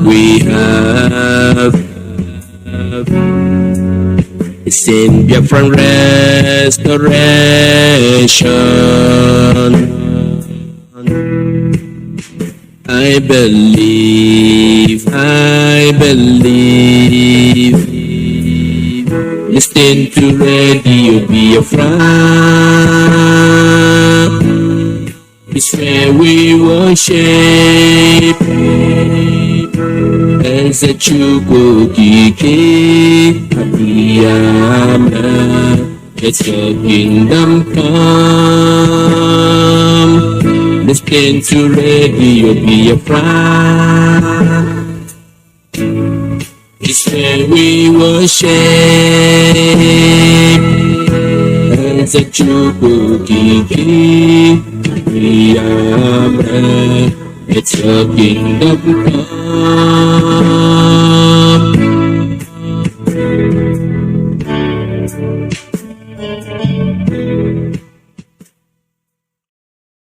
we have is in Biafran restoration. I believe, listen to Radio Biafra. It's where we worship as a Chukukike Abiyama. Let your kingdom come. Listen to Radio Biafra. It's where we worship as a Chukukike Abiyama. Let your kingdom come.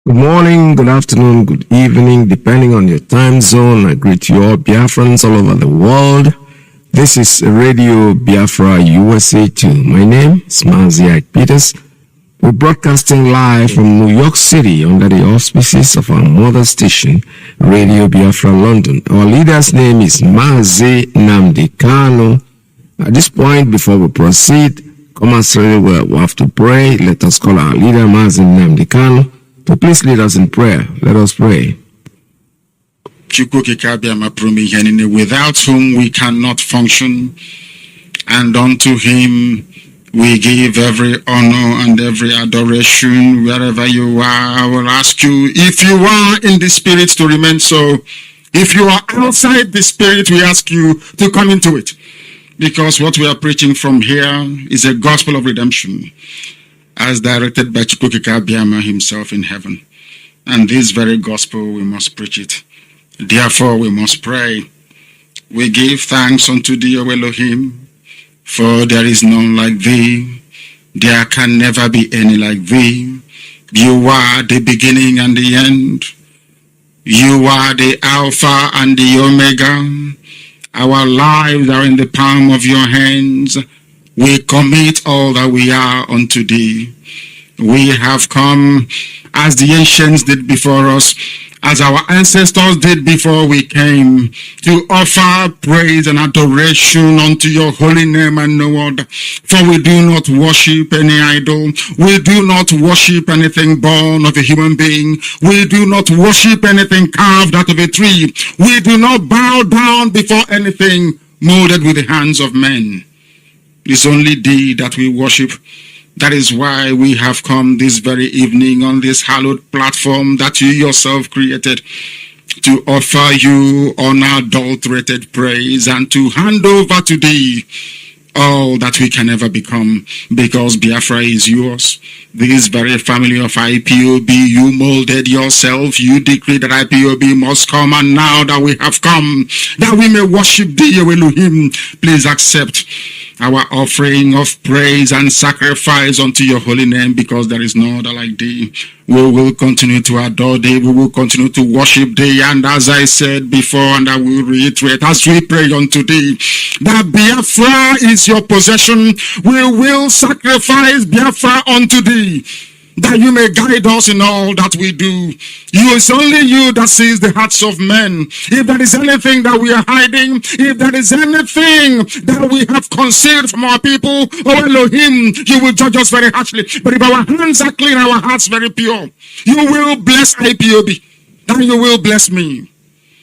Good morning, good afternoon, good evening, depending on your time zone. I greet you all Biafrans all over the world. This is Radio Biafra USA 2. My name is Mazi. We're broadcasting live from New York City under the auspices of our mother station, Radio Biafra London. Our leader's name is Mazi Nnamdi Kanu. At this point, before we proceed, commensurably we have to pray. Let us call our leader, Mazi Nnamdi Kanu, to please lead us in prayer. Let us pray. Without whom we cannot function, and unto him we give every honor and every adoration. Wherever you are, I will ask you, if you are in the spirit, to remain so. If you are outside the spirit, we ask you to come into it. Because what we are preaching from here is a gospel of redemption, as directed by Chukwukika Abiyama himself in heaven. And this very gospel, we must preach it. Therefore, we must pray. We give thanks unto thee, O Elohim, for there is none like thee. There can never be any like thee. You are the beginning and the end. You are the Alpha and the Omega. Our lives are in the palm of your hands. We commit all that we are unto thee. We have come as the ancients did before us, as our ancestors did before we came, to offer praise and adoration unto your holy name and no other. For we do not worship any idol. We do not worship anything born of a human being. We do not worship anything carved out of a tree. We do not bow down before anything molded with the hands of men. It's only thee that we worship. That is why we have come this very evening on this hallowed platform that you yourself created, to offer you unadulterated praise and to hand over to thee all that we can ever become, because Biafra is yours. This very family of IPOB, you molded yourself. You decreed that IPOB must come, and now that we have come, that we may worship thee, O Elohim, please accept our offering of praise and sacrifice unto your holy name, because there is no other like thee. We will continue to adore thee. We will continue to worship thee. And as I said before, and I will reiterate, as we pray unto thee, that Biafra is your possession, we will sacrifice Biafra unto thee, that you may guide us in all that we do. It's only you that sees the hearts of men. If there is anything that we are hiding, if there is anything that we have concealed from our people, oh Elohim, you will judge us very harshly. But if our hands are clean, our hearts very pure, you will bless IPOB, and you will bless me,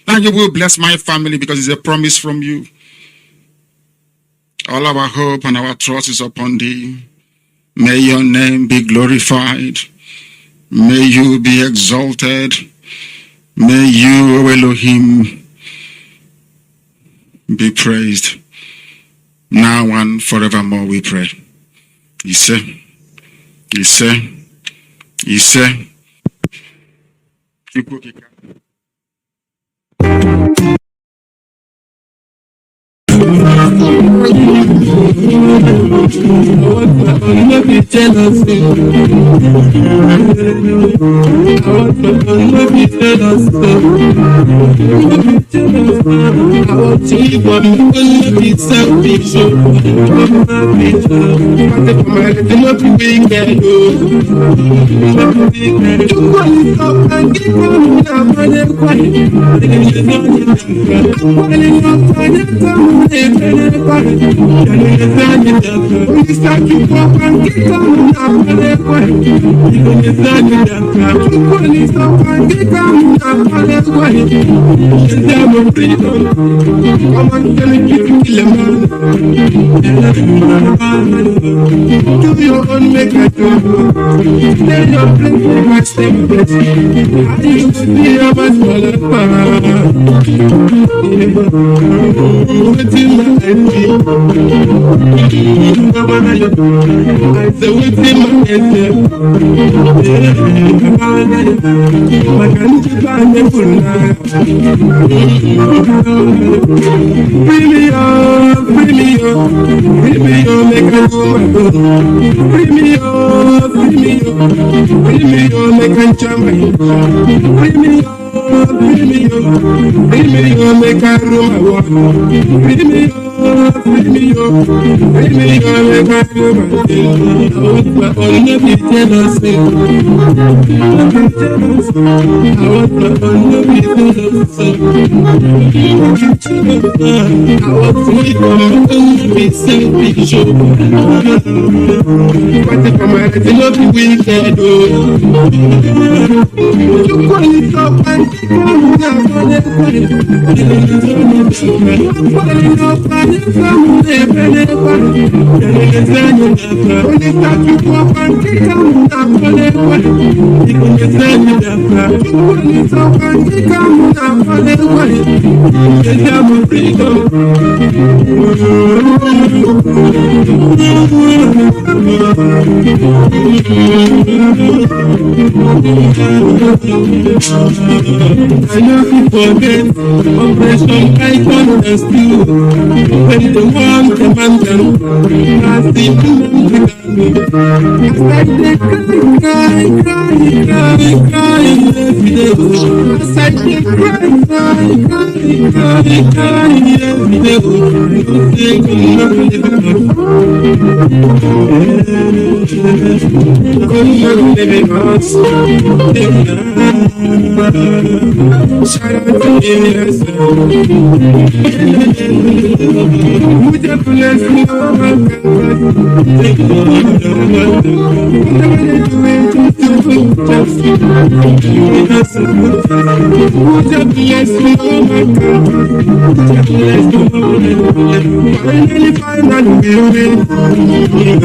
and you will bless my family, because it's a promise from you. All our hope and our trust is upon thee. May your name be glorified. May you be exalted. May you, O Elohim, be praised. Now and forevermore we pray. Ise. want my own, no be jealousy. I want my own, no be jealousy. I want to live on my own, no be selfish. No be wicked. You call it up and give me that money. Do your own make I do. Let your place make my step. I used to be a man for the within my envy. I say within my envy. I can't keep on the full night. Free me up, free me up, free me up, make I go my own. Free me up, free me up, free me up, make I jam my own. Free me up, free me up, free me up, make I roll my walk. Free me up, free me up, free me up, make I roll my thing. I want my own, no be jealousy. No be jealousy. I want my own, no be jealousy. I want to live on my own, no be selfish. Fight for my life, no be wicked. You call it up and I know people forget Operation Icon Rescue. When the one command them, I see Nnamdi Kanu. As I dey cry every day. As I dey cry every day. You say you no live shout out to yes. Would you bless me, oh my God? Take me, would you bless me, oh my God? Finally, we'll win.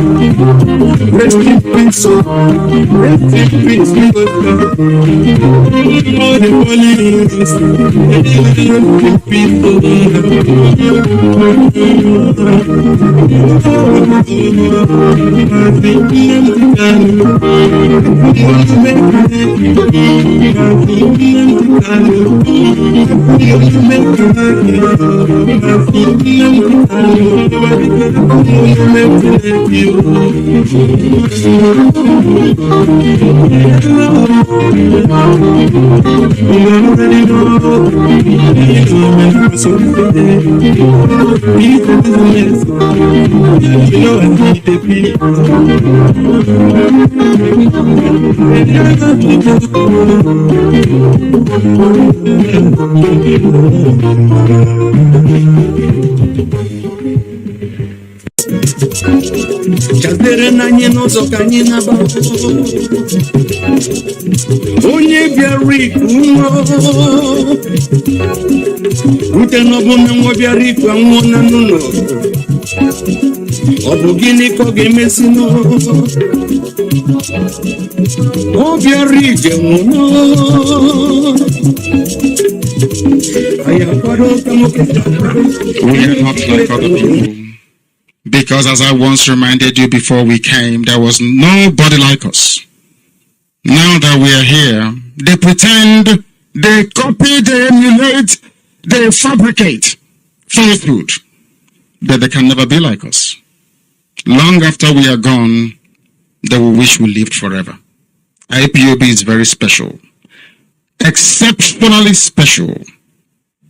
Rest in peace, rest in peace, all the police, rest in peace, Chazere na nye n'ụzọ ka anyị na-aba onye bịara iku nwa ute n'ọbụ na nwa bịara iku anwụọ na n'ụlọ ọ bụ gịnị ka ọ ga-emesi n'ọ ọ bịara ije nwụọ anyị akwado ka nwoke we are not like other people. Because as I once reminded you before we came, there was nobody like us. Now that we are here, they pretend, they copy, they emulate, they fabricate falsehood, that they can never be like us. Long after we are gone, they will wish we lived forever. IPOB is very special, exceptionally special,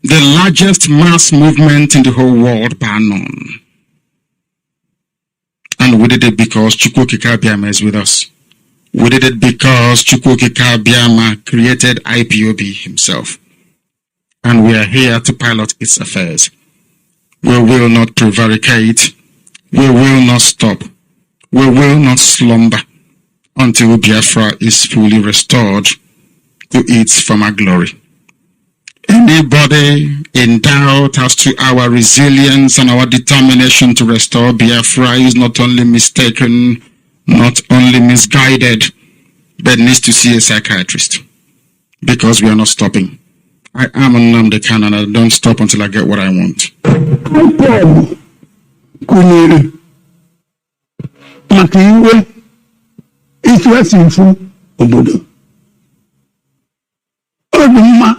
the largest mass movement in the whole world bar none. And we did it because Chukwukika Biama is with us. We did it because Chukwukika Biama created IPOB himself. And we are here to pilot its affairs. We will not prevaricate. We will not stop. We will not slumber until Biafra is fully restored to its former glory. Anybody in doubt as to our resilience and our determination to restore Biafra is not only mistaken, not only misguided, but needs to see a psychiatrist. Because we are not stopping. I am Nnamdi Kanu and I don't stop until I get what I want. Ipob kunyere maka iwe itu esi mfu obodo. Ọ dị mma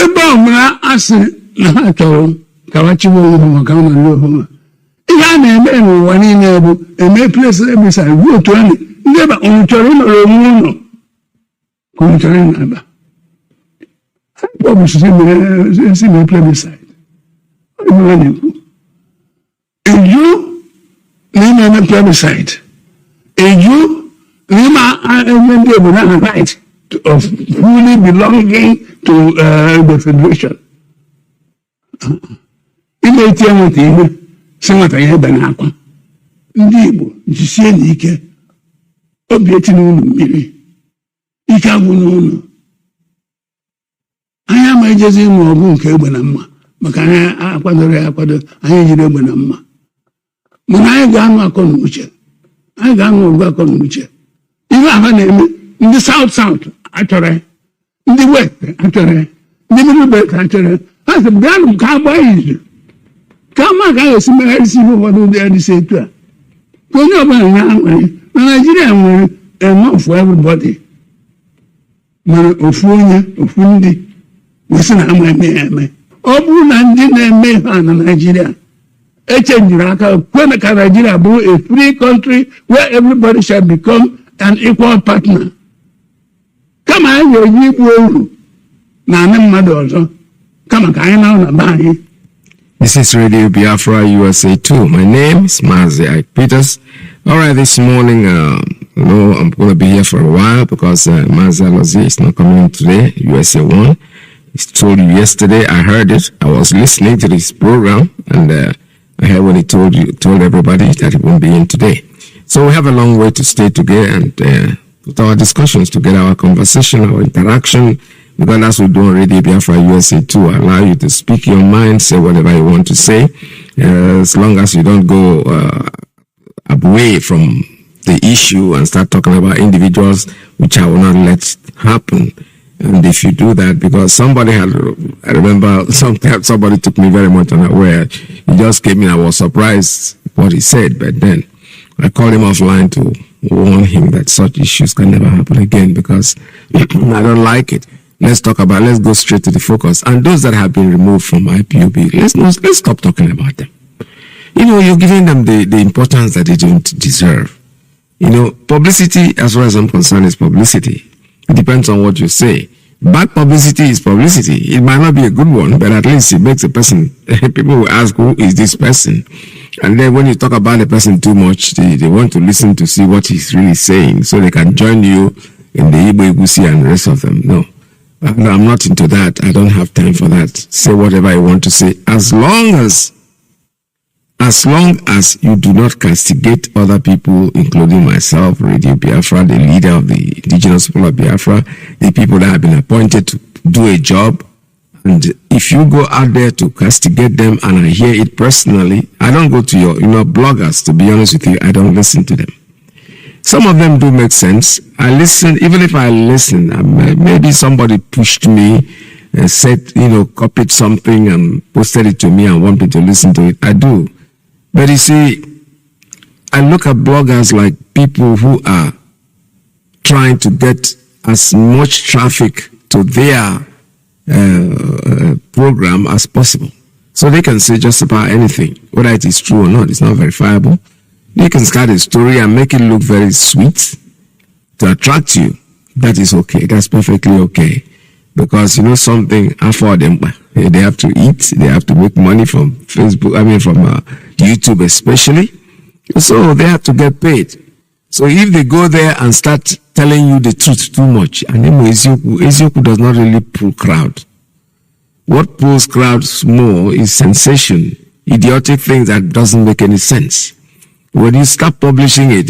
ebe ọbụla asị na ha chọrọ ka wachiwe obodo maka ọnọdụ ọbụla. Ihe a na-eme n'ụwa niile bụ eme place ebisa bụ otu a ndị ebe unu chọrọ ịnọrọ onwe ụlọ ka unu chọrọ ịnaba. Ipob si mere plebiscite. Ọ dị mma na-ekwu. Eju n'ime plebiscite. Eju n'ime ndị obodo ahụ right of fully belonging to the federation. Ime itie nweta ihe si nweta ihe ebe n'akwa. Ndị Igbo jisie n'ike obi etinye unu mmiri ike agwụ n'ụlọ. Anyị ama ejezi ịmụ ọgụ nke egbe na mma maka anyị akwadoro ya akwado anyị jiri egbe na mma. Mana anyị ga-anụ akọ na uche. Anyị ga-anụ ọgụ akọ na uche. Ihe ahụ na-eme ndị South achọrọ ya, ndị West achọrọ ya, ndị Middle Belt achọrọ ya. Ha sị bịanụ ka a gbaa izu ka ama ka a ga-esi megharịsị ihe ụfọdụ ndị adịsị etu a. Ka onye ọbụla na-anwere na Nigeria nwere enough for everybody. Mana ofu onye ofu ndị wesị na ama eme ya eme. Ọ bụrụ na ndị na-eme ha na Nigeria echenjiri aka kweme ka Nigeria bụ a free country where everybody shall become an equal partner. Kama anyị ga-eji igbu oru na anị mmadụ ọzọ kama ka anyị na be anyị. This is Radio Biafra USA 2. My name is Mazi Peters. All right, this morning, I'm going to be here for a while because Mazi is not coming in today, USA 1. He told you yesterday, I heard it. I was listening to this program and I heard when he told everybody that he won't be in today. So we have a long way to stay together and put our discussions together, our conversation, our interaction, because that's what we do on Radio Biafra USA 2, allow you to speak your mind, say whatever you want to say, as long as you don't go away from the issue and start talking about individuals, which I will not let happen. And if you do that, because I remember sometimes somebody took me very much unaware. He just came in, I was surprised what he said, but then I called him offline to warn him that such issues can never happen again because I don't like it. Let's go straight to the focus. And those that have been removed from IPOB, let's stop talking about them. You know, you're giving them the importance that they don't deserve. You know, publicity, as far as I'm concerned, is publicity. It depends on what you say. Bad publicity is publicity. It might not be a good one, but at least it makes a person, people will ask, who is this person? And then when you talk about the person too much, they want to listen to see what he's really saying so they can join you in the Igbo Igusi and the rest of them. No, I'm not into that. I don't have time for that. Say whatever you want to say. As long as you do not castigate other people, including myself, Radio Biafra, the leader of the indigenous people of Biafra, the people that have been appointed to do a job, and if you go out there to castigate them, and I hear it personally, I don't go to your, bloggers, to be honest with you, I don't listen to them. Some of them do make sense. I listen, even if I listen, maybe somebody pushed me, said, copied something and posted it to me and want me to listen to it. I do. But you see, I look at bloggers like people who are trying to get as much traffic to their program as possible. So they can say just about anything, whether it is true or not. It's not verifiable. They can start a story and make it look very sweet to attract you. That is okay. That's perfectly okay. Because you know something, afford them. They have to eat. They have to make money from Facebook. From YouTube especially. So they have to get paid. So if they go there and start telling you the truth too much, and Ezioku does not really pull crowd. What pulls crowds more is sensation, idiotic things that doesn't make any sense. When you start publishing it,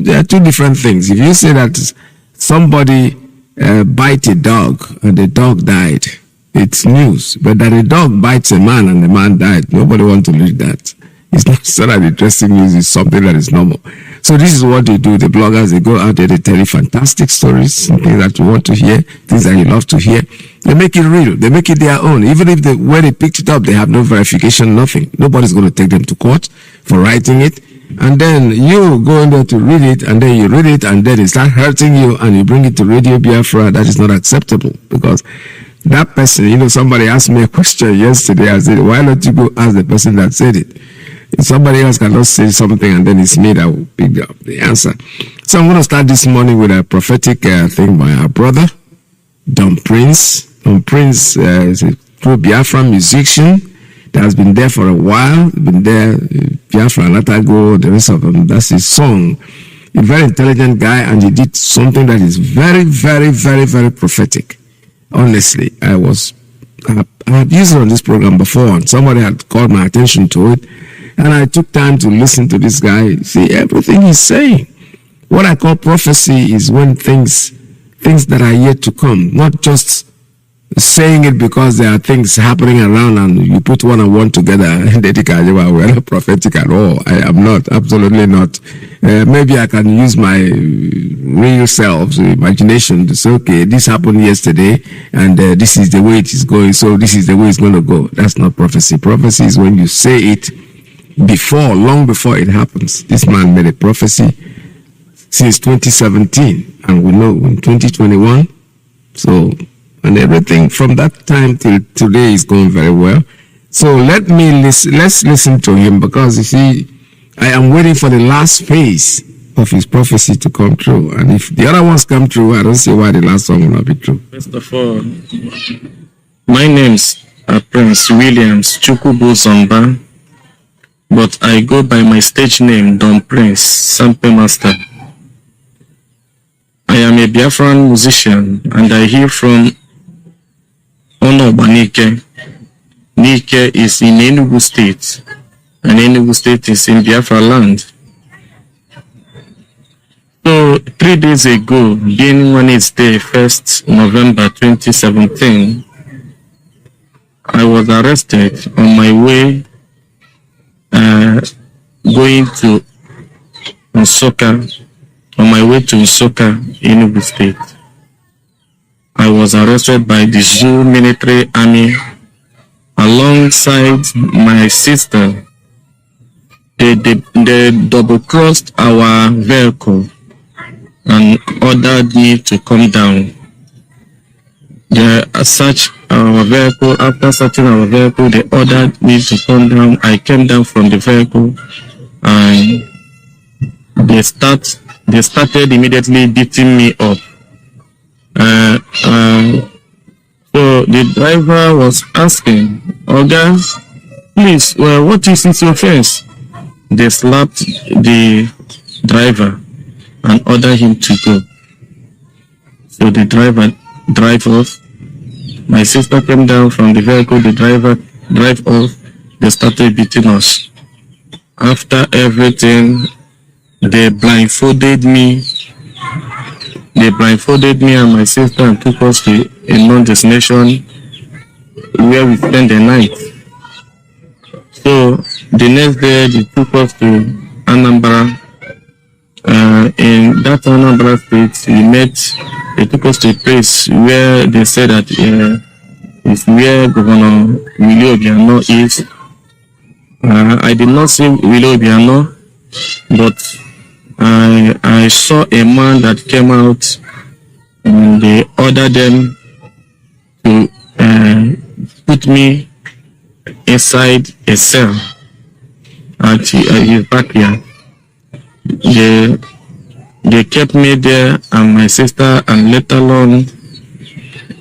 there are two different things. If you say that somebody bite a dog and the dog died, it's news. But that a dog bites a man and the man died, nobody wants to read that. It's not so that interesting news is something that is normal. So this is what they do. The bloggers, they go out there, they tell you fantastic stories, things that you want to hear, things that you love to hear. They make it real. They make it their own. Even if when they picked it up, they have no verification, nothing. Nobody's going to take them to court for writing it. And then you go in there to read it, and then you read it, and then it starts hurting you, and you bring it to Radio Biafra. That is not acceptable, because that person, somebody asked me a question yesterday. I said, why don't you go ask the person that said it? If somebody else cannot say something and then it's me that will pick up the answer. So I'm going to start this morning with a prophetic thing by our brother, Don Prince. Don Prince is a true Biafra musician that has been there for a while. Been there, Biafra, Latago, the rest of them. That's his song. A very intelligent guy, and he did something that is very, very, very, very prophetic. Honestly, I had used it on this program before, and somebody had called my attention to it. And I took time to listen to this guy, see everything he's saying. What I call prophecy is when things that are yet to come, not just saying it because there are things happening around and you put one and one together. We're not prophetic at all. I am not, absolutely not. Maybe I can use my real self, imagination to say, okay, this happened yesterday and this is the way it is going, so this is the way it's going to go. That's not prophecy. Prophecy is when you say it long before it happens. This man made a prophecy since 2017, and we know in 2021. So, and everything from that time till today is going very well. So let's listen to him, because you see, I am waiting for the last phase of his prophecy to come true. And if the other ones come true, I don't see why the last one will not be true. First of all, my name's Prince Williams Chukwubu Zomba, but I go by my stage name, Don Prince Sampe Master. I am a Biafran musician, and I hail from Onoba Nike. Nike is in Enugu State, and Enugu State is in Biafra land. So 3 days ago, being Wednesday, 1st November 2017, I was arrested on my way going to Nsukka, on my way to Nsukka, Enugu State. I was arrested by the Zoo military army alongside my sister. They double-crossed our vehicle and ordered me to come down. They searched our vehicle. After searching our vehicle, they ordered me to come down. I came down from the vehicle, and they started immediately beating me up. So the driver was asking, "Oga, please, what is his offense?" They slapped the driver and ordered him to go. So the driver drive off. My sister came down from the vehicle. The driver drive off. They started beating us. After everything, they blindfolded me. They blindfolded me and my sister and took us to a known destination where we spent the night. So the next day, they took us to Anambra. In that Anambra state, they took us to a place where they said that it's where Governor Willie Obiano is. I did not see Willie Obiano. but I saw a man that came out and they ordered them to put me inside a cell at his backyard. They kept me there and my sister, and later on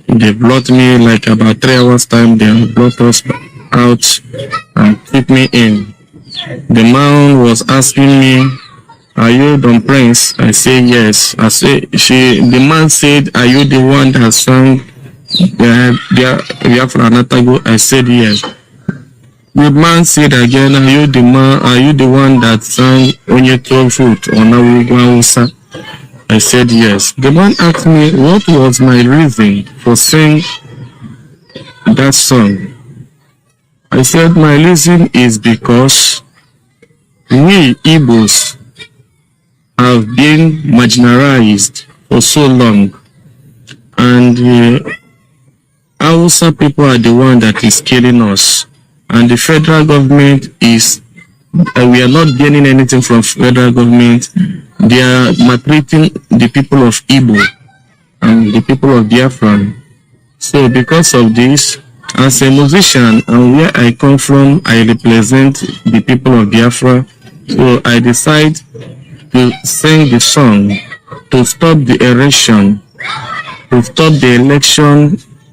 they brought me like about 3 hours time. They brought us out and took me in. The man was asking me, "Are you Don Prince?" I say yes. The man said, "Are you the one that sang Biafra Natago?" I said yes. The man said again, "Are you the one that sang Onye 12 foot or Nawusa?" I said yes. The man asked me what was my reason for singing that song. I said my reason is because we Igbos have been marginalized for so long, and the Hausa people are the one that is killing us, and the federal government is we are not gaining anything from federal government. They are maltreating the people of Igbo and the people of Biafra. So because of this, as a musician and where I come from, I represent the people of Biafra. So I decide to sing the song to stop the election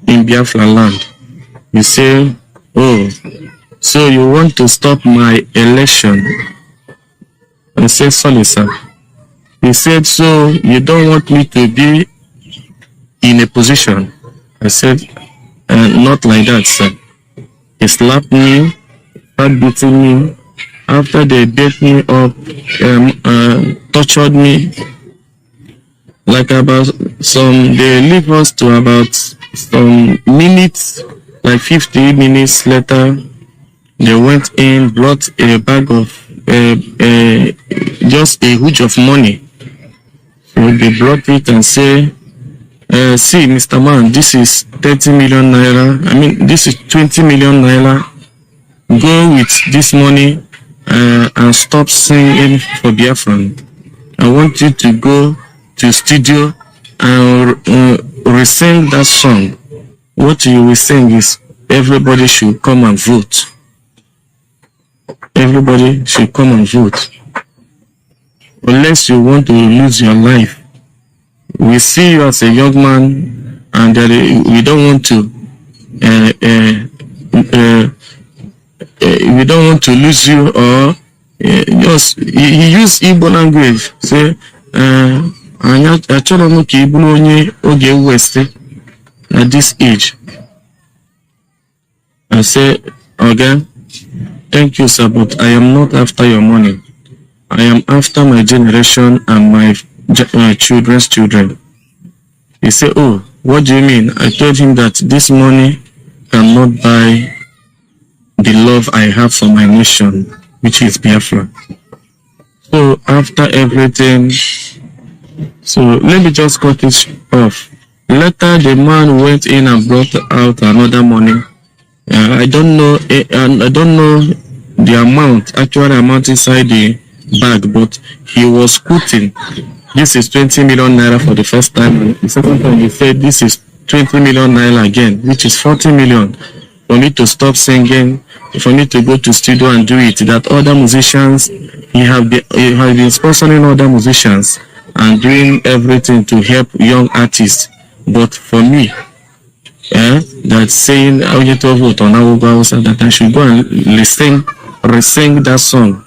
in Biafra land. You say, "Oh, so you want to stop my election?" I said, "Sorry, sir." He said, "So you don't want me to be in a position?" I said, "Not like that, sir." He slapped me, started beating me. After they beat me up, tortured me, like they leave us to about some minutes, like 50 minutes later, they went in, brought a bag of, just a huge of money. So they brought it and say, "See, Mr. Man, this is 30 million naira. This is 20 million naira. Go with this money and stop singing for Biafran. I want you to go to studio and re-sing that song. What you will sing is everybody should come and vote. Everybody should come and vote. Unless you want to lose your life. We see you as a young man, and we don't want to lose you, or just he used Igbo language. Say, achọrọ m ka ị bụrụ onye oge West at this age." I say, "Okay, thank you, sir, but I am not after your money. I am after my generation and my children's children." He said, "Oh, what do you mean?" I told him that this money cannot buy the love I have for my nation, which is Biafra. So after everything, so let me just cut it off. Later, the man went in and brought out another money. I don't know the actual amount inside the bag, but he was quoting, "This is 20 million naira for the first time." The second time he said, "This is 20 million naira again, which is 40 million for me to stop singing, for me to go to studio and do it." That other musicians, he have been sponsoring other musicians and doing everything to help young artists. But for me, that's saying that I should go and re-sing that song.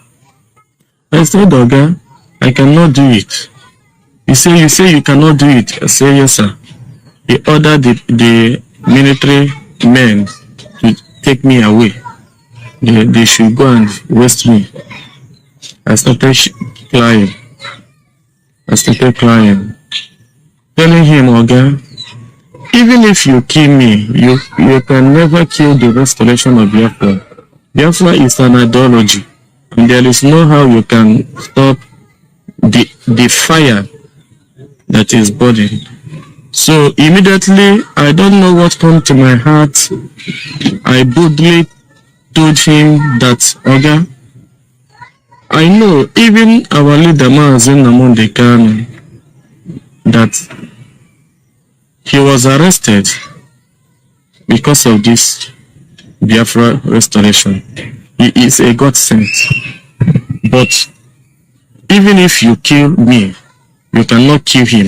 I said, "Oga, I cannot do it." You say you cannot do it. I say, "Yes, sir." He ordered the military men to take me away. They should go and arrest me. I started crying. Telling him, "Oga, even if you kill me, you can never kill the restoration of Biafra. Biafra is an ideology, and there is no how you can stop the fire that is burning." So immediately, I don't know what came to my heart. I boldly told him that, "Oga, I know even our leader Mazi Kanu, that he was arrested because of this Biafra restoration. He is a God sent. But even if you kill me, you cannot kill him.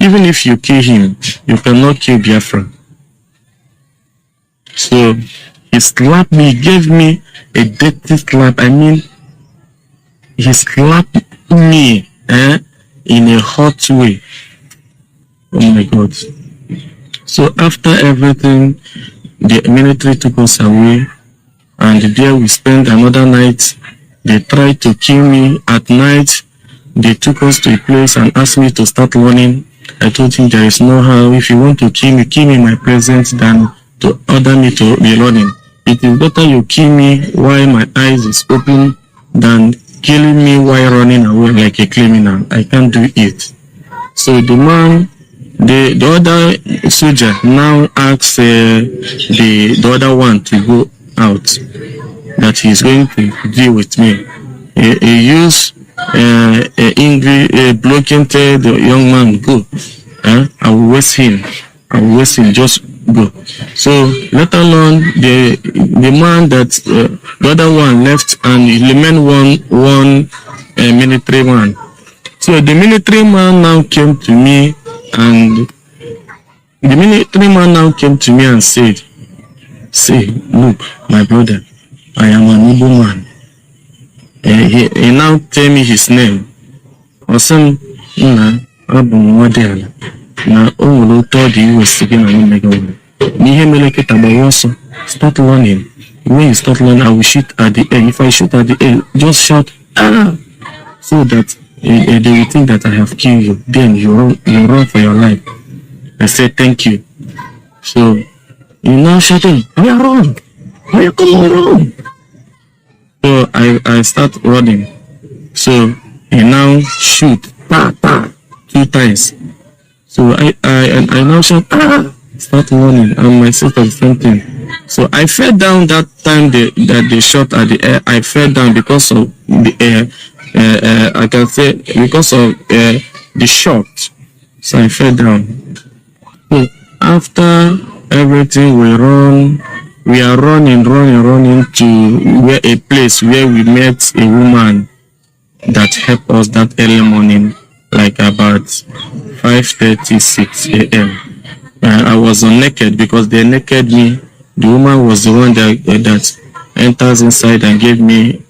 Even if you kill him, you cannot kill Biafra. So he slapped me, gave me a dirty slap. I mean, he slapped me in a hot way. Oh my God. So after everything, the military took us away, and there we spent another night. They tried to kill me at night. They took us to a place and asked me to start running. I told him there is no how. If you want to kill me in my presence than to order me to be running. It is better you kill me while my eyes is open than killing me while running away like a criminal. I can't do it. So the man, the other soldier now asks the other one to go out, that he is going to deal with me. He used English, blocking, tell the young man, go. I will waste him. Just go. So let alone the man that the other one left, and he remained one military man. So the military man now came to me, and said, "Say, look, my brother, I am an Igbo man." He now tell me his name. Osem na abu model na o told you was again and mega one. Nihe meleketa bawoso. Start learning. When you start learning, I will shoot at the air. If I shoot at the air, just shout ah, so that they will think that I have killed you. Then you run for your life. I said thank you. So you now shouting, "We are wrong. Why you come wrong?" So I start running. So he now shoot 2 times. So I now shout start running, and my sister the same thing. So I fell down that time that they shot at the air. I fell down because of the air. I can say because of the shot. So I fell down. So after everything we are running to where a place where we met a woman that helped us that early morning, like about 5:36 a.m. I was naked because they naked me. The woman was the one that enters inside and gave me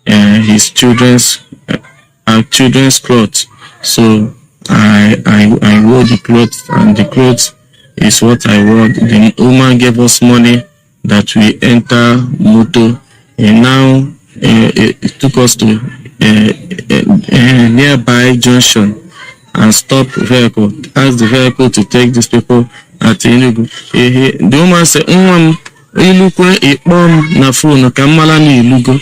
his children's clothes. So I wore the clothes, and the clothes is what I wore. The woman gave us money that we enter motor, and now it took us to nearby junction and stop vehicle. Ask the vehicle to take these people at Enugu. The woman said, "Ilukwe Ipob na phone kamala ni ilugo."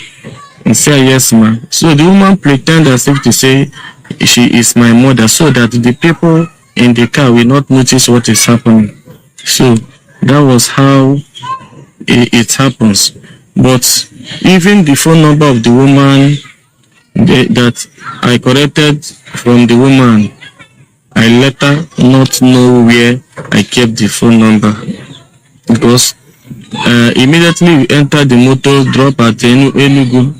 And say yes, ma. So the woman pretended as if to say she is my mother, so that the people in the car will not notice what is happening. So that was how it happens. But even the phone number of the woman that I collected from the woman, I later not know where I kept the phone number, because immediately we entered the motor, drop at Enugu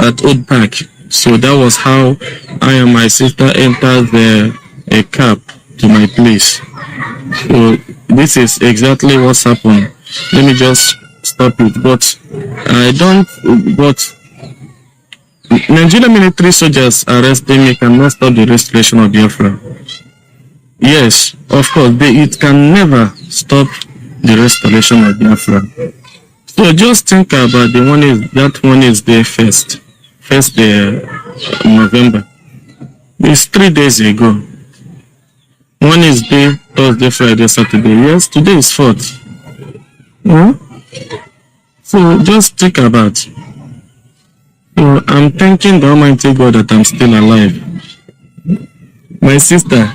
at Old Park. So that was how I and my sister entered a cab to my place. So this is exactly what's happened. Let me just stop it. But Nigerian military soldiers arresting me cannot stop the restoration of Biafra. Yes, of course, it can never stop the restoration of Biafra. So just think about that one is there first November. It's 3 days ago. One is day, Thursday, Friday, Saturday. Yes, today is 4th. So just think about. So I'm thanking the Almighty God that I'm still alive. My sister,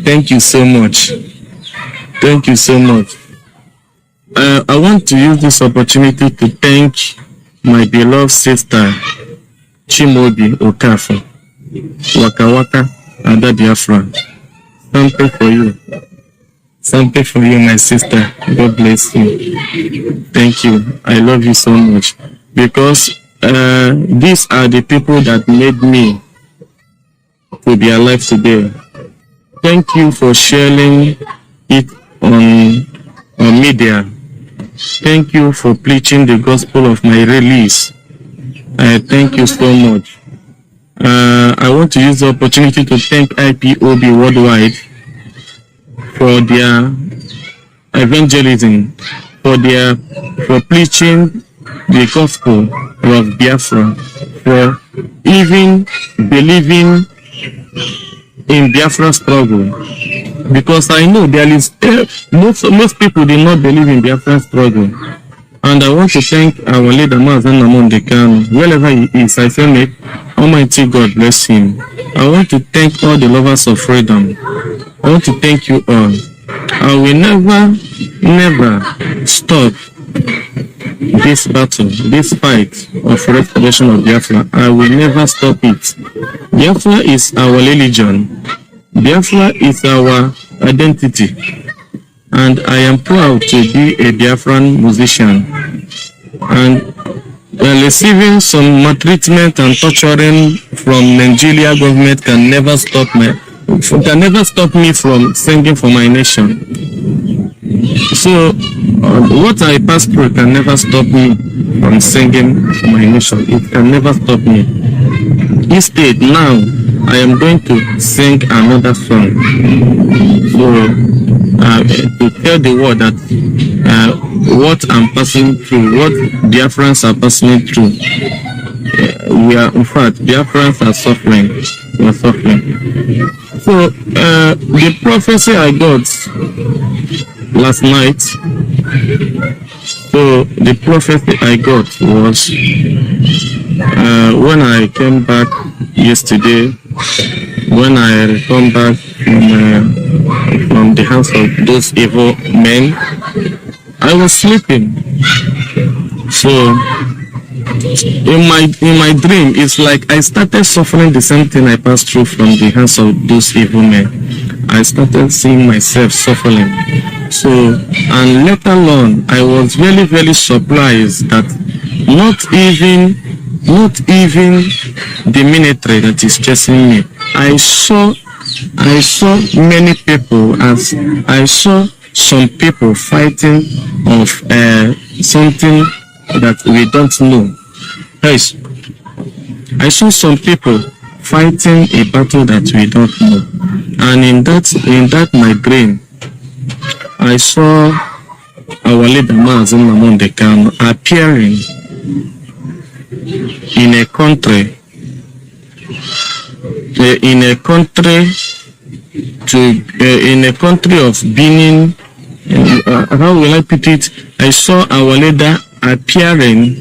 thank you so much. Thank you so much. I want to use this opportunity to thank my beloved sister, Chimobi Okafor, Waka Waka Ada Biafra. Something for you. Something for you, my sister. God bless you. Thank you. I love you so much. Because these are the people that made me to be alive today. Thank you for sharing it on media. Thank you for preaching the gospel of my release. Thank you so much. I want to use the opportunity to thank IPOB worldwide for their evangelism, for preaching the gospel of Biafra, for even believing in Biafra struggle. Because I know there is most people did not believe in Biafra struggle. And I want to thank our leader Mazi Nnamdi Kanu, wherever he is. I say, may Almighty God bless him. I want to thank all the lovers of freedom. I want to thank you all. I will never stop this battle, this fight of restoration of Biafra. I will never stop it. Biafra is our religion. Biafra is our identity. And I am proud to be a Biafran musician. And receiving some maltreatment and torturing from Nigeria government can never stop me from singing for my nation. So what I pass through can never stop me from singing for my nation. It can never stop me. Instead, now I am going to sing another song. So to tell the world that what I'm passing through, what Biafrans are passing through, we are, in fact, Biafrans are suffering. We are suffering. So the prophecy I got last night, so the prophecy I got was when I came back yesterday, when I returned back from the hands of those evil men, I was sleeping. So in my dream, it's like I started suffering the same thing I passed through from the hands of those evil men. I started seeing myself suffering. So, and later on, I was very, very surprised that not even the military that is chasing me. I saw many people, as I saw some people fighting of something that we don't know. Guys, I saw some people fighting a battle that we don't know. And in that my brain, I saw our leader Mazi Nnamdi Kanu appearing in a country of Benin. How will I put it? I saw our leader appearing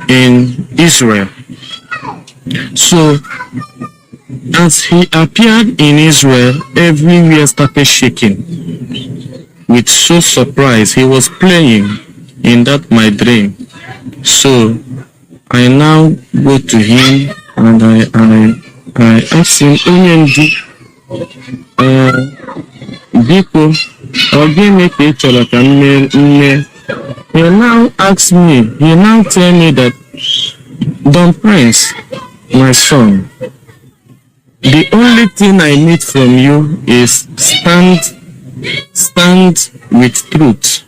in Israel. So as he appeared in Israel, everywhere started shaking with so surprise. He was playing in that my dream. So I now go to him and I asked him, Nnamdi, Biko, he now asked me, he now tell me that, Don Prince, my son, the only thing I need from you is stand with truth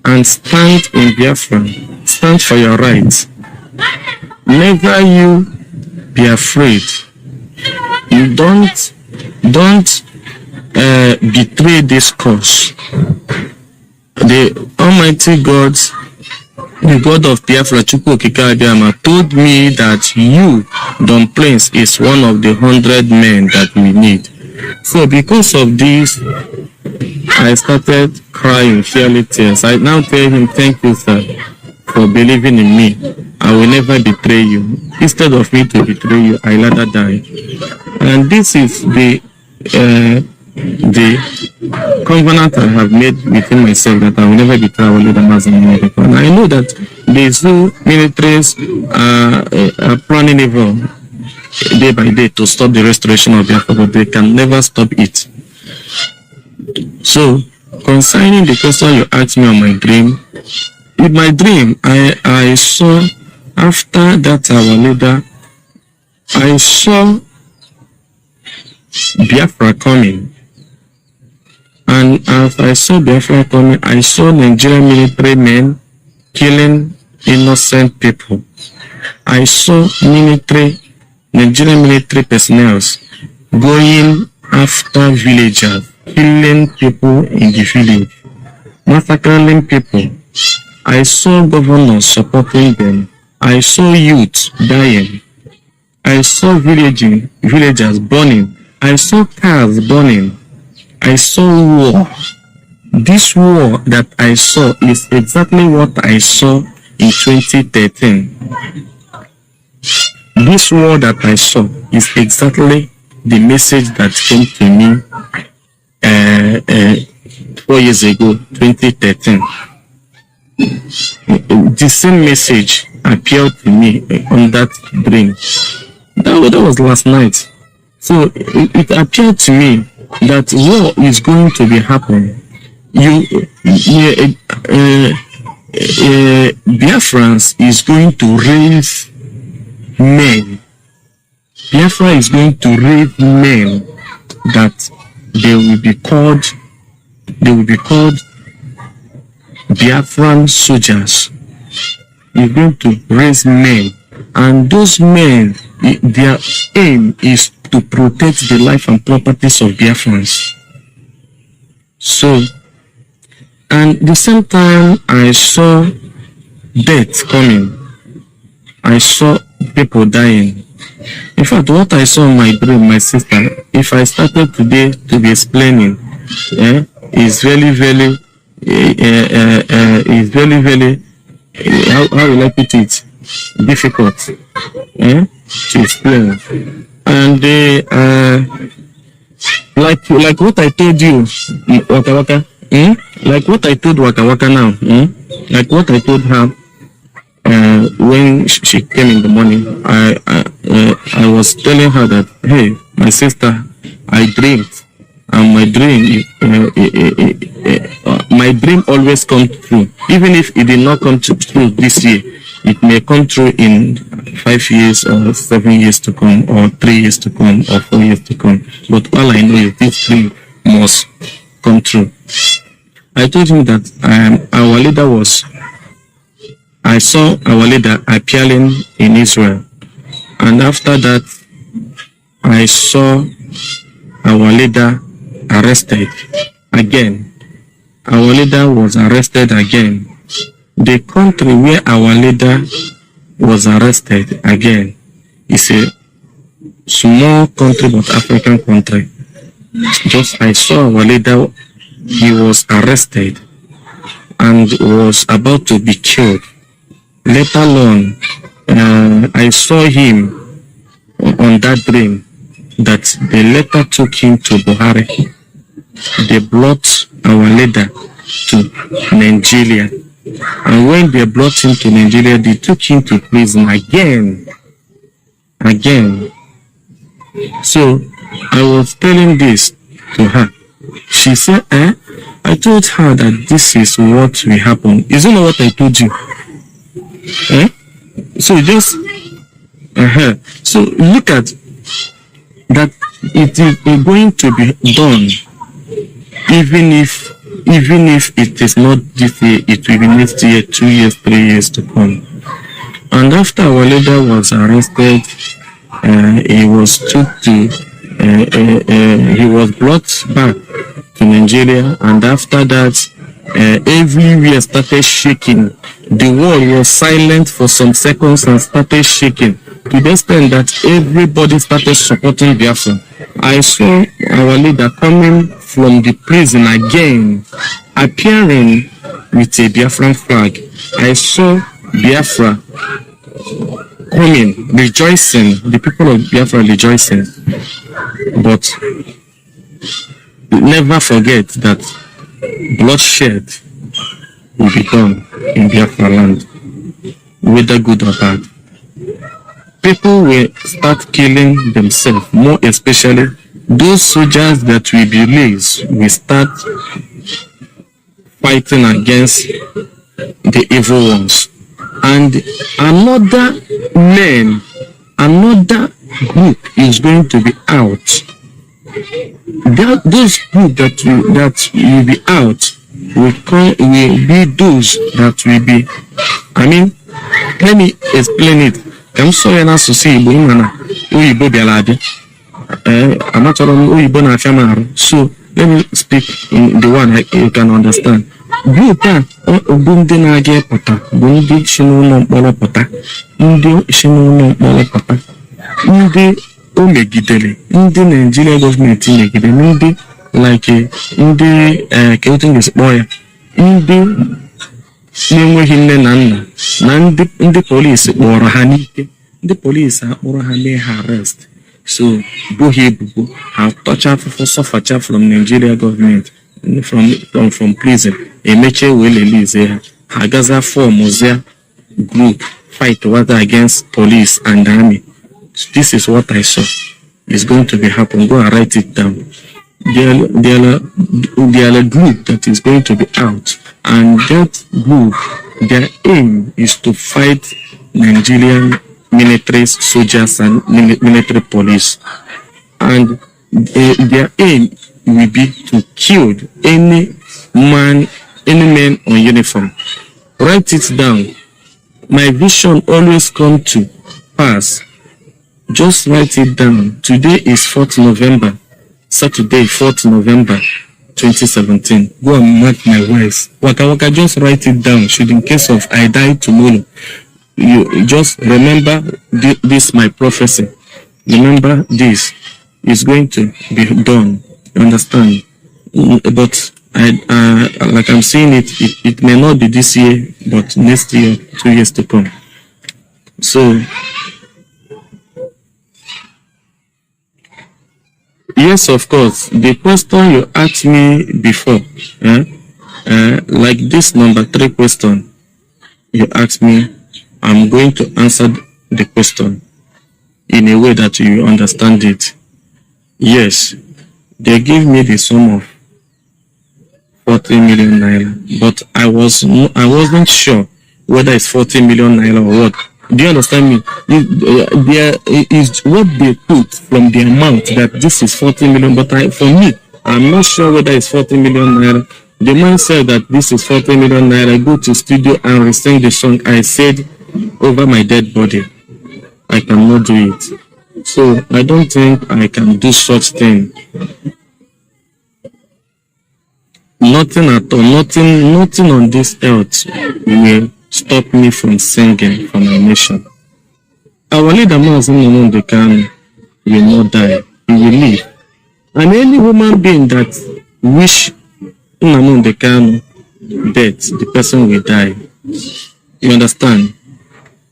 and stand in Biafra, stand for your rights. Never you be afraid. You don't betray this cause. The Almighty God, the God of Biafra, Chukwu Okike Abiyama, told me that you, Don Prince, is one of the 100 men that we need. So because of this, I started crying, shedding tears. I now tell him, thank you, sir, for believing in me. I will never betray you. Instead of me to betray you, I rather die. And this is the covenant I have made within myself, that I will never betray our leader Mazi. And I know that the zoo militaries are planning evil day by day to stop the restoration of Biafra, but they can never stop it. So, concerning the question you asked me on my dream, in my dream, I saw, after that our leader, I saw Biafra coming. And as I saw Biafra coming, I saw Nigerian military men killing innocent people. I saw Nigerian military personnel going after villagers, killing people in the village, massacring people. I saw governors supporting them. I saw youth dying. I saw villagers burning. I saw cars burning. I saw war. This war that I saw is exactly what I saw in 2013. This war that I saw is exactly the message that came to me 4 years ago, 2013. The same message appeared to me on that dream. That was last night. So it appeared to me that war is going to be happening. Biafrans is going to raise men. Biafra is going to raise men that they will be called Biafran soldiers. He's going to raise men, and those men, their aim is to protect the life and properties of Biafrans. So, and the same time I saw death coming. I saw people dying. In fact, what I saw in my dream, my sister, if I started today to be explaining, is very, how will I put it? Difficult to explain. And like what I told you, Waka Waka, like what I told Waka Waka now, like what I told her when she came in the morning. I was telling her that, hey, my sister, I dreamed, and my dream always comes true. Even if it did not come true this year, it may come true in 5 years or 7 years to come, or 3 years to come, or 4 years to come. But all I know is this dream must come true. I told him that our leader I saw our leader appearing in Israel, and after that I saw our leader arrested again. Our leader was arrested again. The country where our leader was arrested again is a small country, but African country. Just I saw our leader, he was arrested and was about to be killed. Later on, I saw him on that dream that they later took him to Buhari. They brought our leader to Nigeria. And when they brought him to Nigeria, they took him to prison again. So I was telling this to her. She said, I told her that this is what will happen. Isn't that what I told you? So just, so look at that. It is going to be done, even if it is not this year, it will be next year, 2 years, 3 years to come. And after our leader was arrested, he was he was brought back to Nigeria, and after that, everywhere started shaking. The world was silent for some seconds and started shaking, to the extent that everybody started supporting Biafra. I saw our leader coming from the prison again, appearing with a Biafran flag. I saw Biafra coming, rejoicing, the people of Biafra rejoicing. But never forget that bloodshed will be done in Biafra land. whether good or bad. People will start killing themselves, more especially those soldiers that we believe will start fighting against the evil ones. And another group is going to be out. Those group that will be out will be those that will be, let me explain it. I'm sorry na asụsụ Igbo mana oyibo bịara abịa. Amachọrọ m oyibo na afịa marụ. So let me speak in the one you can understand. Group a bụ ndị na-aga ịpụta bụ ndị si n'ụlọ mkpọrọ pụta, ndị o megidere, ndị Nigeria gọọmenti megidere, ndị like ndị ka otu ga-esi kpọọ ya, ndị na-enweghị nne na nna, na ndị polisi kpọrọ ha n'ike, ndị polisi akpọrọ ha mee ha arrest. So bụ ha ebubo ha tọcha afụfụ sọfacha from Nigeria gọọmenti from prison, emeche wee release ha gaza form group fight what against police and army. This is what I saw is going to be happen. Go and write it down. There are a group that is going to be out, and that group, their aim is to fight Nigerian military soldiers and military police, and their aim will be to kill any man on uniform. Write it down. My vision always come to pass. Just write it down. Today is 4th November. Saturday, 4th November, 2017. Go and mark my words. Waka, just write it down. Should in case of I die tomorrow, you just remember this my prophecy. Remember this is going to be done. You understand? But like I'm saying it may not be this year, but next year, 2 years to come. So yes, of course. The question you asked me before, like this number 3 question you asked me, I'm going to answer the question in a way that you understand it. Yes, they gave me the sum of 40 million naira, but I wasn't sure whether it's 40 million naira or what. Do you understand me? There is what they put from the amount that this is 40 million, but for me, I'm not sure whether it's 40 million naira. The man said that this is 40 million naira. Go to studio and re-sing the song. I said over my dead body, I cannot do it. So I don't think I can do such thing. Nothing at all, nothing on this earth will stop me from singing for my nation. Our leader, Mazi Nnamdi Kanu, will not die. He will live. And any human being that wish Nnamdi Kanu death, the person will die. You understand?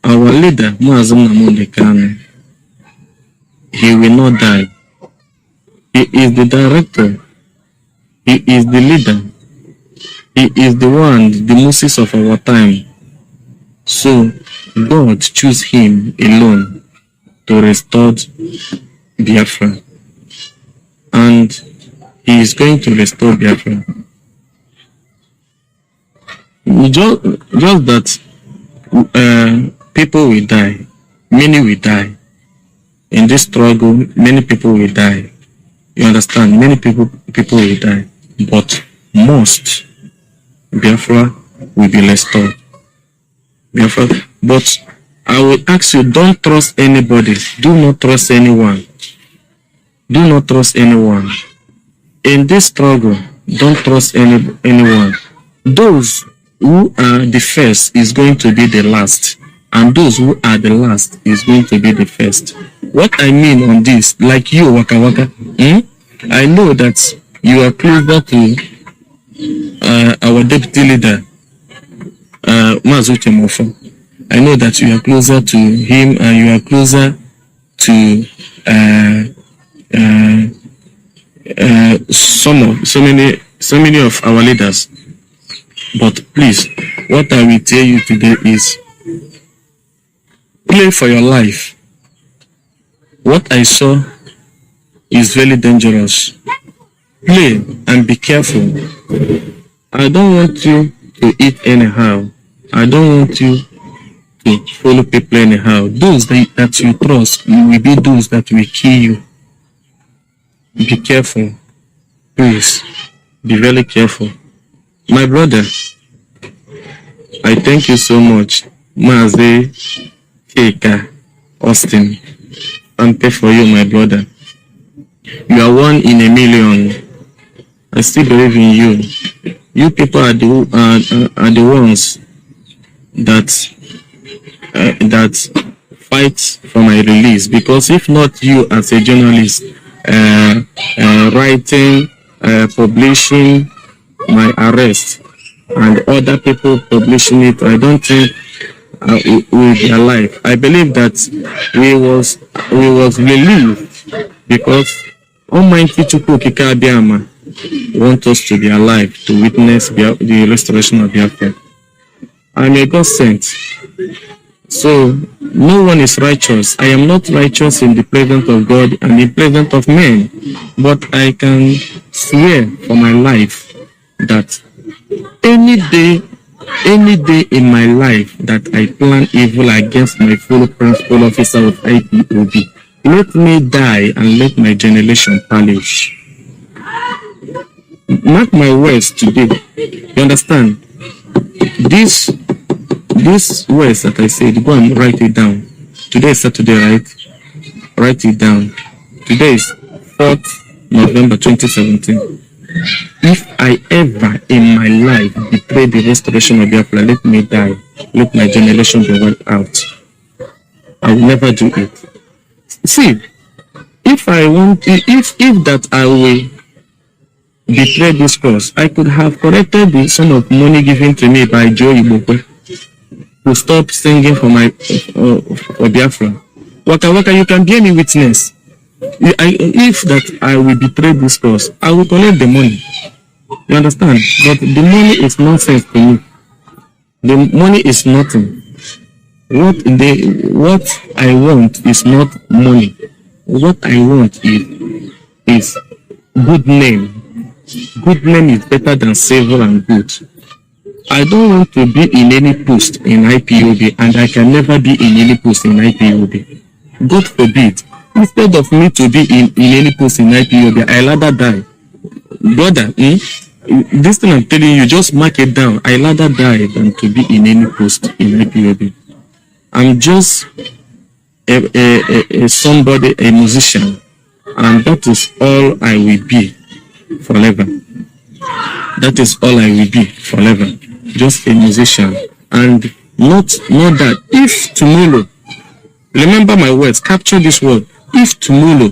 Our leader, Mazi Nnamdi Kanu, he will not die. He is the director. He is the leader. He is the one, the Moses of our time. So God chose him alone to restore Biafra. And he is going to restore Biafra. Just that people will die. Many will die. In this struggle, many people will die. You understand? Many people will die. But most Biafra will be restored. Biafra. But I will ask you, don't trust anybody. Do not trust anyone. Do not trust anyone. In this struggle, don't trust anyone. Those who are the first is going to be the last. And those who are the last is going to be the first. What I mean on this, like you, Waka Waka, I know that you are closer to our deputy leader, Mazi. I know that you are closer to him and you are closer to so many of our leaders. But please, what I will tell you today is play for your life. What I saw is very dangerous. Play and be careful. I don't want you to eat anyhow. I don't want you to follow people anyhow. Those that you trust will be those that will kill you. Be careful. Please, be very careful. My brother, I thank you so much. Mazi, Keka, Austin. I'm pay for you, my brother. You are 1 in a million. I still believe in you. You people are the ones that fight for my release. Because if not you as a journalist, writing, publishing my arrest, and other people publishing it, I don't think we will be alive. I believe that we was relieved because Almighty Chukwukika Abiyama want us to be alive to witness the restoration of Biafra. I'm a God sent. So no one is righteous. I am not righteous in the presence of God and in the presence of men. But I can swear for my life that any day in my life that I plan evil against my full principal officer of IPOB, let me die and let my generation perish. Mark my words today. You understand? This words that I said, go and write it down. Today is Saturday, right? Write it down. Today is 4th November 2017. If I ever in my life betray the restoration of Biafra, let me die. Let my generation be wiped out. I will never do it. See, if that I will betray this cause, I could have corrected the sum of money given to me by Joe Ipob to stop singing for my for Biafra. Waka Waka, you can be any witness. If that I will betray this cause, I will collect the money. You understand? But the money is nonsense to me. The money is nothing. What I want is not money. What I want is good name. Good name is better than silver and gold. I don't want to be in any post in IPOB, and I can never be in any post in IPOB. God forbid. Instead of me to be in any post in IPOB, I rather die. Brother, this thing I'm telling you, just mark it down. I rather die than to be in any post in IPOB. I'm just somebody, a musician, and that is all I will be forever. That is all I will be forever. Just a musician, and not that. If tomorrow, remember my words, capture this word. If tomorrow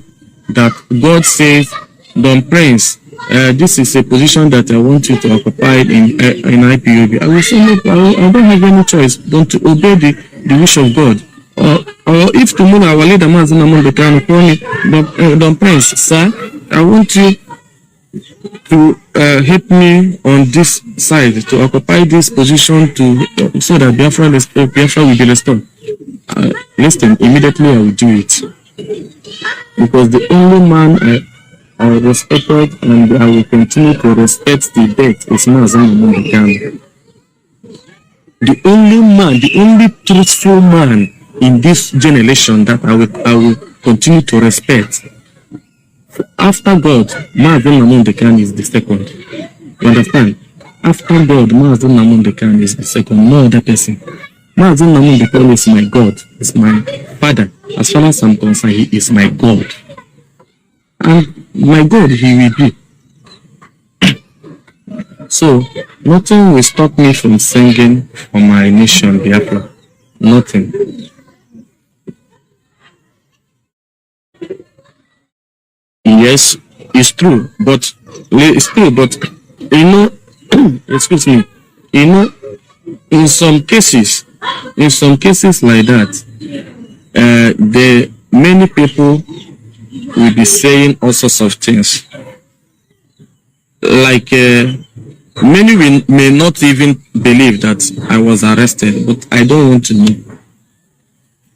that God says, Don Prince, this is a position that I want you to occupy in IPOB, I will say no. I don't have any choice than to obey the wish of God. Or if tomorrow our leader Mazi Nnamdi Kanu call me, Don Prince, sir, I want you to help me on this side to occupy this position so that Biafra will be restored. Listen, immediately I will do it. Because the only man I respected and I will continue to respect the death is Mazi Nnamdi Kanu. The only man, the only truthful man in this generation that I will continue to respect. After God, Mazi Nnamdi Kanu is the second. You understand? After God, Mazi Nnamdi Kanu is the second, no other person. Mazi Nnamdi Kanu is my God, is my father. As far as I'm concerned, he is my God. And my God, he will be. So, nothing will stop me from singing for my nation, Biafra. Nothing. Yes, it's true, but you know, excuse me, you know, in some cases like that, the many people will be saying all sorts of things. Like many may not even believe that I was arrested, but I don't want to know.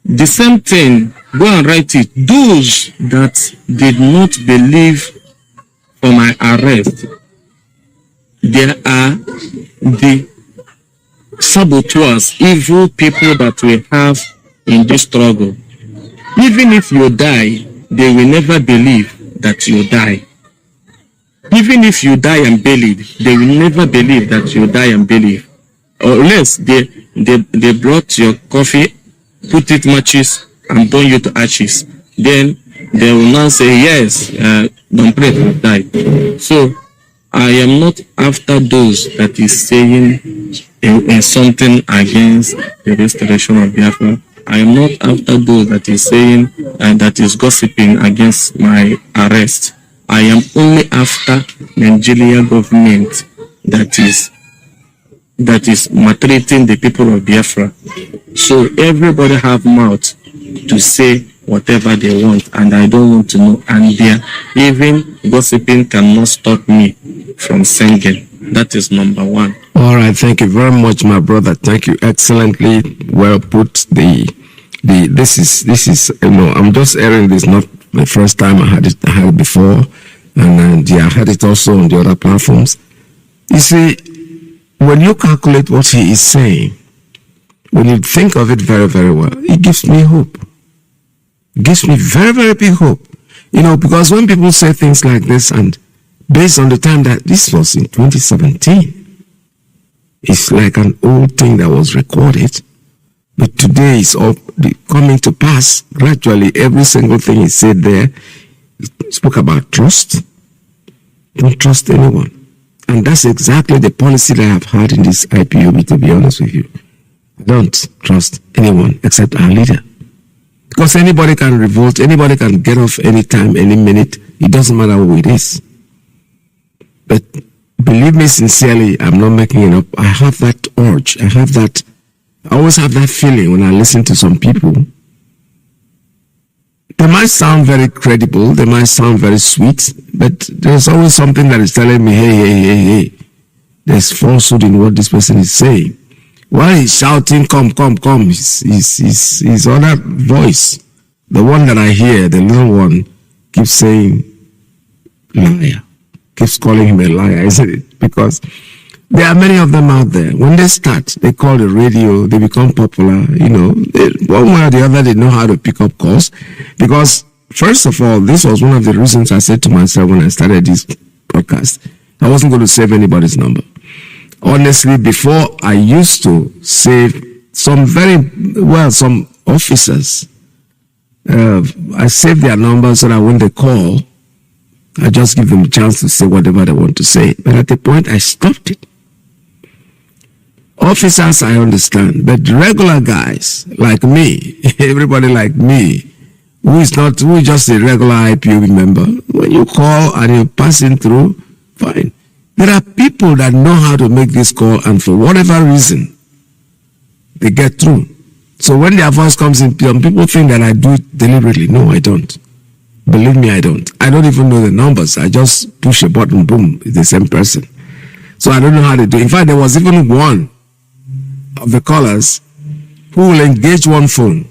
The same thing, go and write it. Those that did not believe for my arrest, there are the saboteurs, evil people that we have in this struggle. Even if you die, they will never believe that you die. Even if you die and believe, they will never believe that you die and believe. Or unless they brought your coffee, put it matches, and burn you to ashes. Then they will now say, yes, don't pray to die. So I am not after those that is saying something against the restoration of Biafra. I am not after those that is saying and that is gossiping against my arrest. I am only after Nigerian government that is maltreating the people of Biafra. So everybody have mouth to say whatever they want, and I don't want to know. And even gossiping cannot stop me from singing. That is number one. All right, thank you very much, my brother. Thank you, excellently well put. This is I'm just airing this, not the first time I had it before, and I had it also on the other platforms. You see, when you calculate what he is saying, when you think of it very, very well, it gives me hope. It gives me very, very big hope. Because when people say things like this, and based on the time that this was in 2017, it's like an old thing that was recorded, but today is all coming to pass. Gradually, every single thing he said there, he spoke about trust. Don't trust anyone. And that's exactly the policy that I've had in this IPOB, to be honest with you. I don't trust anyone except our leader. Because anybody can revolt, anybody can get off anytime, any minute. It doesn't matter who it is. But believe me sincerely, I'm not making it up. I have that urge. I always have that feeling when I listen to some people. They might sound very credible, they might sound very sweet, but there's always something that is telling me, hey, there's falsehood in what this person is saying. While he's shouting, come, his other voice, the one that I hear, the little one, keeps saying, liar, keeps calling him a liar, isn't it? Because there are many of them out there. When they start, they call the radio, they become popular, one way or the other, they know how to pick up calls. Because, first of all, this was one of the reasons I said to myself when I started this podcast, I wasn't going to save anybody's number. Honestly, before, I used to save some officers. I saved their numbers so that when they call, I just give them a chance to say whatever they want to say. But at the point, I stopped it. Officers, I understand, but regular guys like me, everybody like me, who is just a regular IPOB member, when you call and you're passing through, fine. There are people that know how to make this call, and for whatever reason, they get through. So when their voice comes in, people think that I do it deliberately. No, I don't. Believe me, I don't. I don't even know the numbers. I just push a button, boom, it's the same person. So I don't know how to do it. In fact, there was even one of the callers who will engage one phone.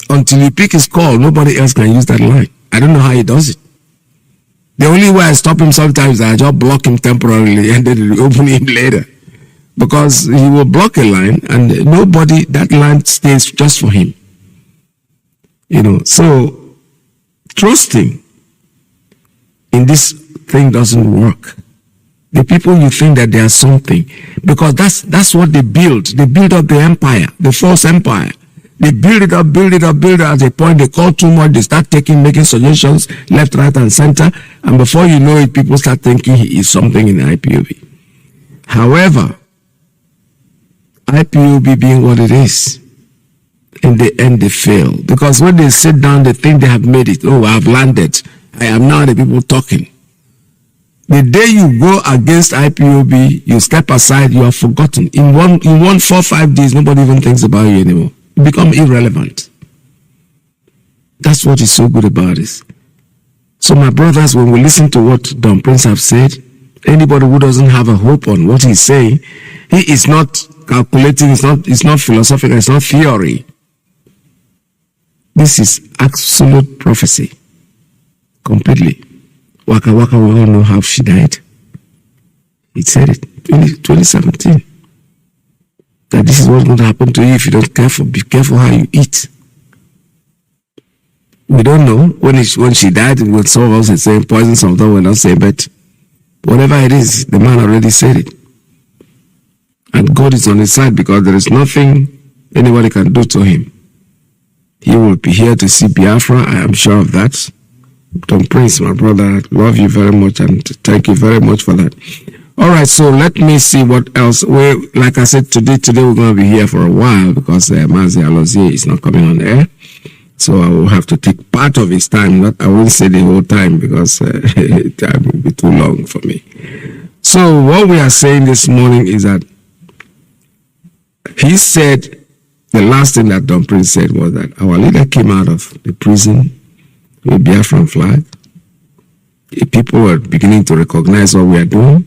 Until you pick his call, nobody else can use that line. I don't know how he does it. The only way I stop him sometimes is I just block him temporarily and then open him later. Because he will block a line and that line stays just for him. So trusting in this thing doesn't work. The people, you think that they are something, because that's what they build. They build up the empire, the false empire. They build it up. At a point, they call too much. They start making suggestions left, right, and center. And before you know it, people start thinking he is something in the IPOB. However, IPOB being what it is, in the end, they fail. Because when they sit down, they think they have made it. Oh, I've landed. I am now the people talking. The day you go against IPOB, you step aside, you are forgotten. In 4 or 5 days, nobody even thinks about you anymore. You become irrelevant. That's what is so good about this. So my brothers, when we listen to what Don Prince have said, anybody who doesn't have a hope on what he's saying, he is not calculating, it's not philosophical, it's not theory. This is absolute prophecy. Completely. Waka Waka, we all know how she died. He said it, 2017. That this is what's going to happen to you if you don't be careful how you eat. We don't know when she died, when some of us are saying poison, some of them will not say, but whatever it is, the man already said it. And God is on his side because there is nothing anybody can do to him. He will be here to see Biafra, I am sure of that. Tom Prince, my brother, I love you very much and thank you very much for that. All right, so let me see what else. Like I said, today we're going to be here for a while because Mazi Alozie is not coming on air. So I will have to take part of his time. I won't say the whole time because time will be too long for me. So what we are saying this morning is that he said, the last thing that Don Prince said was that our leader came out of the prison with a Biafran flag. People were beginning to recognize what we are doing.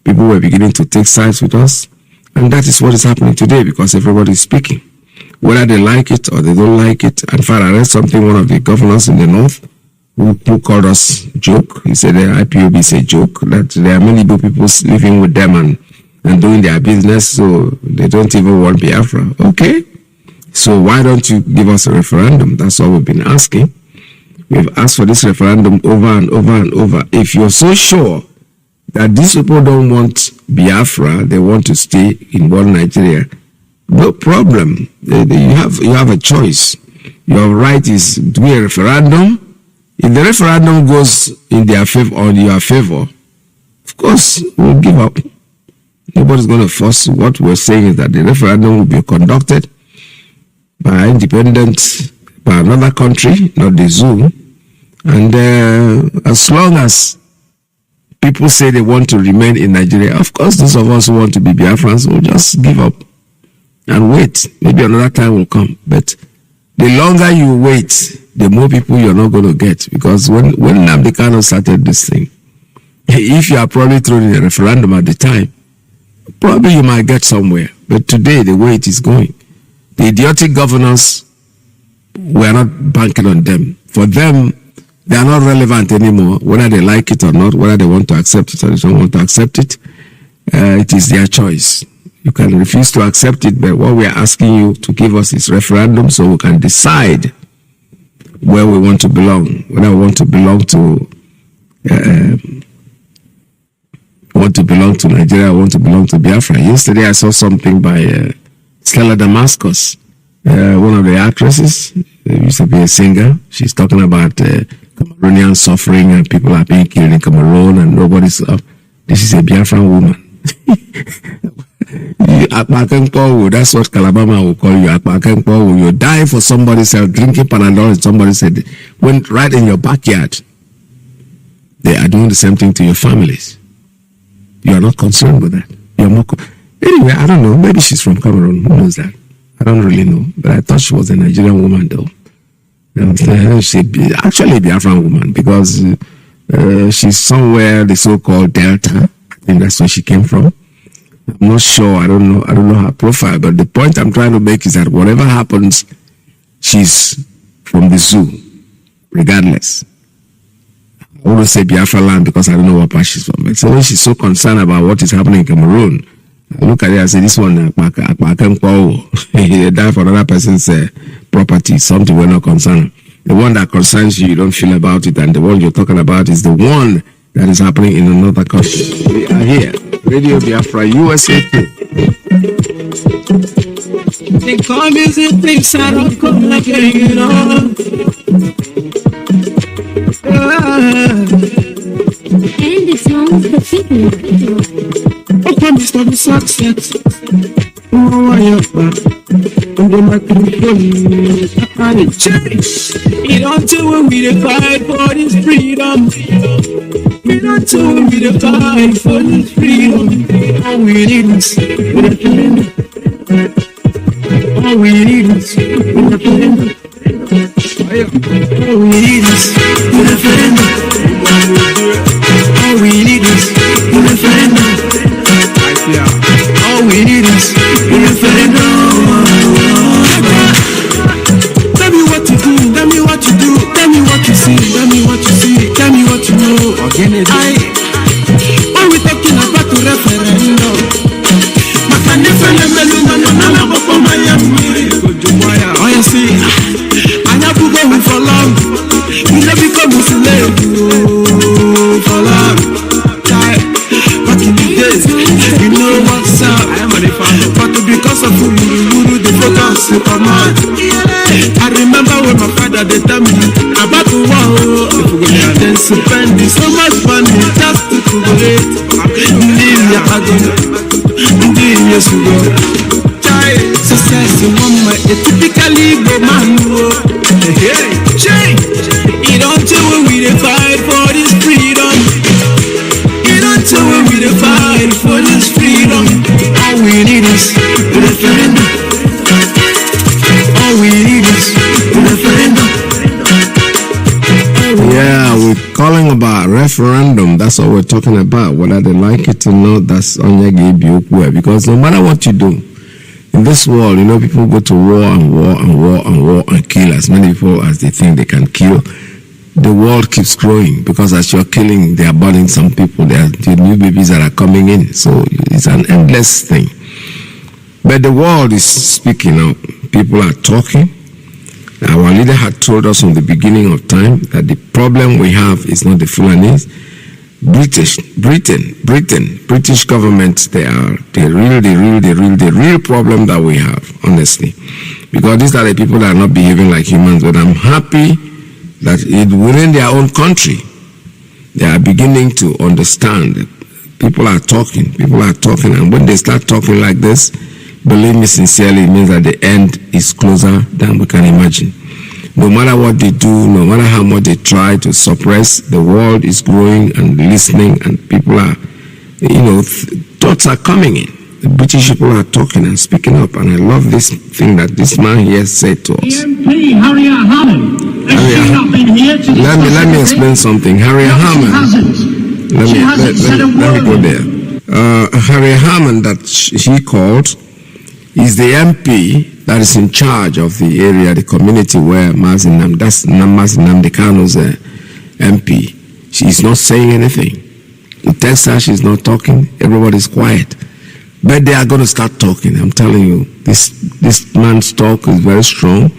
People were beginning to take sides with us. And that is what is happening today because everybody is speaking. Whether they like it or they don't like it. In fact, I read something, one of the governors in the north who called us joke. He said the IPOB is a joke, that there are many people living with them and doing their business, so they don't even want Biafra. Okay, so why don't you give us a referendum? That's what we've been asking. We've asked for this referendum over and over and over. If you're so sure that these people don't want Biafra, they want to stay in one Nigeria, no problem. You have a choice. Your right is to do a referendum. If the referendum goes in their favor or in your favor, of course, we'll give up. Nobody's going to force. What we're saying is that the referendum will be conducted by another country, not the zoo. And as long as people say they want to remain in Nigeria, of course, those of us who want to be Biafrans will just give up and wait. Maybe another time will come. But the longer you wait, the more people you're not going to get. Because when Nnamdi Kanu started this thing, if you are probably thrown in a referendum at the time, probably you might get somewhere. But today, the way it is going, the idiotic governors, we are not banking on them. For them, they are not relevant anymore, whether they like it or not, whether they want to accept it or they don't want to accept it. It is their choice. You can refuse to accept it, but what we are asking you to give us is referendum so we can decide where we want to belong, whether we want to belong to Nigeria, want to belong to Biafra. Yesterday I saw something by Stella Damascus, one of the actresses, used to be a singer. She's talking about Cameroonian suffering and people are being killed in Cameroon and nobody's up. This is a Biafran woman. That's what Kalabama will call you. You die for somebody else, drinking Panadol, and somebody said, went right in your backyard. They are doing the same thing to your families. You are not concerned with that. You're more anyway, I don't know. Maybe she's from Cameroon. Who knows that? I don't really know. But I thought she was a Nigerian woman, though. She's actually a Biafran woman because she's somewhere, the so-called Delta. I think that's where she came from. I'm not sure. I don't know her profile. But the point I'm trying to make is that whatever happens, she's from the zoo, regardless. I want to say Biafra land because I don't know what part she's from. But so when she's so concerned about what is happening in Cameroon, I look at it and say, this one, they die for another person's property, something we're not concerned. The one that concerns you, you don't feel about it, and the one you're talking about is the one that is happening in another country. We are here, Radio Biafra, USA 2. They call music, things I don't come like you know. And the song for people. Okay, Mr. The success. Oh, I am back. I'm going back to the phone. And it's change. You don't do when we the fight for this freedom. You don't do when we the fight for this freedom. All we need is referendum. All we need is referendum. All we need is referendum. All we need is referendum. All we need is referendum. Tell me what to do. When we talking about the referendum, oh you see, I have to go for long. We never become slave for long. Back in the days, you know what's up. But because of who the focus to come out. I remember when my father they tell me about the war. Then spend so much money just to create. Leave your leave your sugar. Success in one way, a typically go man. Change. You don't tell when we fight for this freedom. You don't tell when we fight for this freedom. All we need is referendum. All we need is referendum. Yeah, we're calling about referendum. That's what we're talking about. Whether they like it or not, that's on your game. Because no matter what you do in this world, you know, people go to war and war and war and war and kill as many people as they think they can kill. The world keeps growing because as you're killing, they are burning some people. There are the new babies that are coming in. So it's an endless thing. But the world is speaking out. People are talking. Our leader had told us from the beginning of time that the problem we have is not the Fulanis. British government, they are the real problem that we have, honestly. Because these are the people that are not behaving like humans. But I'm happy that within their own country, they are beginning to understand that people are talking, and when they start talking like this, believe me sincerely, it means that the end is closer than we can imagine. No matter what they do, no matter how much they try to suppress, the world is growing and listening, and people are, thoughts are coming in. The British people are talking and speaking up, and I love this thing that this man here said to us. The MP, Harriet Hammond, has she not been here to discuss let me explain something. Harriet Hammond. She hasn't said a word. Let me go there. Harriet Hammond that he called is the MP that is in charge of the area, the community where Mazi Nnamdi, that's Mazi Nnamdi Kanu's MP. She's not saying anything. In Texas, she's not talking. Everybody's quiet. But they are going to start talking. I'm telling you, this man's talk is very strong.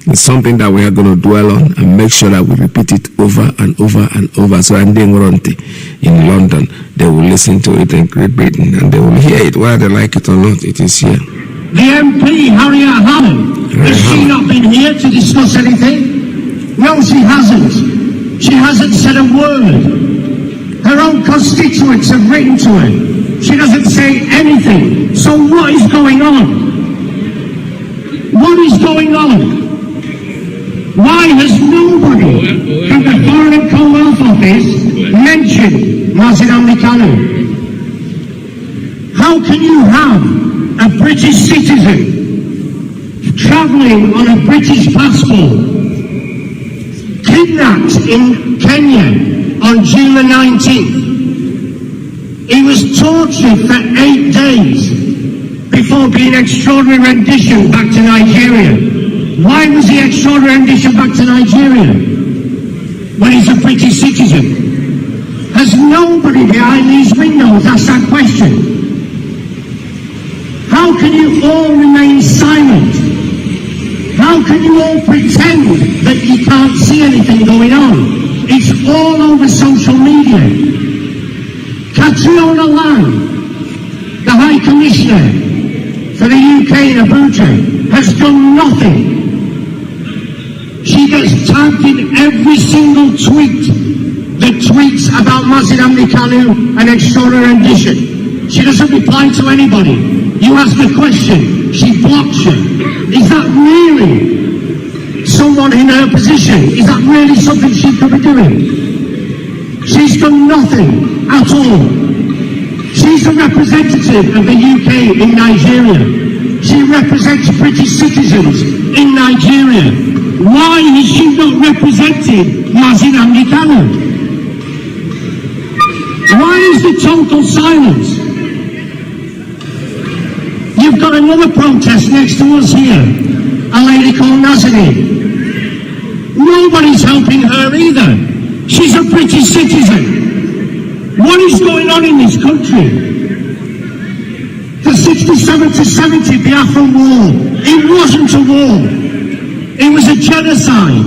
It's something that we are going to dwell on and make sure that we repeat it over and over and over. So in London, they will listen to it in Great Britain and they will hear it, whether they like it or not. It is here. The MP, Harriet Hammond, has she not been here to discuss anything? No, she hasn't. She hasn't said a word. Her own constituents have written to her. She doesn't say anything. So what is going on? What is going on? Why has nobody from the Foreign and Commonwealth Office mentioned Mazi Nnamdi Kanu? How can you have a British citizen travelling on a British passport, kidnapped in Kenya on June the 19th. He was tortured for 8 days before being extraordinary rendition back to Nigeria. Why was he extraordinary rendition back to Nigeria when he's a British citizen? Has nobody behind these windows asked that question? How can you all remain silent? How can you all pretend that you can't see anything going on? It's all over social media. Catriona Lang, the High Commissioner for the UK in Abuja, has done nothing. She gets tagged in every single tweet that tweets about Mazi Nnamdi Kanu and extraordinary rendition. She doesn't reply to anybody. You ask a question, she blocks you. Is that really someone in her position? Is that really something she could be doing? She's done nothing at all. She's a representative of the UK in Nigeria. She represents British citizens in Nigeria. Why has she not represented Mazi Nnamdi Kanu? Why is the total silence? You've got another protest next to us here, a lady called Nazanin. Nobody's helping her either. She's a British citizen. What is going on in this country? The 67 to 70 Biafra war, it wasn't a war. It was a genocide.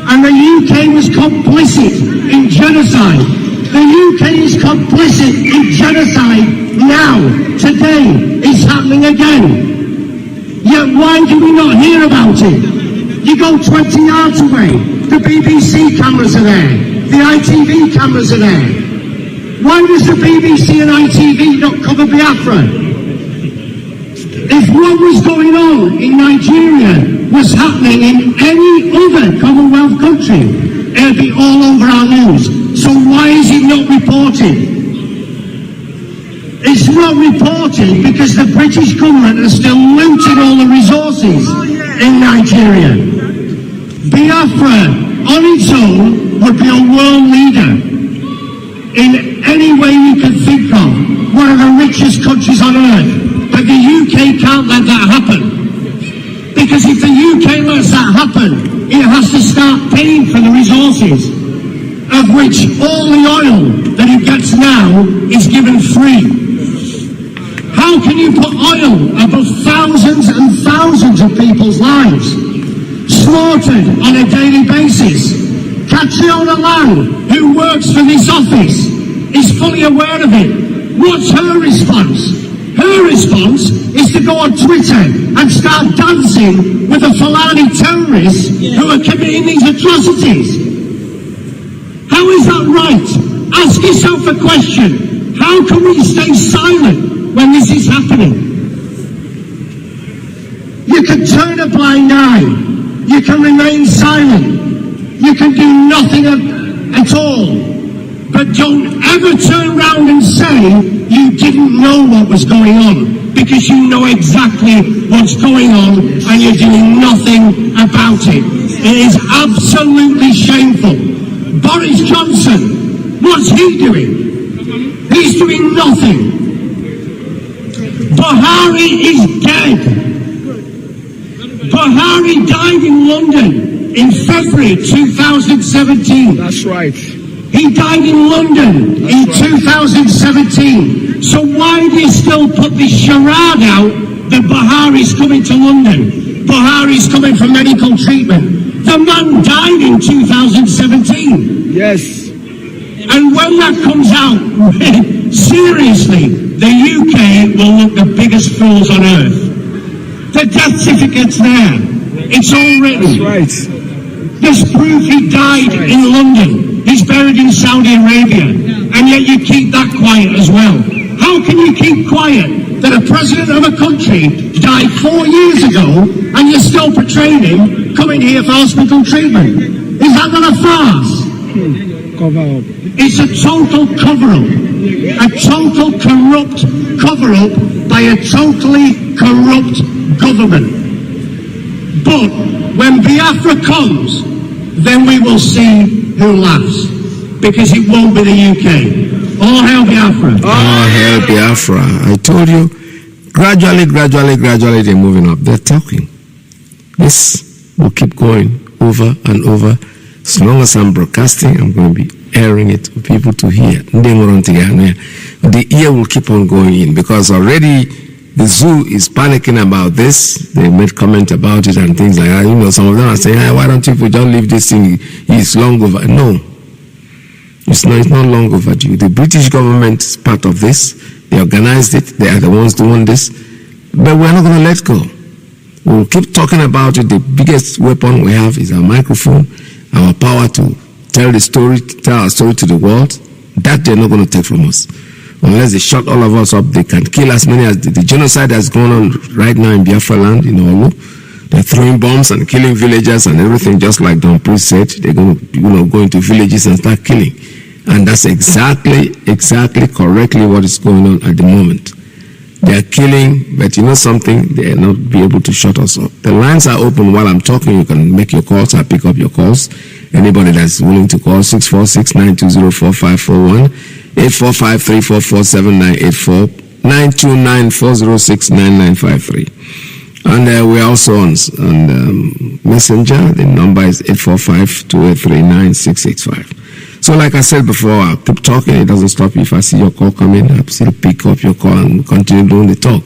And the UK was complicit in genocide. The UK is complicit in genocide now, today. It's happening again. Yet why do we not hear about it? You go 20 yards away, the BBC cameras are there, the ITV cameras are there. Why does the BBC and ITV not cover Biafra? If what was going on in Nigeria was happening in any other Commonwealth country, it would be all over our news. So why is it not reported? It's not reported because the British government is still looting all the resources in Nigeria. Biafra on its own would be a world leader in any way you can think of, one of the richest countries on earth. But the UK can't let that happen. Because if the UK lets that happen, it has to start paying for the resources, of which all the oil that it gets now is given free. How can you put oil above thousands and thousands of people's lives, slaughtered on a daily basis? Catriona Lang, who works for this office, is fully aware of it. What's her response? Her response is to go on Twitter and start dancing with the Fulani terrorists who are committing these atrocities. How is that right? Ask yourself a question. How can we stay silent when this is happening? You can turn a blind eye. You can remain silent. You can do nothing at all. But don't ever turn around and say you didn't know what was going on, because you know exactly what's going on and you're doing nothing about it. It is absolutely shameful. Boris Johnson, what's he doing? He's doing nothing. Buhari is dead. Buhari died in London in February 2017. That's right. He died in London in 2017. So why do you still put this charade out that Buhari's coming to London? Buhari's coming for medical treatment. The man died in 2017. Yes. And when that comes out, seriously, the UK will look the biggest fools on earth. The death certificate's there. It's all written. That's right. There's proof he died in London. He's buried in Saudi Arabia. And yet you keep that quiet as well. How can you keep quiet that a president of a country died 4 years ago and you're still portraying him coming here for hospital treatment? Is that not a farce? Cover up. It's a total cover-up. A total corrupt cover-up by a totally corrupt government. But when Biafra comes, then we will see who laughs. Because it won't be the UK. All hail Biafra. All hail Biafra. I told you, gradually they're moving up. They're talking. This will keep going over and over. As long as I'm broadcasting, I'm going to be airing it for people to hear. The ear will keep on going in, because already the zoo is panicking about this. They made comment about it and things like that. You know, some of them are saying, hey, why don't you just leave this thing? It's long over. No. It's not long overdue. The British government is part of this. They organized it. They are the ones doing this. But we're not going to let go. We'll keep talking about it. The biggest weapon we have is our microphone, our power to tell our story to the world. That they're not going to take from us. Unless they shut all of us up, they can kill as many as the genocide that's going on right now in Biafra land, in Olu. They're throwing bombs and killing villagers and everything, just like Don Priest said. They're going to go into villages and start killing. And that's exactly correctly what is going on at the moment. They are killing, but you know something, they will not be able to shut us up. The lines are open while I'm talking. You can make your calls. I pick up your calls. Anybody that's willing to call, 646-920-4541, 845-344-7984, 929-406-9953. And we're also on Messenger. The number is 845-283-9665. So like I said before, I'll keep talking. It doesn't stop you. If I see your call coming, I'll still pick up your call and continue doing the talk.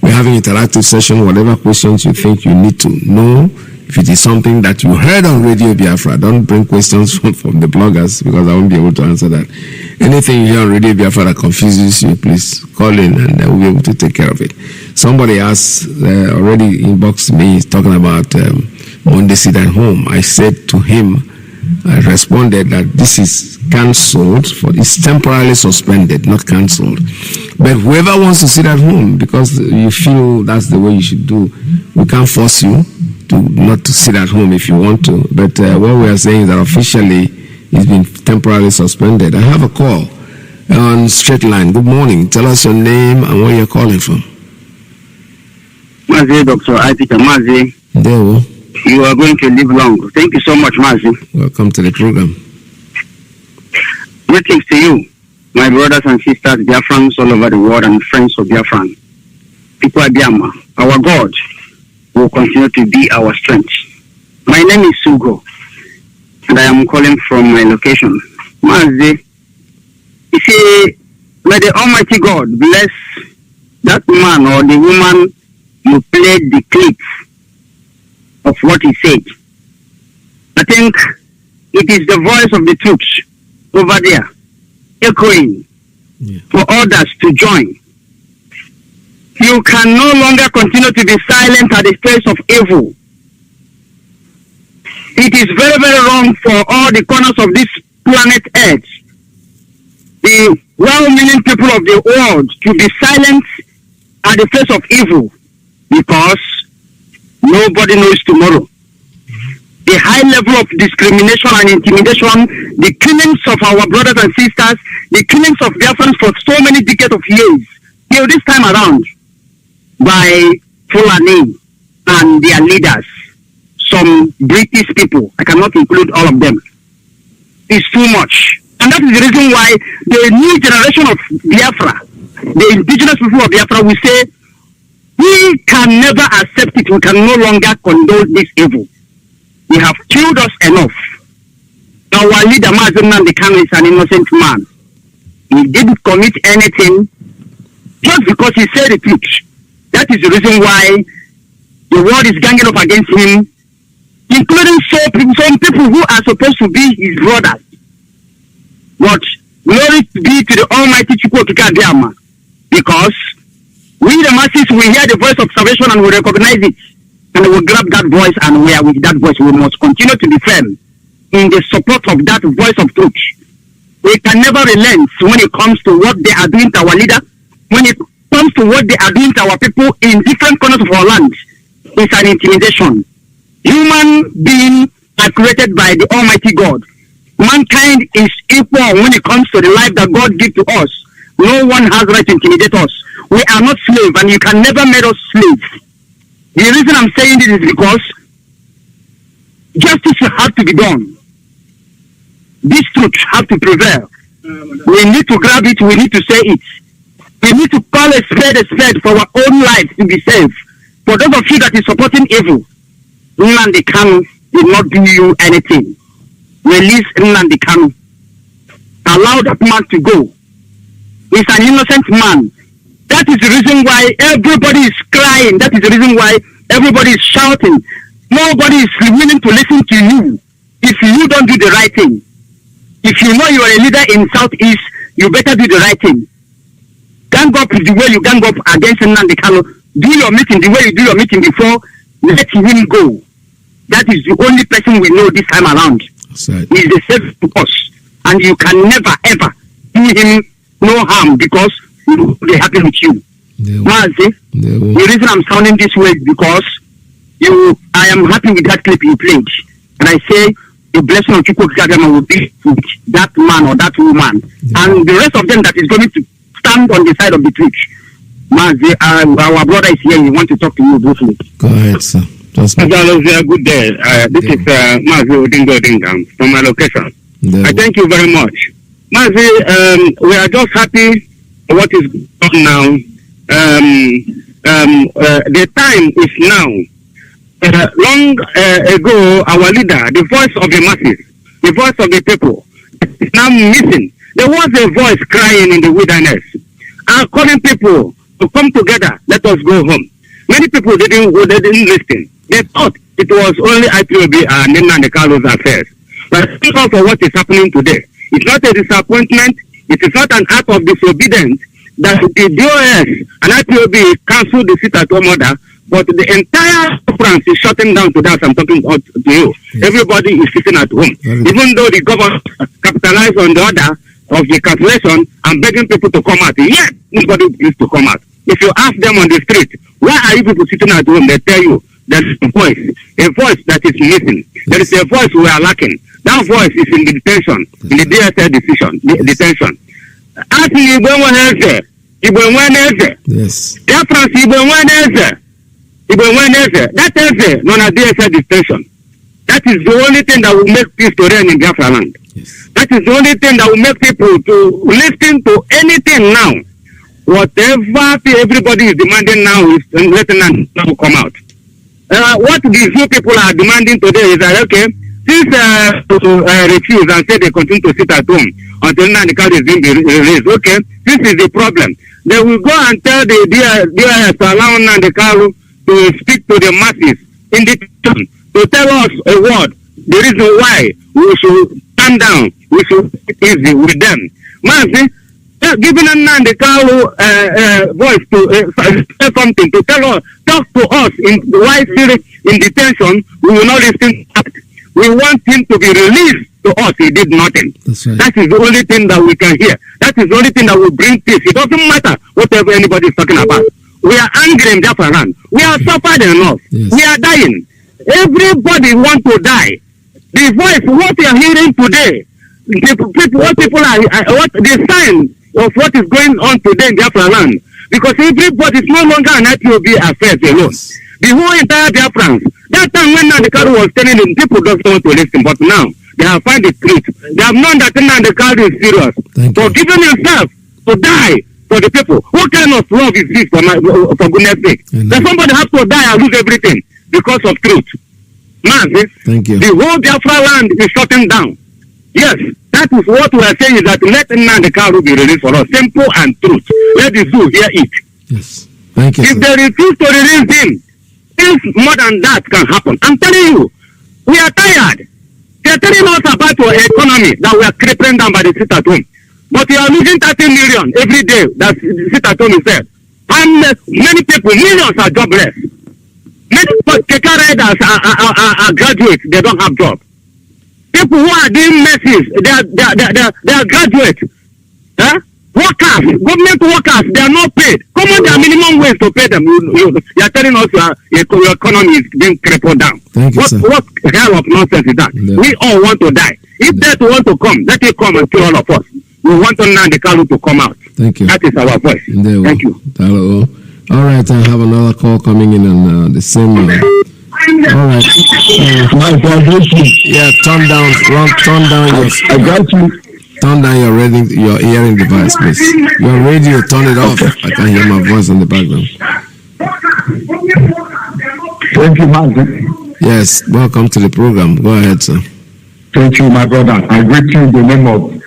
We're having an interactive session. Whatever questions you think you need to know, if it is something that you heard on Radio Biafra, don't bring questions from the bloggers because I won't be able to answer that. Anything you hear on Radio Biafra that confuses you, please call in and we'll be able to take care of it. Somebody has already inboxed me talking about Monday sit at home. I said to him, I responded that this is cancelled, it's temporarily suspended, not cancelled. But whoever wants to sit at home because you feel that's the way you should do, we can't force you to not to sit at home if you want to. But what we are saying is that officially it's been temporarily suspended. I have a call on straight line. Good morning. Tell us your name and where you're calling from. Mazi, Dr. Atika Mazi. There. You are going to live long. Thank you so much, Mazi. Welcome to the program. Greetings to you, my brothers and sisters, Biafrans all over the world, and friends of Biafran. People of Biafra, our God will continue to be our strength. My name is Sugo, and I am calling from my location. Mazi, you see, may the Almighty God bless that man or the woman you played the clip of what he said. I think it is the voice of the troops over there echoing for others to join. You can no longer continue to be silent at the face of evil. It is very, very wrong for all the corners of this planet Earth, the well-meaning people of the world, to be silent at the face of evil, because nobody knows tomorrow. The high level of discrimination and intimidation, the killings of our brothers and sisters, the killings of Biafrans for so many decades of years, till this time around, by Fulani and their leaders, some British people, I cannot include all of them, is too much. And that is the reason why the new generation of Biafra, the indigenous people of Biafra, will say, we can never accept it. We can no longer condone this evil. They have killed us enough. Our leader, Mazi Nnamdi Kanu, is an innocent man. He didn't commit anything just because he said the truth. That is the reason why the world is ganging up against him, including some people who are supposed to be his brothers. But glory be to the Almighty Chukwu, because we the masses, we hear the voice of salvation and we recognize it. And we grab that voice, and we are with that voice. We must continue to be firm in the support of that voice of truth. We can never relent when it comes to what they are doing to our leader, when it comes to what they are doing to our people in different corners of our land. It's an intimidation. Human beings are created by the Almighty God. Mankind is equal when it comes to the life that God gives to us. No one has right to intimidate us. We are not slaves, and you can never make us slaves. The reason I'm saying this is because justice has to be done. This truth has to prevail. We need to grab it. We need to say it. We need to call a spade for our own life to be saved. For those of you that is supporting evil, Nnamdi Kanu did not do you anything. Release Nnamdi Kanu. Allow that man to go. He's an innocent man. That is the reason why everybody is crying. That is the reason why everybody is shouting. Nobody is willing to listen to you if you don't do the right thing. If you know you are a leader in Southeast, you better do the right thing. Gang up the way you gang up against Nnamdi Kanu. Do your meeting the way you do your meeting before. Let him go. That is the only person we know this time around. He is the safe to us. And you can never ever do him no harm because they happen with you. Mazi, the reason I'm sounding this way is because I am happy with that clip you played. And I say the blessing of Chukwu will be with that man or that woman. And the rest of them that is going to stand on the side of the truth. Mazi, our brother is here. He wants to talk to you briefly. Go ahead, sir. Good day. This is Mazi Odinga from my location. I thank you very much. Mazi, we are just happy what is going on now. The time is now. Long ago, our leader, the voice of the masses, the voice of the people, is now missing. There was a voice crying in the wilderness and calling people to come together. Let us go home. Many people didn't listen. They thought it was only IPOB and Nnamdi affairs. But because of what is happening today, it's not a disappointment. It is not an act of disobedience that the DOS and IPOB cancelled the sit-at-home order, but the entire conference is shutting down to that. I'm talking to you. Yes. Everybody is sitting at home. Even though the government capitalized on the order of the cancellation and begging people to come out, yet nobody is to come out. If you ask them on the street, why are you people sitting at home? They tell you there's a voice that is missing. There is a voice we are lacking. That voice is in the detention, in the DSL detention. Ask me, yes. Biafrans, that is non DSL detention. That is the only thing that will make peace to reign in Biafra land. Yes. That is the only thing that will make people to listen to anything now. Whatever everybody is demanding now is letting them now come out. What these new people are demanding today is that, okay, since refuse and say they continue to sit at home until Nnamdi is being released, okay, this is the problem. They will go and tell the DIS to allow Nnamdi to speak to the masses in the town, to tell us a word, the reason why we should stand down, we should be easy with them. Mazi, giving Nnamdi voice to say something, to talk to us why still in detention, we will not listen to that. We want him to be released to us. He did nothing. Right. That is the only thing that we can hear. That is the only thing that will bring peace. It doesn't matter whatever anybody is talking about. We are angry in Biafra land. We are suffered enough. Yes. We are dying. Everybody wants to die. The voice, what you are hearing today, what the sign of what is going on today in Biafra land, because everybody is no longer an IPOB affairs alone. Yes. The whole entire Biafrans. That time when Nnamdi was telling them, people don't want to listen, but now they have found the truth. They have known that Nnamdi is serious. For giving himself to die for the people. What kind of love is this for goodness sake? That somebody has to die and lose everything because of truth. Mazi, thank you. The whole Biafra land is shutting down. Yes, that is what we are saying, is that let Nnamdi be released for us. Simple and truth. Let the zoo hear it. Yes. Thank you. If they refuse to release him, more than that can happen. I'm telling you, we are tired. They are telling us about our economy that we are crippling down by the sit at home. But we are losing 30 million every day that sit at home is there. And many people, millions are jobless. Many Keka riders are graduates, they don't have jobs. People who are doing messes, they are graduates. Huh? Workers, government workers, they are not paid. Come on, there are minimum ways to pay them. You are telling us your economy is being crippled down. Thank you, what hell of nonsense is that? No. We all want to die. If death want to come, let it come and kill all of us. We want Nnamdi to come out. Thank you. That is our voice. Thank you. Hello. All right, I have another call coming in on the same line. All right. Yeah, turn down your. I got you. Turn down your hearing device, please. Your radio, turn it off. I can hear my voice in the background. Thank you, Mazi. Yes, welcome to the program. Go ahead, sir. Thank you, my brother. I greet you in the name of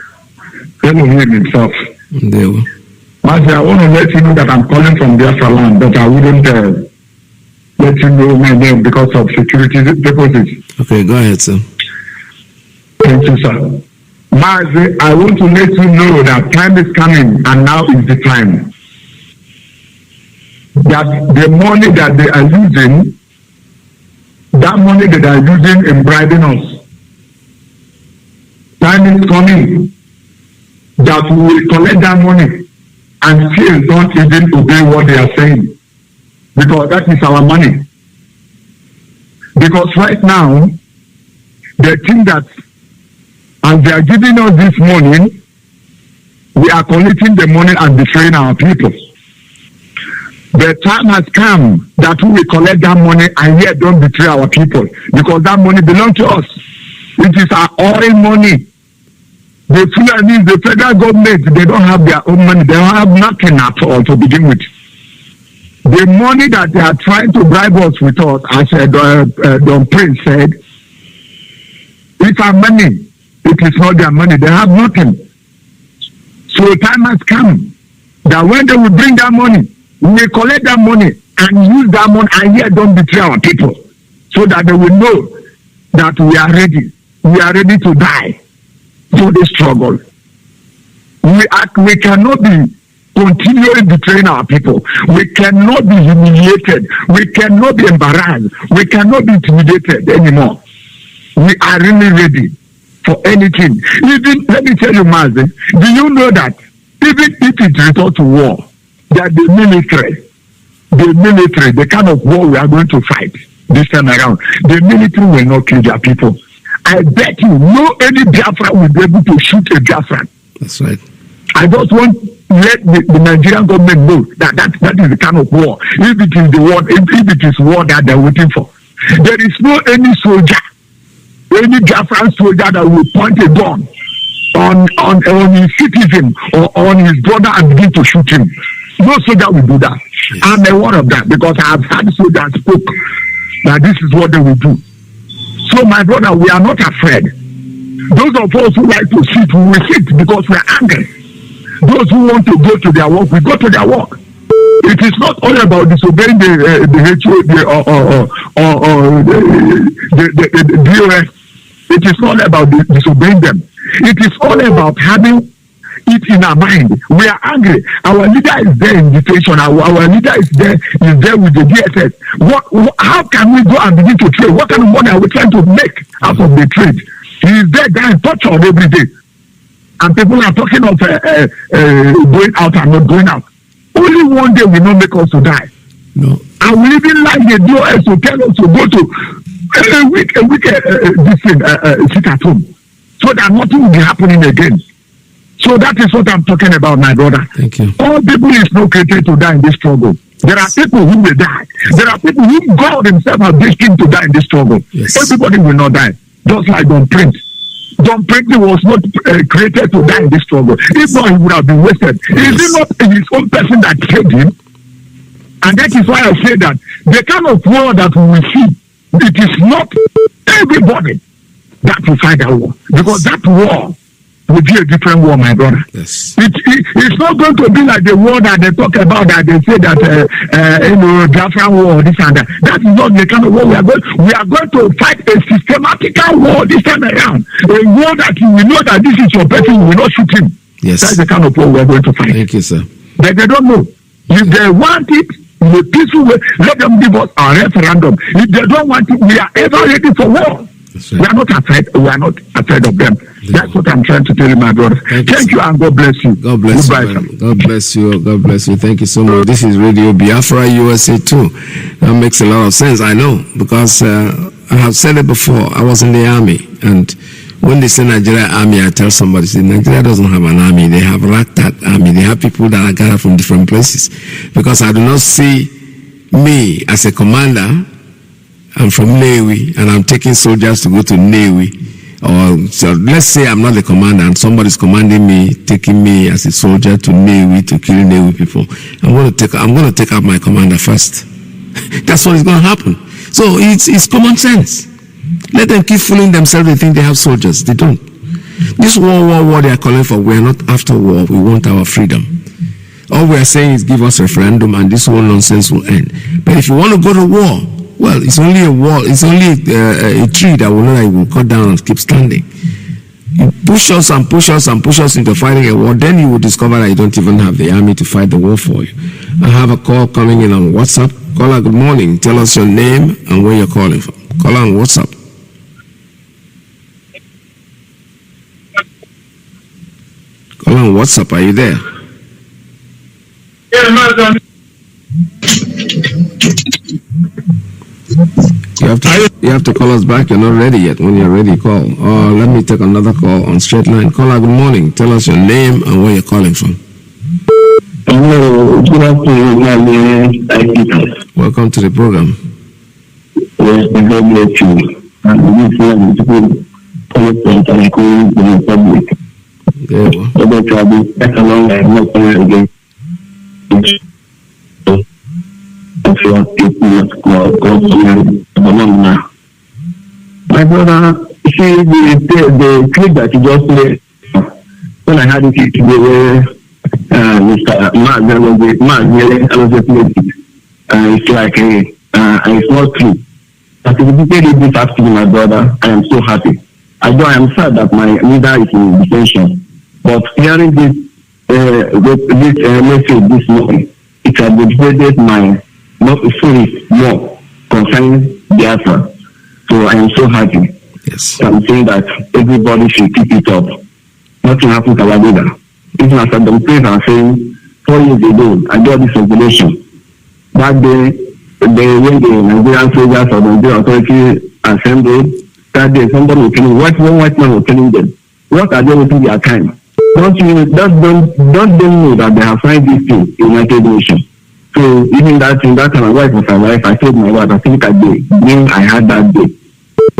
Elohim himself. Mazi, I want to let you know that I'm calling from Biafra land, but I wouldn't let you know my name because of security purposes. Okay, go ahead, sir. Thank you, sir. Mazi, I want to let you know that time is coming and now is the time. That the money that they are using, that money that they are using in bribing us, time is coming that we will collect that money and still don't even obey what they are saying. Because that is our money. Because right now, they think that as they are giving us this money, we are collecting the money and betraying our people. The time has come that we will collect that money and yet don't betray our people, because that money belongs to us. It is our oil money. The Fulani, the federal government, they don't have their own money. They don't have nothing at all to begin with. The money that they are trying to bribe us with, as Don Prince said, it's our money. It is not their money. They have nothing. So time has come that when they will bring that money, we will collect that money and use that money and yet don't betray our people, so that they will know that we are ready. We are ready to die for this struggle. We cannot be continually betraying our people. We cannot be humiliated. We cannot be embarrassed. We cannot be intimidated anymore. We are really ready for anything. Even, let me tell you, Mazi, do you know that even if it returns to war, that the military, the kind of war we are going to fight this time around, the military will not kill their people. I bet you no any Biafra will be able to shoot a Biafran. That's right. I just want to let the Nigerian government know that is the kind of war. If it is the war, if it is war that they're waiting for, there is no any soldier, any Biafran soldier that will point a gun on his citizen or on his brother and begin to shoot him. No soldier will do that. Yes. I'm aware of that because I have had soldiers spoke that this is what they will do. So my brother, we are not afraid. Those of us who like to sit, we will sit because we are angry. Those who want to go to their work, we go to their work. It is not all about disobeying the DOS. It is not about disobeying them. It is all about having it in our mind. We are angry. Our leader is there in detention. Our leader is there with the DSS. How can we go and begin to trade? What kind of money are we trying to make out of the trade? He is there getting tortured every day. And people are talking of going out and not going out. Only one day will not make us to die. No. And we even like the DOS to tell us to go to a week sit at home. So that nothing will be happening again. So that is what I'm talking about, my brother. Thank you. All people is not created to die in this struggle. There are people who will die. There are people who God himself has destined to die in this struggle. Yes. Everybody will not die. Just like Don Prince. Don Prince was not created to die in this struggle. If not, he would have been wasted. Yes. Is it not his own person that saved him? And that is why I say that the kind of war that we will see, it is not everybody that will fight that war. Because that war will be a different war, my brother. Yes. It's not going to be like the war that they talk about, that they say that Biafra war, this and that. That is not the kind of war we are going. We are going to fight a systematical war this time around. A war that you will know that this is your person, you will not shoot him. Yes. That's the kind of war we are going to fight. Thank you, sir. But they don't know. If they want it in a peaceful way, let them give us a referendum. If they don't want it, we are ever ready for war. Right. We are not afraid. We are not afraid of them. That's what I'm trying to tell you, my brother. Thank you, and God bless you. God bless you. God bless you. God bless you. Thank you so much. This is Radio Biafra USA 2. That makes a lot of sense. I know, because I have said it before. I was in the army, and when they say Nigeria army, I tell somebody, say, Nigeria doesn't have an army. They have ragtag army. They have people that are gathered from different places. Because I do not see me as a commander. I'm from Nnewi, and I'm taking soldiers to go to Nnewi. Or so let's say I'm not the commander, and somebody's commanding me, taking me as a soldier to Nnewi to kill Nnewi people. I'm going to take out my commander first. That's what is going to happen. So it's common sense. Let them keep fooling themselves. They think they have soldiers. They don't. This war they are calling for. We are not after war. We want our freedom. All we are saying is give us referendum, and this whole nonsense will end. But if you want to go to war, well, it's only a wall. It's only a tree that will cut down and keep standing. You push us and push us and push us into fighting a war, then you will discover that you don't even have the army to fight the war for you. I have a call coming in on WhatsApp. Caller, good morning. Tell us your name and where you're calling from. Caller on WhatsApp. Caller on WhatsApp, are you there? You have to call us back. You're not ready yet. When you're ready, call. Or let me take another call on straight line. Caller, good morning. Tell us your name and where you're calling from. Hello, good afternoon. My name is Welcome to the program. Yes, God bless you. And this is the President and the public. There you go. About trouble, that's along and not again. My brother, see the the clip that you just played, when I had it today, where Mr. Mazi also played it, it's like it's not true. As a dedicated this afternoon, my brother, I am so happy. Although I am sad that my leader is in detention, but hearing this message this morning, it has motivated my spirit more concerning Biafra. So I am so happy. Yes. I'm saying that everybody should keep it up. Nothing happened to our leader. Even as the prayers are saying, 4 years ago, I got this revelation. That day, when the Nigerian soldiers or the Nigerian authority assembled, that day somebody was telling one white man was telling them, what are they wasting their time? Don't they know that they have signed this thing in United Nations? So even that thing, that time my wife was alive, I told my wife, I think I did. Then I had that day.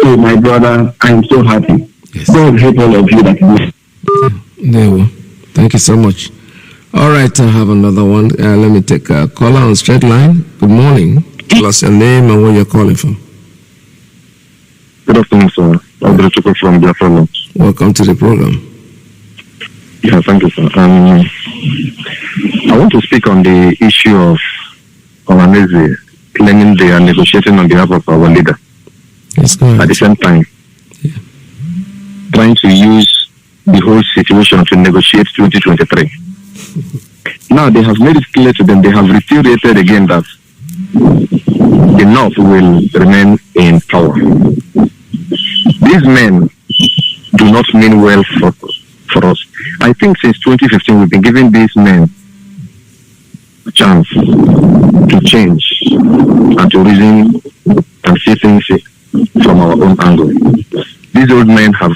So my brother, I am so happy. Yes. God help all of you that do. There we go. Thank you so much. All right, I have another one. Let me take a caller on straight line. Good morning. Tell us your name and where you're calling from. Good afternoon, sir. I'm from Biafra. Welcome to the program. Yeah, thank you, sir. I want to speak on the issue of Mazi claiming they are negotiating on behalf of our leader. Yes, go ahead. At the same time, trying to use the whole situation to negotiate 2023. Now they have made it clear to them, they have reiterated again that the NOV will remain in power. These men do not mean well for us. I think since 2015 we've been giving these men a chance to change and to reason and see things from our own angle. These old men have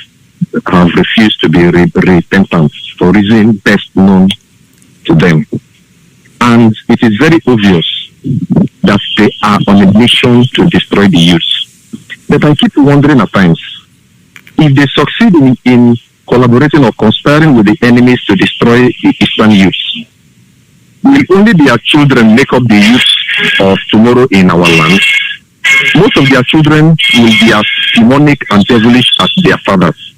refused to be repentant for reasons best known to them. And it is very obvious that they are on a mission to destroy the youth. But I keep wondering at times, if they succeed in collaborating or conspiring with the enemies to destroy the Eastern youth, will only their children make up the youth of tomorrow in our land? Most of their children will be as demonic and devilish as their fathers.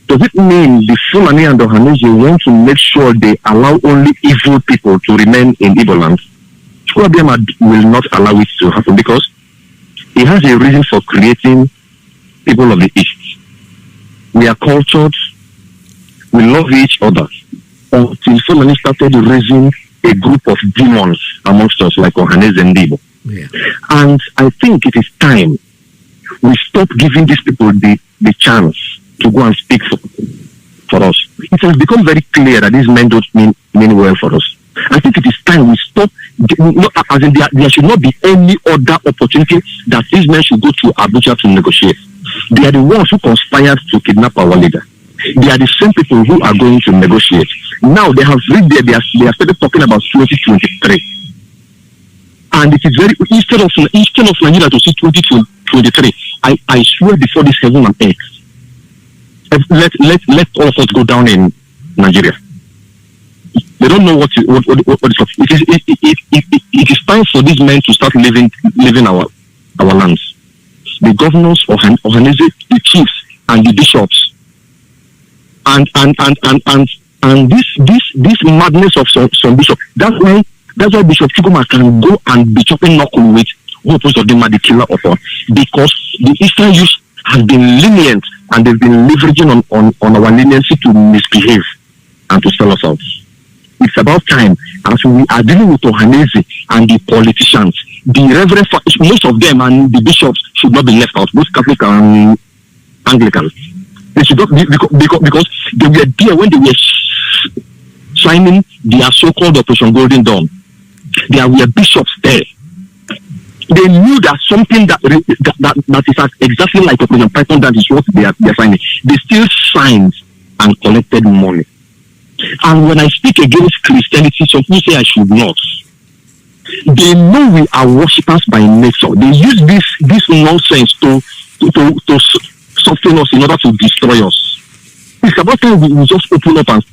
Does it mean the Fulani and the Ohanese want to make sure they allow only evil people to remain in Igbo land? Chukwuemeka will not allow it to happen because he has a reason for creating people of the East. We are cultured, we love each other, until Fulani started raising a group of demons amongst us like Ohanese and Igbo. Yeah. And I think it is time we stop giving these people the chance to go and speak for us. It has become very clear that these men don't mean well for us. I think it is time we stop. As in there should not be any other opportunity that these men should go to Abuja to negotiate. They are the ones who conspired to kidnap our leader. They are the same people who are going to negotiate. Now they have read there, they have started talking about 2023. And it is very, instead of Nigeria to see 2023, I swear before this heaven and earth, let all of us go down in Nigeria. They don't know what is it is time for these men to start living our lands. The governors of Ohanese, the chiefs and the bishops, and this madness of some bishops. That's why Bishop Chukuma can go and be chopping knuckle with Opus of the killer of us, because the Eastern youth has been lenient and they've been leveraging on our leniency to misbehave and to sell us out. It's about time, as we are dealing with Ohanese and the politicians, the reverend, most of them and the bishops should not be left out, both Catholic and Anglican. They should not, because they were there when they were signing their so-called Operation Golden Dawn. There were bishops there. They knew that something that is exactly like Operation Python, that is what they are signing. They still signed and collected money. And when I speak against Christianity, some people say I should not. They know we are worshippers by nature. They use this nonsense to soften us in order to destroy us. It's about time we just open up and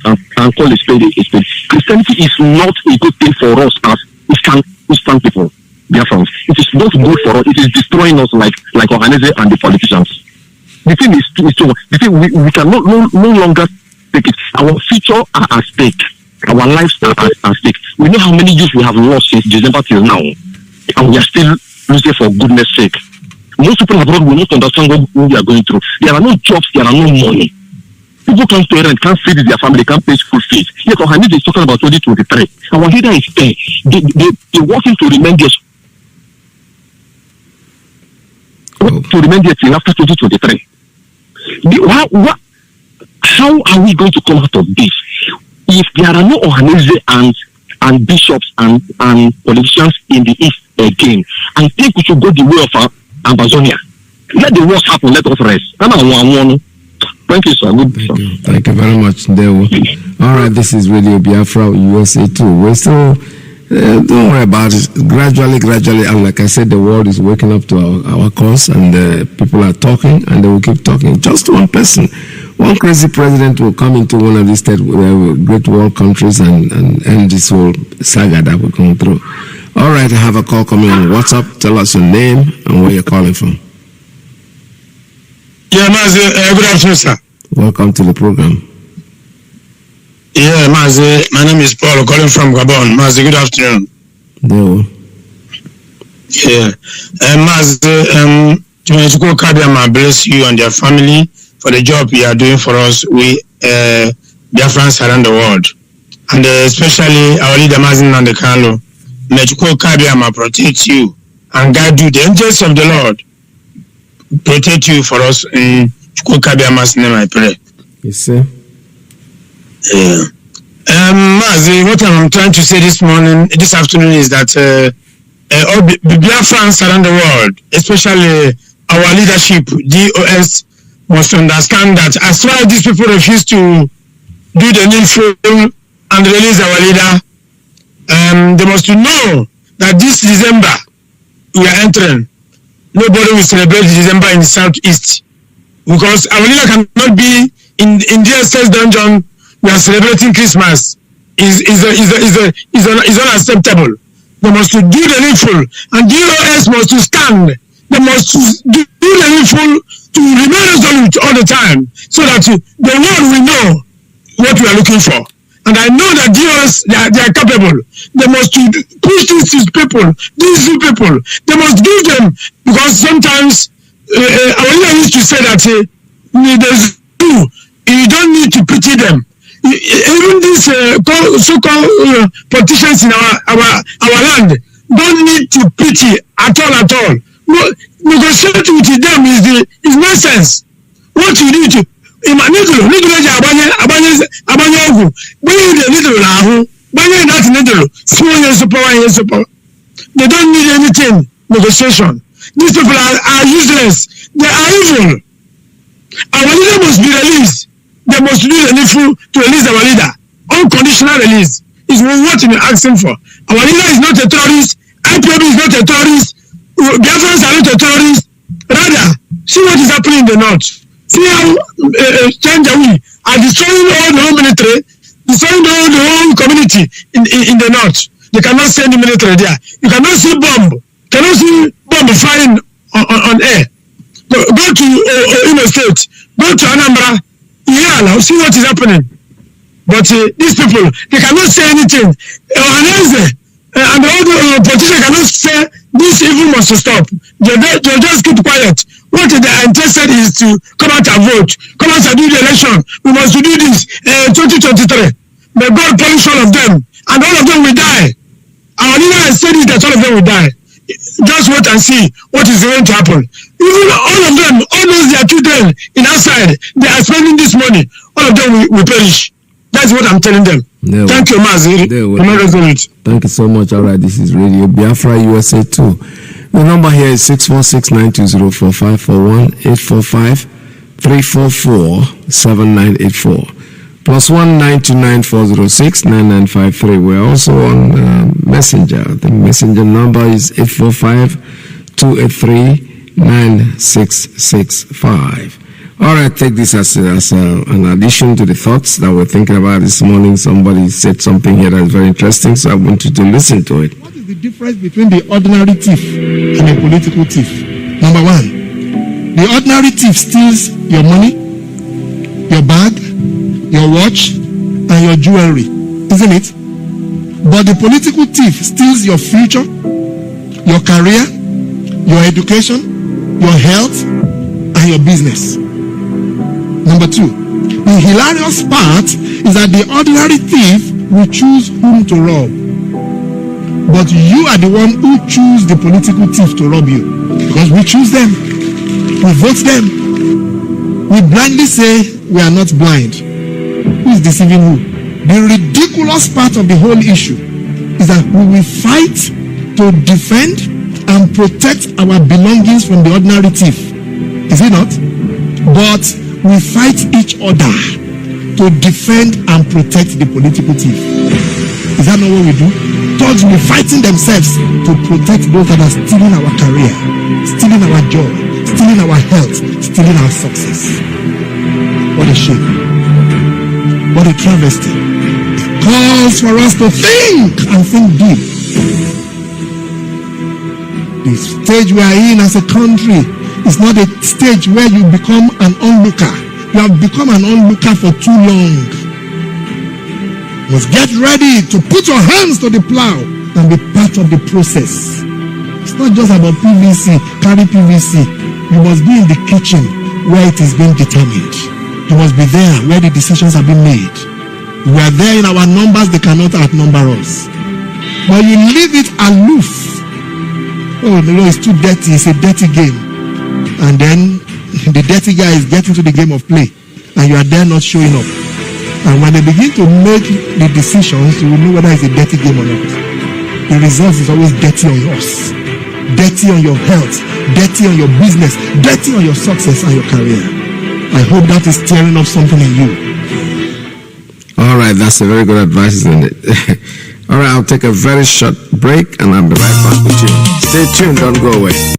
call a spade a spade. Christianity is not a good thing for us as Eastern people, Biafrans. It is not good for us. It is destroying us like Ohanese and the politicians. the thing is too the thing we can no longer take it. Our future are at stake. Our lives are at stake. We know how many youth we have lost since December till now, and we are still losing for goodness sake. Most people abroad will not understand what we are going through. There are no jobs, there are no money. People can't pay rent, can't feed their family, can't pay school fees. Yes, Ohanese is talking about 2023. Our leader is there. They want him to remain there. To remain there till after 2023. How are we going to come out of this if there are no Ohanese and bishops and politicians in the East again? I think we should go the way of Amazonia. Let the worst happen, let us rest. Thank you, sir. Thank you very much, Dewo. All right, this is Radio Biafra USA 2. We're still, don't worry about it. Gradually, and like I said, the world is waking up to our cause, and people are talking, and they will keep talking. Just one person, one crazy president will come into one of these great world countries and end this whole saga that we're going through. All right, I have a call coming on WhatsApp. Tell us your name and where you're calling from. Yeah, Mazi, good afternoon, sir. Welcome to the program. Yeah, Mazi, my name is Paul, calling from Gabon. Mazi, good afternoon. No. Yeah. Mazi, bless you and your family for the job you are doing for us. We, Biafrans around the world. And especially our leader, Mazi Nnamdi Kanu. Mechuko Kabiama protect you and guide you. The angels of the Lord protect you for us in Chuko Kabiama's name, I pray. Yes, sir. Yeah. Mazi, what I'm trying to say this afternoon is that all Biafrans around the world, especially our leadership, DOS, must understand that as far as these people refuse to do the needful and release our leader, they must know that this December we are entering. Nobody will celebrate December in the southeast because our leader cannot be in DSS dungeon. We are celebrating Christmas. Is unacceptable. They must do the needful, and DOS must stand. They must do the needful to remain resolute all the time, so that the world will know what we are looking for. And I know that DOS, they are capable. They must push these people. They must give them, because sometimes our leader used to say that you don't need to pity them. Even these so-called politicians in our land don't need to pity at all. No, negotiating with them is nonsense. What you need to they don't need anything negotiation. These people are useless. They are evil. Our leader must be released. They must do the needful to release our leader. Unconditional release is what we are asking for. Our leader is not a terrorist. Ipob is not a terrorist. Biafrans are not a terrorist. Rather, see what is happening in the north. See how Janjaweed are destroying all the whole military, destroying the whole community in the north. They cannot send the military there. You cannot see bomb flying on air. Go to Imo State, go to Anambra, yeah, see what is happening. But these people, they cannot say anything. And all the politicians cannot say this evil must stop. They just keep quiet. What they are interested is to come out and vote, come out and do the election. We must do this 2023. May God punish all of them, and all of them will die. Our leader has said that all of them will die. Just wait and see what is going to happen. Even all of them, all those their children in outside, they are spending this money. All of them will perish. That's what I'm telling them. Thank you, Mazi. Thank you so much. All right, this is Radio Biafra USA 2. The number here is 646-920-4541, 845-344-7984, +1-929-406-9953. We're also on Messenger. The Messenger number is 845-283-9665. All right, take this as an addition to the thoughts that we're thinking about this morning. Somebody said something here that's very interesting, so I want you to listen to it. What is the difference between the ordinary thief and a political thief? Number one, The ordinary thief steals your money, your bag, your watch, and your jewelry, isn't it? But the political thief steals your future, your career, your education, your health, and your business. Number 2, the hilarious part is that the ordinary thief will choose whom to rob. But you are the one who choose the political thief to rob you. Because we choose them. We vote them. We blindly say we are not blind. Who is deceiving who? The ridiculous part of the whole issue is that we will fight to defend and protect our belongings from the ordinary thief. Is it not? But we fight each other to defend and protect the political thief. Is that not what we do? Thugs will be fighting themselves to protect those that are stealing our career, stealing our joy, stealing our health, stealing our success. What a shame. What a travesty. It calls for us to think and think deep. The stage we are in as a country is not a stage where you become an onlooker. You have become an onlooker for too long. You must get ready to put your hands to the plow and be part of the process. It's not just about PVC, carry PVC. You must be in the kitchen where it is being determined. You must be there where the decisions have been made. We are there in our numbers, they cannot outnumber us. But you leave it aloof. Oh, no, it's too dirty, it's a dirty game. And then the dirty guy is getting to the game of play, and you are there not showing up. And when they begin to make the decisions, you will know whether it's a dirty game or not. The result is always dirty on us, dirty on your health, dirty on your business, dirty on your success and your career. I hope that is stirring up something in you. All right, that's a very good advice, isn't it? All right, I'll take a very short break and I'll be right back with you. Stay tuned, don't go away.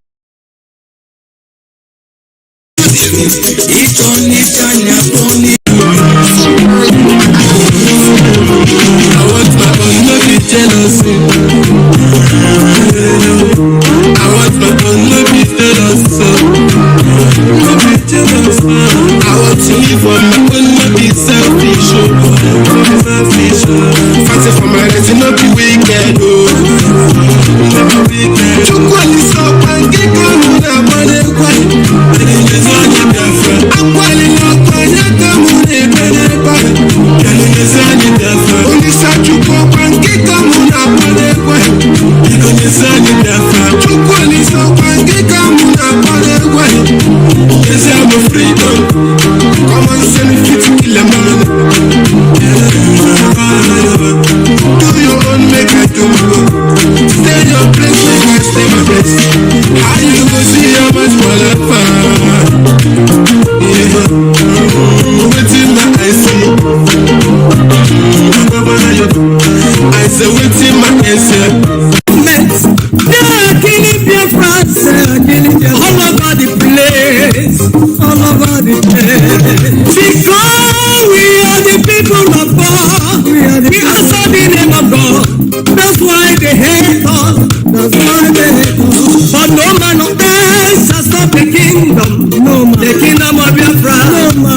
The kingdom of Biafra.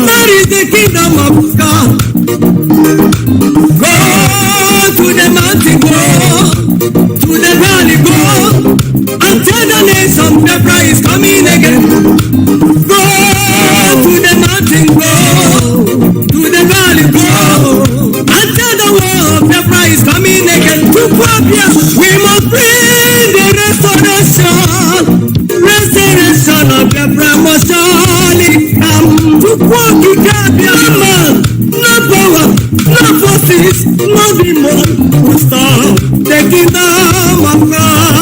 That is the kingdom of God. Go to the mountain, go to the valley, go and tell the nation Biafra is coming again. Go to the mountain, go to the valley, go and tell the world Biafra is coming again. To Biafra, we must bring the restoration. Restoration of Biafra must surely come. To walk in Biafra, no power, no forces, no demon will stop the kingdom of God.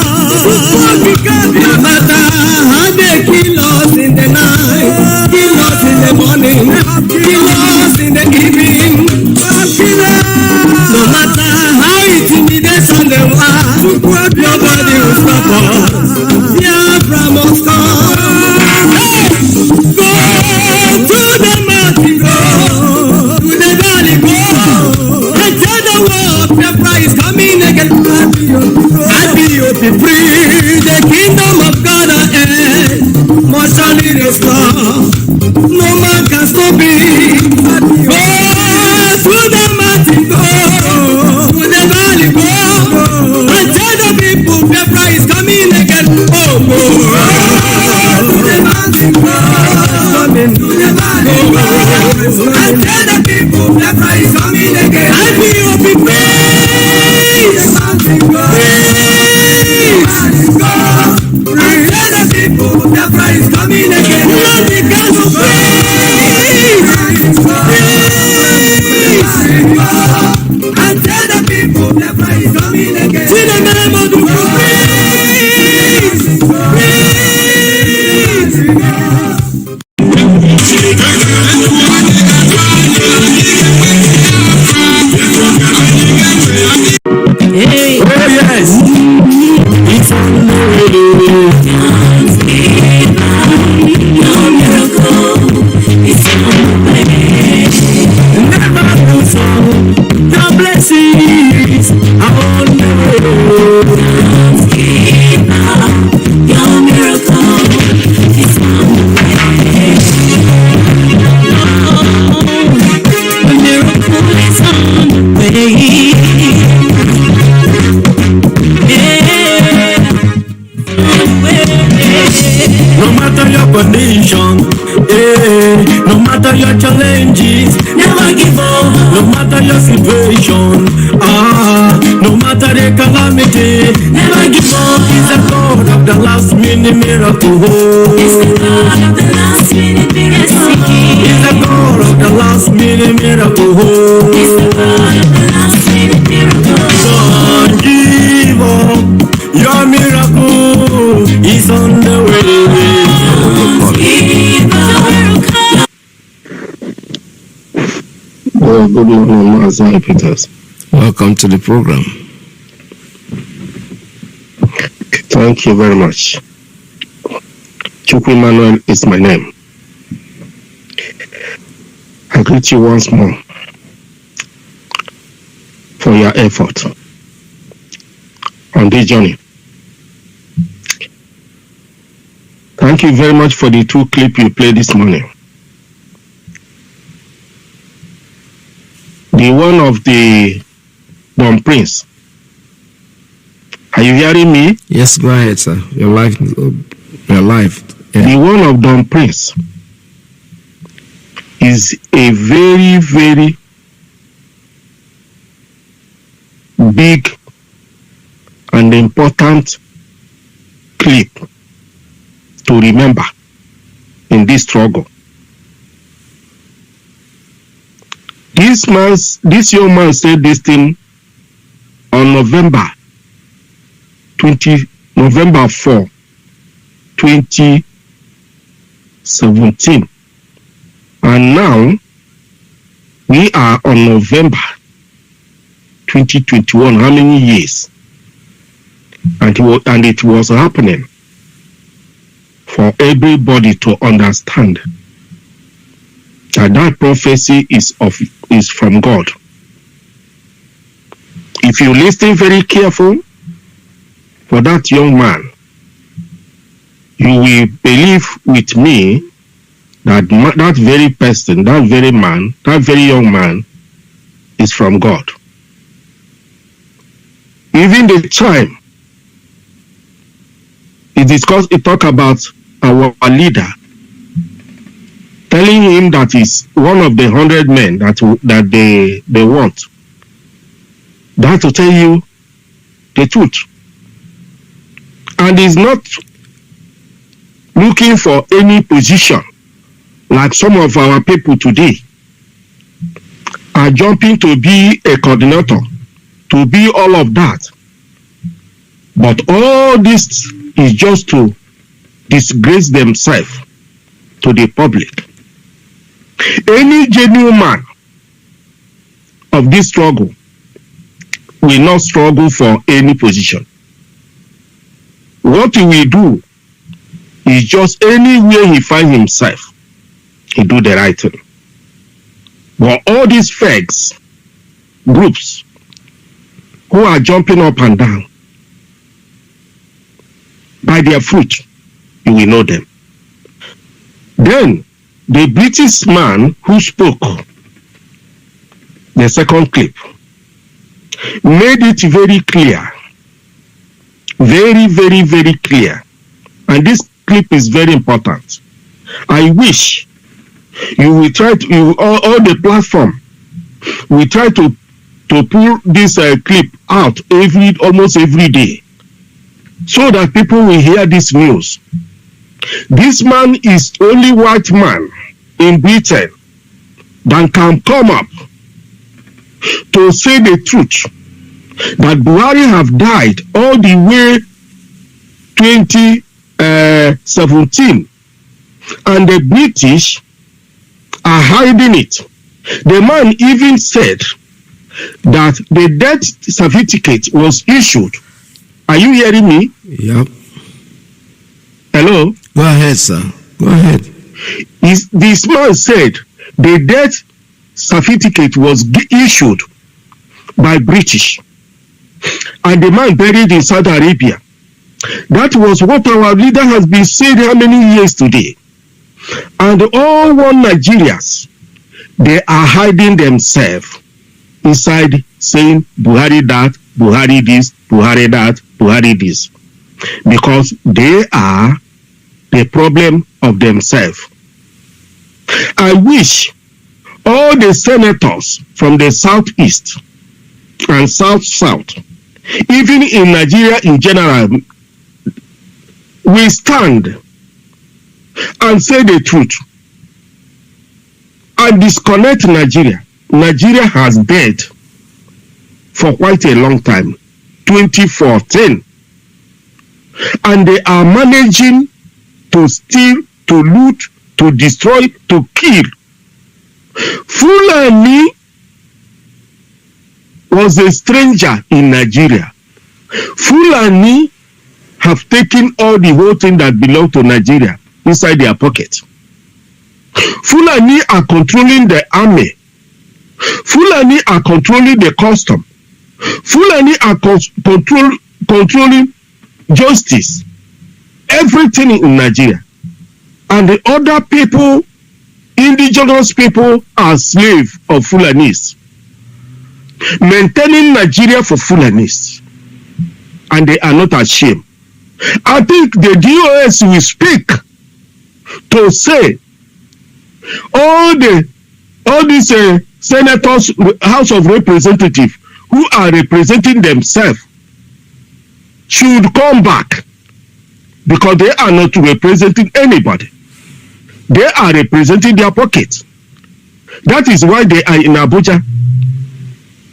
To walk in Biafra, no matter how they kill us in the night, kill us in the morning, kill us in the evening, no matter how intimidation they want, nobody will stop us. Biafra must come. Go to the mountain, go to the valley, go and tell the world Biafra is coming again. And be free. The kingdom of God on earth must surely restore. the mountain go, to the valley go, and tell the people Biafra is coming again. Oh, go, to the mountain go, to the valley go, and tell the people Biafra is coming again. I feel be praise, to the mountain go, and tell the people Biafra is coming again. Nnamdi Kanu praise, and tell the people Biafra is coming again. See the name of the Hey, oh yes, it's on the radio. Your miracle is on the way. Never lose hope. Your blessings are on the road. Your miracle is on the way. The miracle is on the way. No matter your condition, no matter your challenges, never give up. No matter your situation, no matter the calamity, never give up. He's the God of the last minute miracle. He's the God of the last minute miracle. He's the God of the last minute miracle. He's the God of the last minute miracle. Don't give up. Your miracle is on the way. Well, good evening, Mazi Peters. Welcome to the program. Thank you very much. Chukwu Emmanuel is my name. I greet you once more for your effort on this journey. Thank you very much for the two clips you played this morning. The one of the Bon Prince. Are you hearing me? Yes, go ahead, sir. Your life. Yeah. The one of Don Prince is a very, very big and important clip to remember in this struggle. This young man said this thing on November 4, 2017. And now we are on November 2021. How many years? And it was happening for everybody to understand that prophecy is from God. If you listen very careful for that young man, you will believe with me that that very person, that very man, that very young man is from God. Even the time it talk about our leader, telling him that is one of the 100 men that they want. That to tell you the truth. And he's not looking for any position like some of our people today are jumping to be a coordinator, to be all of that. But all this is just to disgrace themselves to the public. Any genuine man of this struggle will not struggle for any position. What he will do is just anywhere he finds himself, he do the right thing. But all these fakes, groups, who are jumping up and down, by their fruit, you will know them. Then, the British man who spoke the second clip, made it very clear, very, very, very clear. And this clip is very important. I wish you will try to, all the platform, we try to pull this clip out almost every day, so that people will hear this news. This man is only white man in Britain that can come up to say the truth that Buhari have died all the way 2017, and the British are hiding it. The man even said that the death certificate was issued. Are you hearing me? Yep. Hello? Go ahead, sir. Go ahead. This man said the death certificate was issued by British, and the man buried in Saudi Arabia. That was what our leader has been saying how many years today. And all one Nigerians, they are hiding themselves inside saying Buhari that, Buhari this, Buhari that, Buhari this, because they are the problem of themselves. I wish all the senators from the southeast and south, even in Nigeria in general, we stand and say the truth and disconnect Nigeria. Nigeria has dead for quite a long time, 2014, and they are managing to steal, to loot, to destroy, to kill. Fulani was a stranger in Nigeria. Fulani have taken all the whole thing that belong to Nigeria inside their pocket. Fulani are controlling the army. Fulani are controlling the custom. Fulani are controlling justice. Everything in Nigeria. And the other people, indigenous people, are slaves of Fulanis. Maintaining Nigeria for Fulanis. And they are not ashamed. I think the DOS will speak to say all these senators, House of Representatives, who are representing themselves, should come back, because they are not representing anybody. They are representing their pockets. That is why they are in Abuja,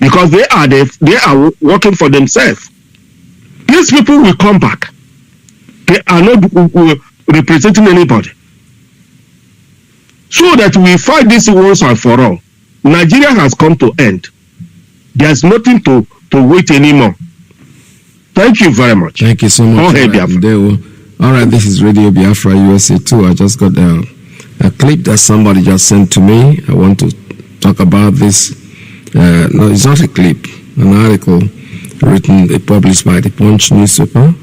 because they are working for themselves. These people will come back. They are not representing anybody. So that we fight this once and for all. Nigeria has come to end. There's nothing to wait anymore. Thank you very much. Thank you so much. All right, this is Radio Biafra USA 2. I just got a clip that somebody just sent to me. I want to talk about this. No, it's not a clip. An article published by the Punch newspaper.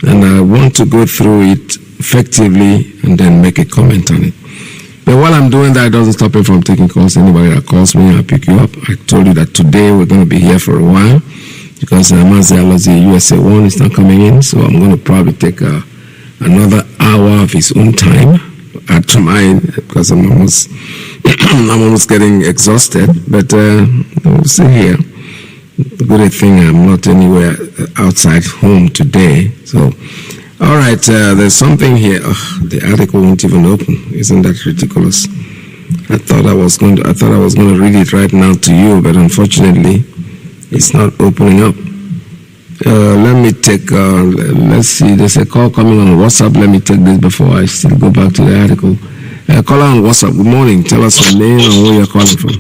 And I want to go through it effectively and then make a comment on it. But while I'm doing that, it doesn't stop me from taking calls. Anybody that calls me, I'll pick you up. I told you that today we're going to be here for a while because Mazi USA 1 is not coming in. So I'm going to probably take another hour of his own time to mine because I'm almost getting exhausted. But we'll see here. The good thing I'm not anywhere outside home today. So, all right, there's something here. Oh, the article won't even open. Isn't that ridiculous? I thought I was going to read it right now to you, but unfortunately, it's not opening up. Let me take. Let's see. There's a call coming on WhatsApp. Let me take this before I still go back to the article. Caller on WhatsApp. Good morning. Tell us your name and where you're calling from.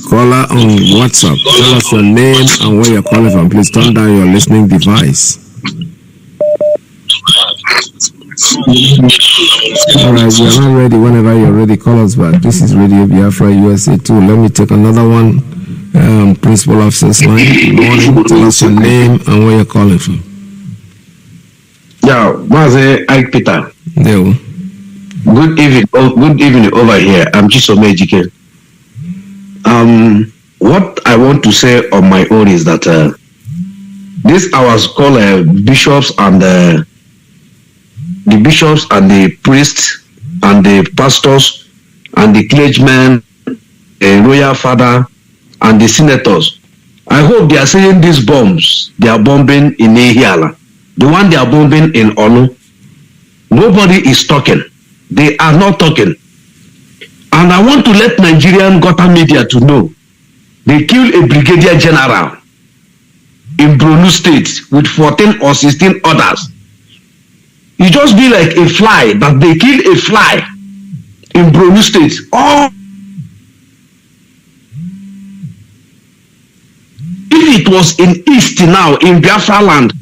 Caller on WhatsApp. Tell us your name and where you're calling from. Please turn down your listening device. Alright, we are not ready. Whenever you're ready, call us back. This is Radio Biafra USA 2. Let me take another one. Principal Officer's line. Good morning. Tell us your name and where you're calling from. Yeah, Mazi Ike Peter. There. Good evening. Good evening over here. I'm Chisom Ejike. What I want to say on my own is that this ours call bishops and the bishops and the priests and the pastors and the clergymen, the royal father and the senators. I hope they are saying these bombs they are bombing in Ehiala, the one they are bombing in Onu. Nobody is talking. They are not talking. And I want to let Nigerian gutter media to know they killed a brigadier general in Borno State with 14 or 16 others. It just be like a fly that they killed a fly in Borno State. All if it was in East now in Biafra land,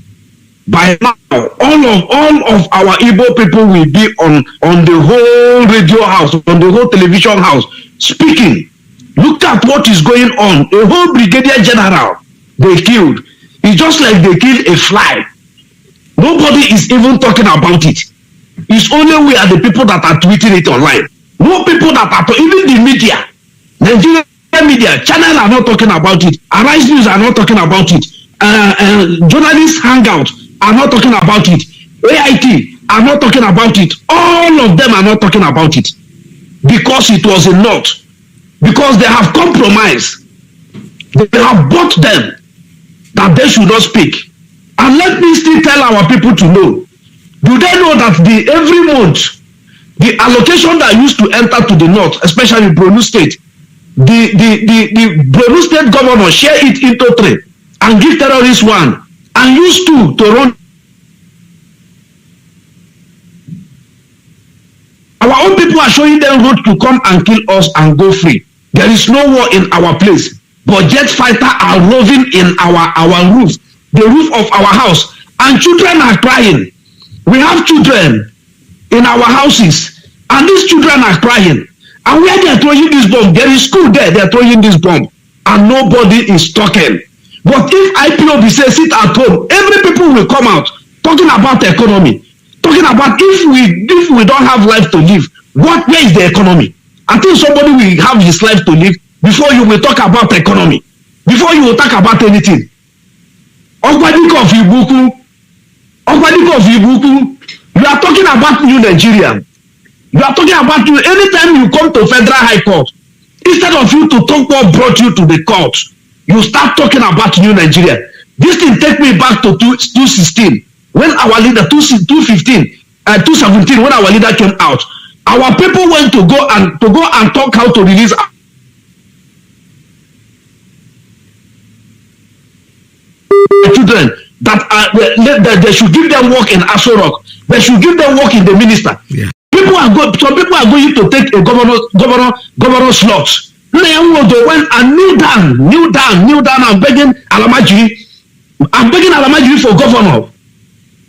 by now all of our Igbo people will be on the whole radio house, on the whole television house speaking. Look at what is going on. A whole brigadier general they killed. It's just like they killed a fly. Nobody is even talking about it. It's only we are the people that are tweeting it online. No people that are even the media, Nigerian media, channel are not talking about it. Arise News are not talking about it. Journalists Hangout are not talking about it. AIT are not talking about it. All of them are not talking about it because it was a lot. Because they have compromised. They have bought them that they should not speak. And let me still tell our people to know. Do they know that every month the allocation that used to enter to the north, especially Borno State, the Borno State governor share it into 3 and give terrorists 1 and use 2 to run. Our own people are showing them road to come and kill us and go free. There is no war in our place, but jet fighters are roving in our roof, the roof of our house, and children are crying. We have children in our houses, and these children are crying. And where they are throwing this bomb, there is school there, they are throwing this bomb, and nobody is talking. But if IPOB says sit at home, every people will come out talking about the economy, talking about if we don't have life to live, where is the economy? I think somebody will have his life to live before you will talk about the economy, before you will talk about anything. Ogbadik of Ibuku, you are talking about New Nigeria. You are talking about you anytime you come to Federal High Court, instead of you to talk what brought you to the court, you start talking about New Nigeria. This thing take me back to 2016 when our leader 2015 and 2017 when our leader came out. Our people went to go and talk how to release children that they should give them work in Aso Rock. They should give them work in the minister. Yeah. Some people are going to take a governor slot. They went and kneel down and begging Alamajiri. I'm begging Alamajiri for governor.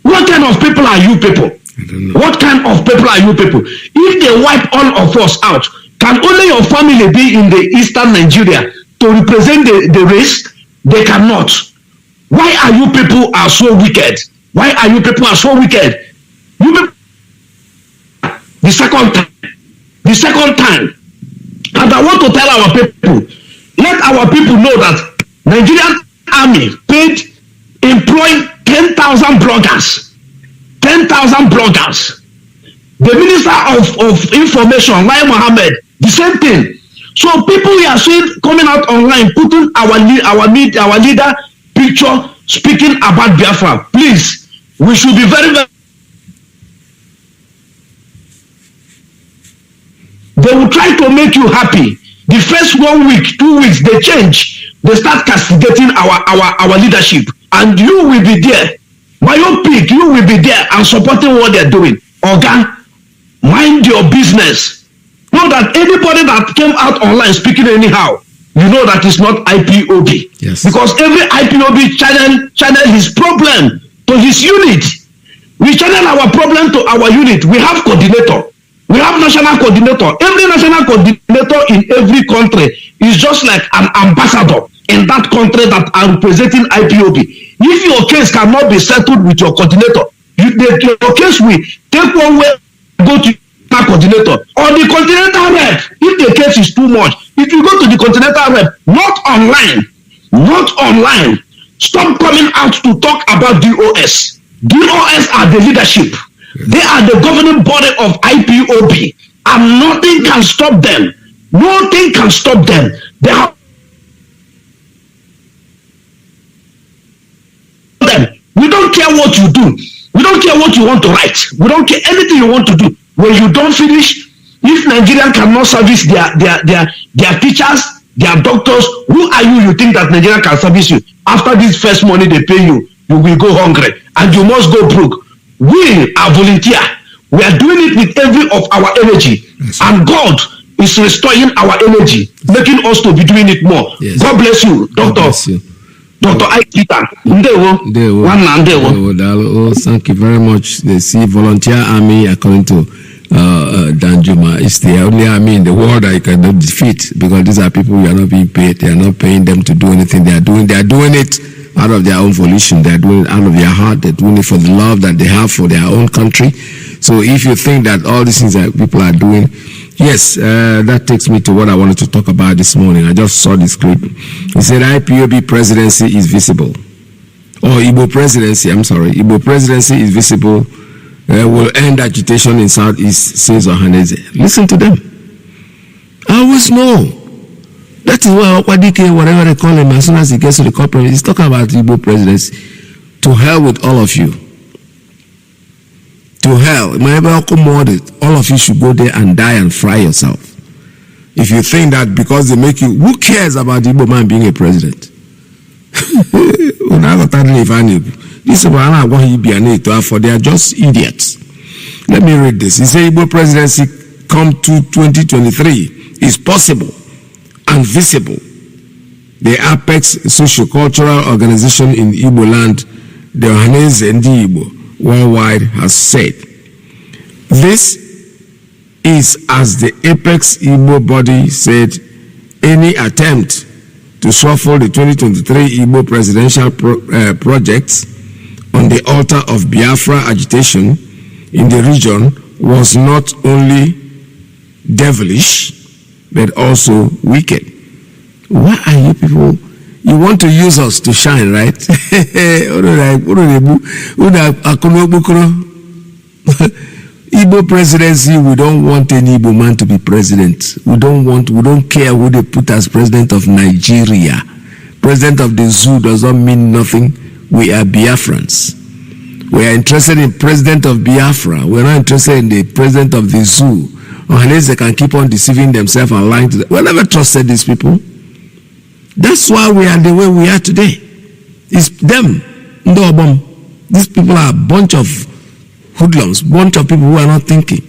What kind of people are you people? What kind of people are you people? If they wipe all of us out, can only your family be in the eastern Nigeria to represent the race? They cannot. Why are you people are so wicked? Why are you people are so wicked? You people, the second time, and I want to tell our people, let our people know that Nigerian army employed 10,000 bloggers. 10,000 bloggers. The Minister of Information, Lai Mohammed, the same thing. So people we are seeing coming out online, putting our leader picture, speaking about Biafra. Please, we should be very, very. They will try to make you happy. The first 1 week, 2 weeks, they change. They start castigating our leadership, and you will be there. Biopic, you will be there and supporting what they're doing. Oga, mind your business. Know that anybody that came out online speaking anyhow, you know that it's not IPOB. Yes. Because every IPOB channel his problem to his unit. We channel our problem to our unit. We have coordinator. We have national coordinator. Every national coordinator in every country is just like an ambassador in that country that are representing IPOB. If your case cannot be settled with your coordinator, your case will take one way, go to national coordinator or the continental rep. If the case is too much, if you go to the continental rep, not online, stop coming out to talk about DOS. DOS are the leadership. They are the governing body of IPOB, and nothing can stop them. Nothing can stop them. They have them. We don't care what you do. We don't care what you want to write. We don't care anything you want to do. When you don't finish, if Nigeria cannot service their teachers, their doctors, who are you think that Nigeria can service you? After this first money they pay you, you will go hungry and you must go broke. We are volunteer. We are doing it with every of our energy. Yes. And God is restoring our energy, making us to be doing it more. Yes. God bless you, Doctor. Bless you. Dr. Aikita. Thank you very much. The Sea Volunteer Army, according to Danjuma, is the only army in the world that you cannot defeat, because these are people who are not being paid. They are not paying them to do anything. They are doing it out of their own volition. They are doing it out of their heart. They're doing it for the love that they have for their own country. So if you think that all these things that people are doing, yes, that takes me to what I wanted to talk about this morning. I just saw this clip. He said IPOB presidency is visible. Or Igbo presidency, I'm sorry. Igbo presidency is visible. Will end agitation in Southeast, says Ohaneze. Listen to them. I always know. That is why Okwadike, whatever they call him, as soon as he gets to the corporate, he's talking about Igbo presidency. To hell with all of you. To hell. All of you should go there and die and fry yourself. If you think that because they make you, who cares about the Igbo man being a president? This is for they are just idiots. Let me read this. He said Igbo presidency come to 2023 is possible and visible. The Apex Socio-Cultural Organization in Igbo land, the Ohaneze Ndi Igbo worldwide, has said. This is, as the Apex Igbo body said, any attempt to shuffle the 2023 Igbo presidential projects on the altar of Biafra agitation in the region was not only devilish, but also wicked. Why are you people? You want to use us to shine, right? Igbo presidency, we don't want any Igbo man to be president. We don't care who they put as president of Nigeria. President of the zoo does not mean nothing. We are Biafrans. We are interested in president of Biafra. We're not interested in the president of the zoo. Unless they can keep on deceiving themselves and lying to them. We never trusted these people. That's why we are the way we are today. It's them. These people are a bunch of hoodlums, bunch of people who are not thinking.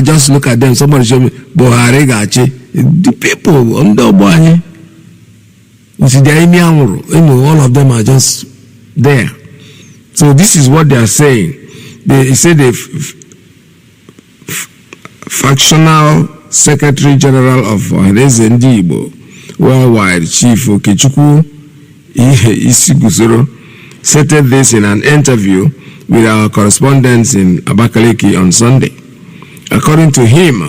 Just look at them. Somebody show me. The people, all of them are just there. So this is what they are saying. They say the factional Secretary General of Ohaneze Ndi Igbo worldwide, Chief Okechukwu Isigusoro, stated this in an interview with our correspondents in Abakaliki on Sunday. According to him,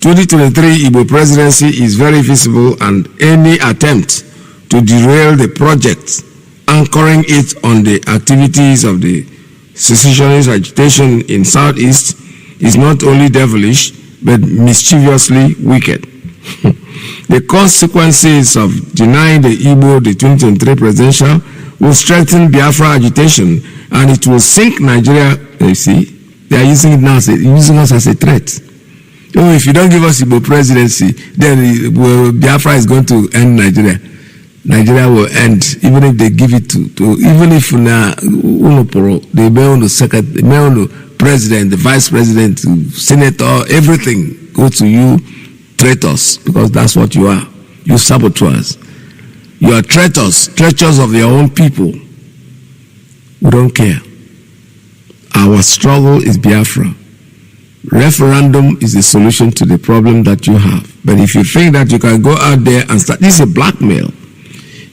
2023 Igbo presidency is very visible, and any attempt to derail the project, anchoring it on the activities of the secessionist agitation in Southeast, is not only devilish, but mischievously wicked. The consequences of denying the Igbo the 2023 presidential will strengthen Biafra agitation, and it will sink Nigeria. You see, they are using it now, using us as a threat. Oh, if you don't give us Igbo presidency, then Biafra is going to end Nigeria. Nigeria will end, even if they give it to even if they may on the secretary, may on the president, the vice president, senator, everything go to you, traitors, because that's what you are. You saboteurs. You are traitors of your own people. We don't care. Our struggle is Biafra. Referendum is the solution to the problem that you have. But if you think that you can go out there and start, this is a blackmail.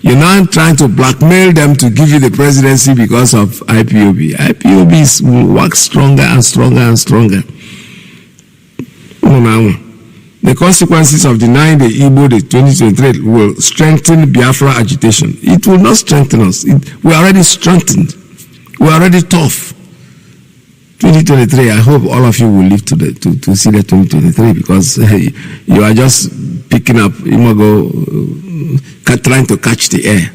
You're now trying to blackmail them to give you the presidency because of IPOB. IPOB will work stronger and stronger and stronger. The consequences of denying the Igbo the 2023 will strengthen Biafra agitation. It will not strengthen us. We're already strengthened. We're already tough. 2023, I hope all of you will live to see the 2023 because you are just picking up, trying to catch the air.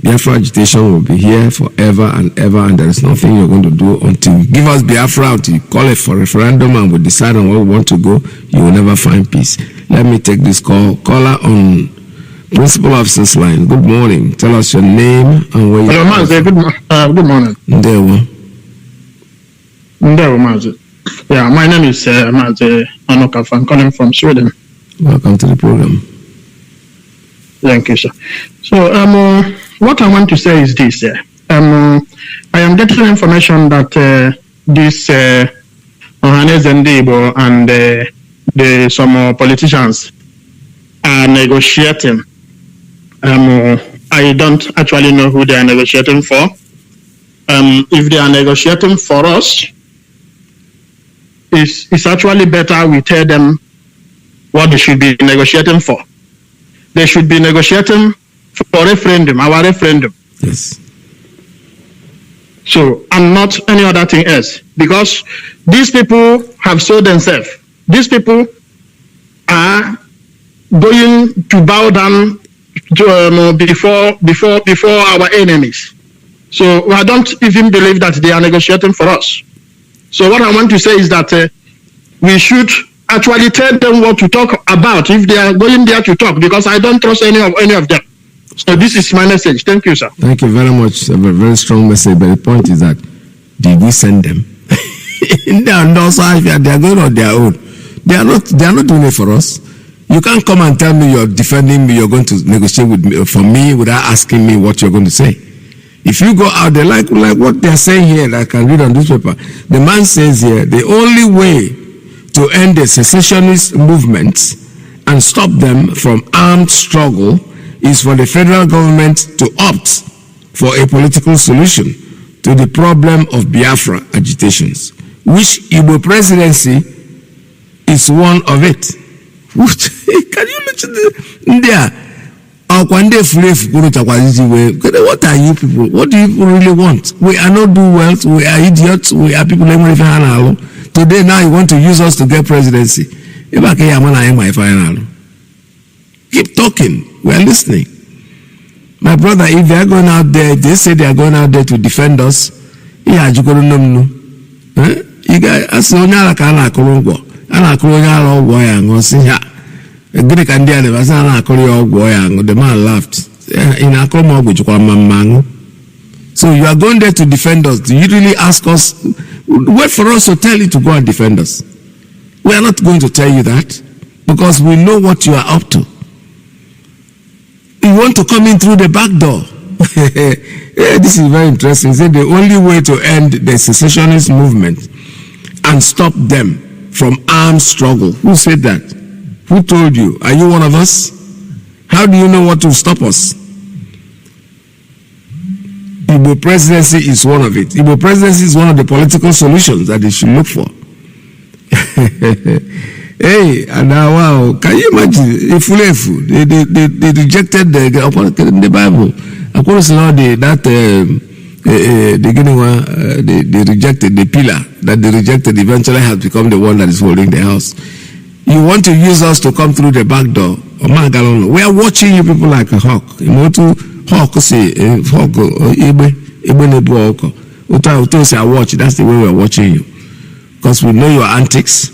Biafra agitation will be here forever and ever, and there is nothing you're going to do until you give us Biafra, until you call it for referendum and we decide on where we want to go. You will never find peace. Let me take this call. Caller on Principal Officer's line. Good morning. Tell us your name and where you are. Hello, Mazi. Good morning. Mazi. Yeah, my name is Mazi Anokaf. I'm calling from Sweden. Welcome to the program. Thank you, sir. So, what I want to say is this. I am getting information that this Ohanes Ndibo and some politicians are negotiating. I don't actually know who they are negotiating for. If they are negotiating for us, it's actually better we tell them what they should be negotiating for. They should be negotiating for referendum, our referendum. Yes. So, and not any other thing else. Because these people have sold themselves. These people are going to bow down to, before our enemies. So I don't even believe that they are negotiating for us. So what I want to say is that we should actually tell them what to talk about if they are going there to talk, because I don't trust any of them. So this is my message. Thank you, sir. Thank you very much. A very strong message. But the point is that did we send them? They are going on their own. They are not doing it for us. You can't come and tell me you're defending me, you're going to negotiate with me for me without asking me what you're going to say. If you go out there like what they're saying here, that I can read on this paper, the man says here, the only way to end the secessionist movement and stop them from armed struggle is for the federal government to opt for a political solution to the problem of Biafra agitations, which Igbo presidency is one of it. Can you look at India? What are you people? What do you people really want? We are not do well. We are idiots. We are people. Today now you want to use us to get presidency. Keep talking. We are listening. My brother, if they are going out there, they say they are going out there to defend us. Yeah, you go no. You guys, as soon as I the man laughed. So you are going there to defend us. Do you really ask us? Wait for us to tell you to go and defend us. We are not going to tell you that because we know what you are up to. You want to come in through the back door. This is very interesting. Say the only way to end the secessionist movement and stop them from armed struggle. Who said that? Who told you? Are you one of us? How do you know what will stop us? Igbo presidency is one of it. Igbo presidency is one of the political solutions that they should look for. Hey, and now, wow, can you imagine? They rejected the Bible. According to they rejected the pillar that they rejected eventually has become the one that is holding the house. You want to use us to come through the back door. We are watching you people like a hawk. Hawk say I watch. That's the way we are watching you. Because we know your antics.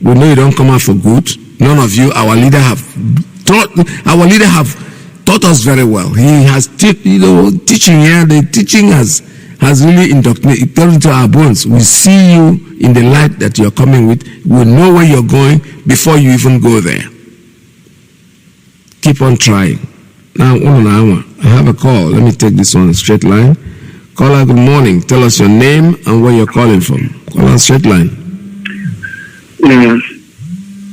We know you don't come out for good. None of you, our leader have taught us very well. He has teaching here. The teaching has really indoctrinated into our bones. We see you in the light that you're coming with. We know where you're going before you even go there. Keep on trying. Now, I have a call. Let me take this one straight line. Caller, good morning. Tell us your name and where you're calling from. Call on straight line. Yeah.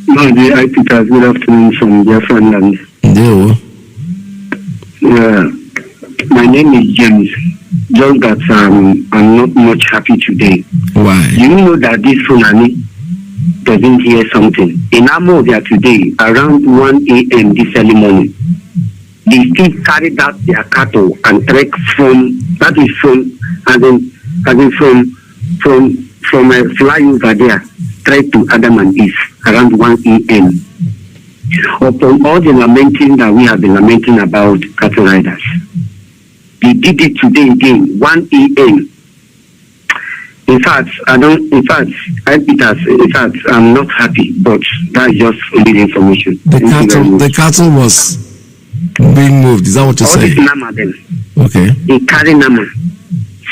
Mazi, Peter, good afternoon from Biafran land. Yeah. My name is James. Just that I'm not much happy today. Why? You know that this Fulani doesn't hear something. In Amodia today, around 1 a.m. this early morning, they still carried out their cattle and trek from from a flyover there straight to Adam and Eve around 1 a.m. Upon all the lamenting that we have been lamenting about cattle riders, they did it today again, 1 a.m. In fact, I'm not happy, but that's just only the information. The cattle was being moved. Is that what you're saying? Nama then. Okay. They carry Nama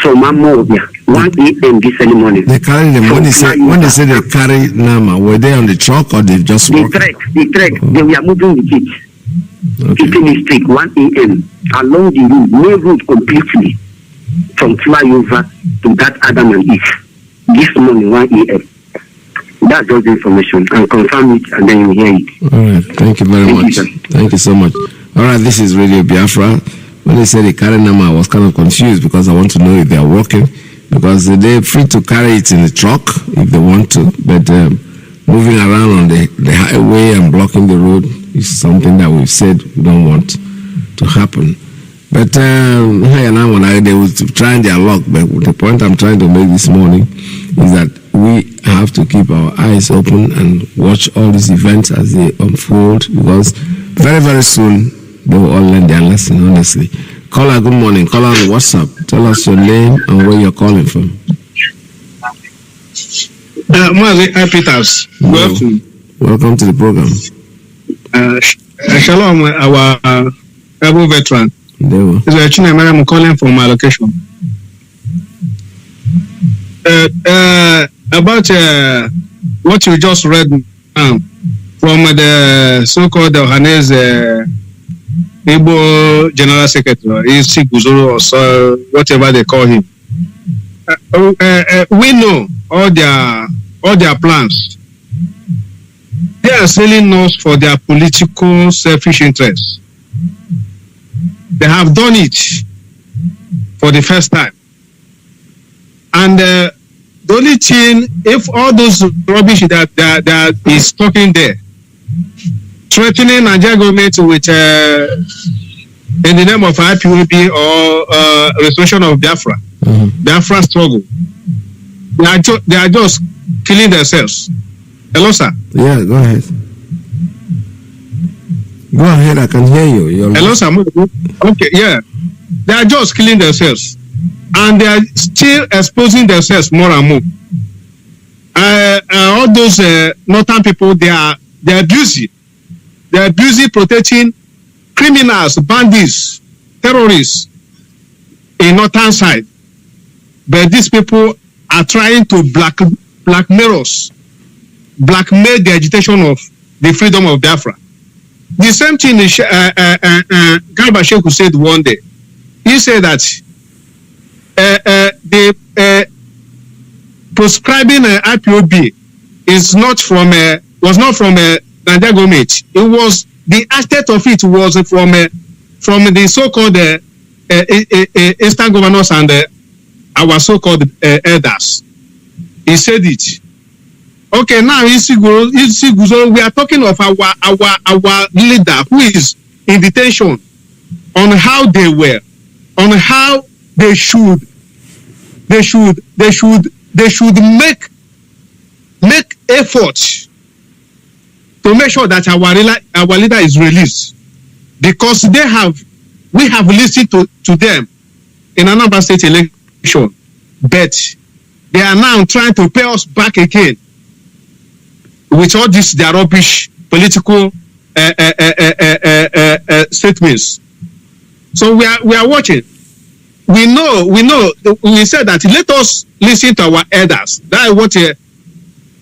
from Amobia, 1 a.m. this early morning. They carry them. When they say they carry Nama, were they on the truck or they just walk? They trek. They were moving with it. Okay. 15 street, 1 a.m. along the road, no road completely from flyover to that Adam and Eve. This morning, 1 a.m. That's just the information. I'll confirm it and then you hear it. All right. Thank you very much. Thank you so much. All right. This is Radio Biafra. When they said they carry Nama, I was kind of confused because I want to know if they are walking, because they're free to carry it in the truck if they want to, but moving around on the highway and blocking the road is something that we've said we don't want to happen. But they were trying their luck. But the point I'm trying to make this morning is that we have to keep our eyes open and watch all these events as they unfold, because very, very soon they will all learn their lesson, honestly. Caller, good morning. Caller on WhatsApp. Tell us your name and where you're calling from. Mazi, Peters. Welcome to the program. Shalom, our able veteran. I'm calling for my location. About what you just read from the so-called Ohanes Igbo General Secretary, Guzoro, or so, whatever they call him. We know all their plans. They are selling us for their political selfish interests. They have done it for the first time. And the only thing, if all those rubbish that is talking there, threatening Nigeria government with in the name of IPOB or restoration of Biafra, Biafra struggle, they are just killing themselves. Hello, sir. Yeah, go ahead. Go ahead, I can hear you. Hello, sir. Okay, yeah. They are just killing themselves. And they are still exposing themselves more and more. All those northern people, they are busy. They are busy protecting criminals, bandits, terrorists in northern side. But these people are trying to blackmail us, blackmail the agitation of the freedom of Biafra. The same thing Garba Shehu said one day. He said that the prescribing IPOB was not from Nigeria government. It was the aspect of it was from the so-called Eastern governors and our so-called elders. He said it. Okay, now we are talking of our leader who is in detention, on how they were, on how they should make efforts to make sure that our leader is released, because we have listened to them in Anambra State election, but they are now trying to pay us back again with all this their rubbish political statements. So we are watching. We know. We said that let us listen to our elders. That is what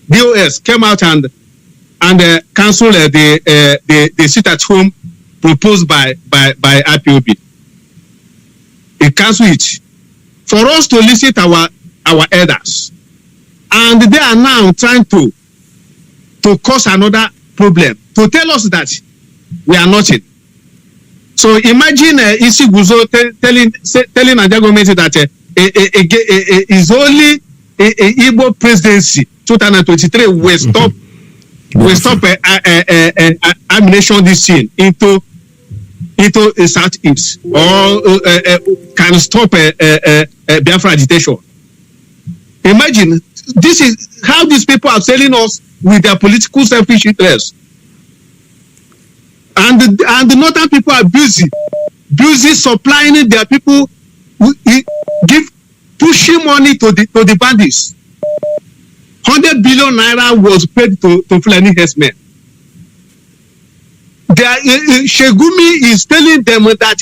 DOS came out and cancelled the sit at home proposed by IPOB. It cancelled it for us to listen to our elders, and they are now trying to cause another problem, to tell us that we are nothing. So imagine Isi Guzo telling Nigeria government that is only a Igbo presidency 2023 will stop ammunition this year into a southeast or can stop Biafra agitation. Imagine this is how these people are selling us with their political selfish interests. And the northern people are busy supplying their people who pushing money to the bandits. 100 billion naira was paid to Fulani herdsmen. Shegumi is telling them that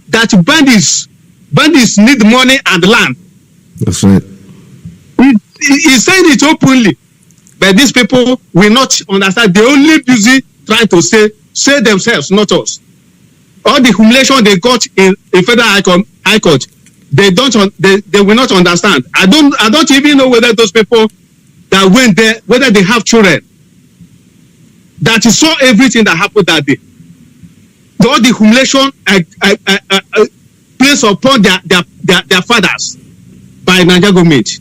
that bandits need money and land. That's right. He said it openly, but these people will not understand. They only busy trying to say themselves, not us. All the humiliation they got in federal high court, they will not understand. I don't even know whether those people that went there, whether they have children that saw everything that happened that day. All the humiliation placed upon their fathers by Nigeria government,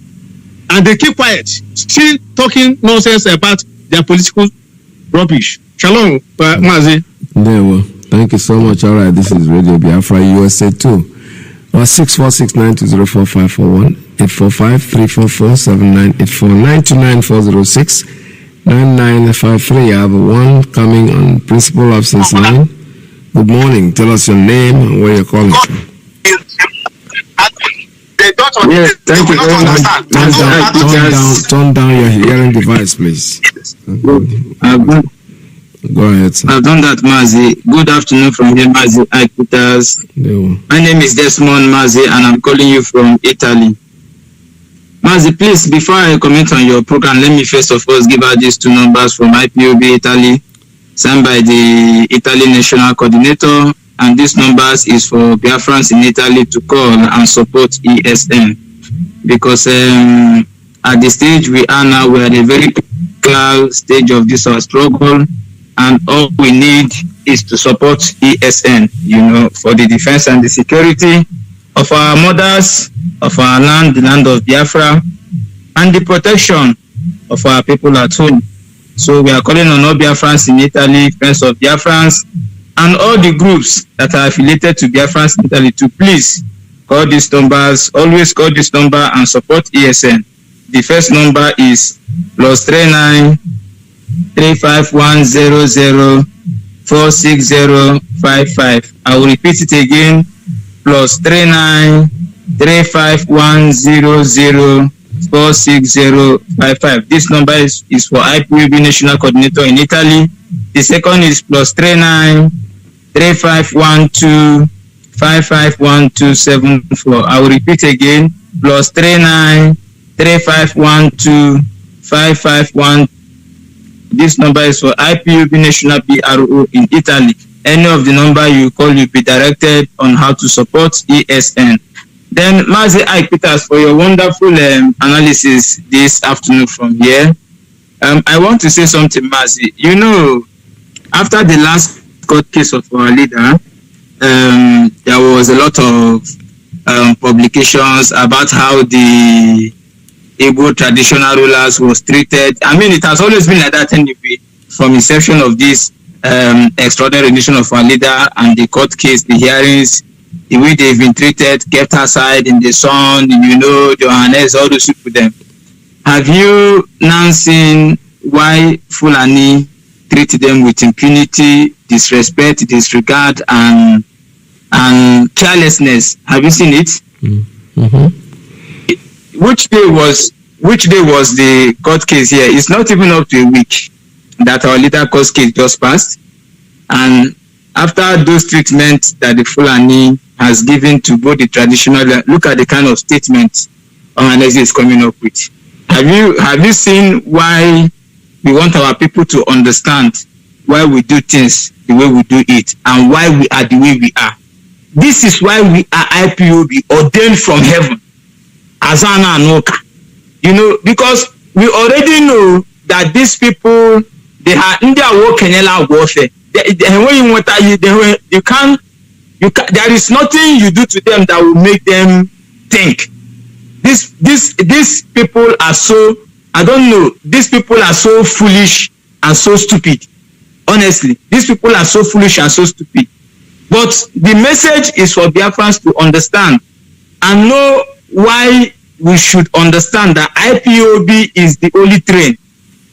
and they keep quiet, still talking nonsense about their political rubbish. Shalom, Mazi. There we go. Thank you so much. All right, this is Radio Biafra USA 2. 64692045541 845-344-7984 929-406-9953. I have one coming on principal absence line. Good morning. Tell us your name and where you're calling from. Yes, thank you very much. Turn down your hearing device, please. Go ahead, sir. I've done that, Mazi. Good afternoon from here, Mazi. My name is Desmond Mazi, and I'm calling you from Italy. Mazi, please, before I comment on your program, let me first of all give out these two numbers from IPOB Italy, signed by the Italy National Coordinator, and these numbers is for Biafrans in Italy to call and support ESN. Because at the stage we are now, we are at a very critical stage of this our struggle, and all we need is to support ESN, for the defense and the security of our mothers, of our land, the land of Biafra, and the protection of our people at home. So we are calling on all Biafrans in Italy, friends of Biafrans, and all the groups that are affiliated to Biafrans in Italy to please call these numbers, always call this number and support ESN. The first number is +39 35100-46055. I will repeat it again. +39 35100-46055. This number is for IPOB National Coordinator in Italy. The second is +39 3512-551274. I will repeat again. +39 3512-5512. This number is for IPOB National PRO in Italy. Any of the number you call will be directed on how to support ESN. Then, Mazi Peters, for your wonderful analysis this afternoon from here. I want to say something, Mazi. After the last court case of our leader, there was a lot of publications about how the Igbo traditional rulers was treated. I mean, it has always been like that anyway, from inception of this extraordinary rendition of our leader and the court case, the hearings, the way they've been treated, kept aside in the sun, Johannes, all those people them. Have you now seen why Fulani treat them with impunity, disrespect, disregard, and carelessness? Have you seen it? Mm-hmm. Which day was the court case here? It's not even up to a week that our leader court case just passed, and after those treatments that the Fulani has given to both the traditional, look at the kind of statements Mazi is coming up with. Have you seen why we want our people to understand why we do things the way we do it and why we are the way we are? This is why we are IPOB, ordained from heaven. Azana Anoka. Because we already know that these people, they are in their war warfare. there is nothing you do to them that will make them think. These people are so, I don't know, these people are so foolish and so stupid. Honestly, these people are so foolish and so stupid. But the message is for Biafrans to understand and know why we should understand that IPOB is the only train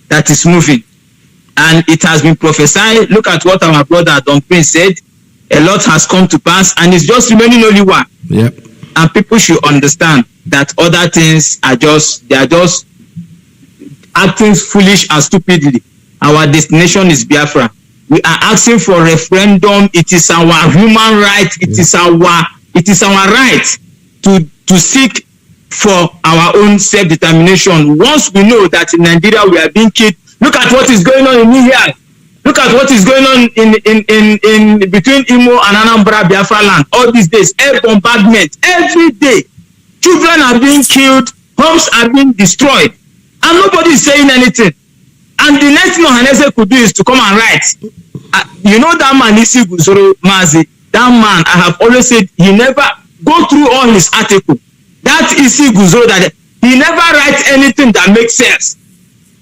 that is moving. And it has been prophesied. Look at what our brother Don Prince said. A lot has come to pass, and it's just remaining only one. Yep. And people should understand that other things are just acting foolish and stupidly. Our destination is Biafra. We are asking for referendum. It is our human right. It is our right to seek for our own self-determination. Once we know that in Nigeria we are being killed, look at what is going on in Nigeria. Look at what is going on in between Imo and Anambra Biafra land. All these days, air bombardment every day. Children are being killed, homes are being destroyed, and nobody is saying anything. And the next thing Ohaneze could do is to come and write. You know that man, Isi Guzoro Mazi. That man, I have always said, he never go through all his articles. That Isi Guzoro, that he never writes anything that makes sense.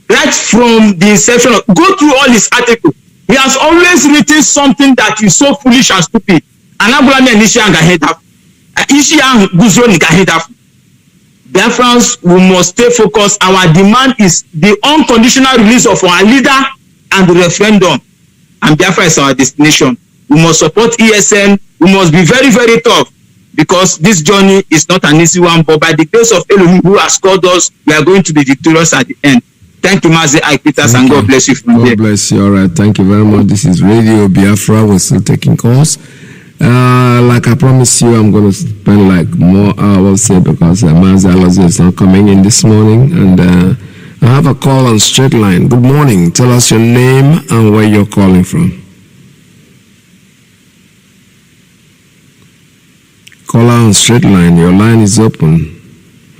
Right from the inception of, go through all his articles. He has always written something that is so foolish and stupid. And Abulami and Ishi Angahedaf. Ishi and Guzoro Ngahedaf. Biafrans, we must stay focused. Our demand is the unconditional release of our leader and the referendum. And Biafra is our destination. We must support ESN. We must be very, very tough, because this journey is not an easy one. But by the grace of Elohim who has called us, we are going to be victorious at the end. Thank you, Mazi, Peters, and God bless you from God there. bless you. All right. Thank you very much. This is Radio Biafra. We're still taking calls. Like I promised you, I'm going to spend like more hours here because Mazi Alazi is not coming in this morning. And I have a call on straight line. Good morning. Tell us your name and where you're calling from. Caller on straight line. Your line is open.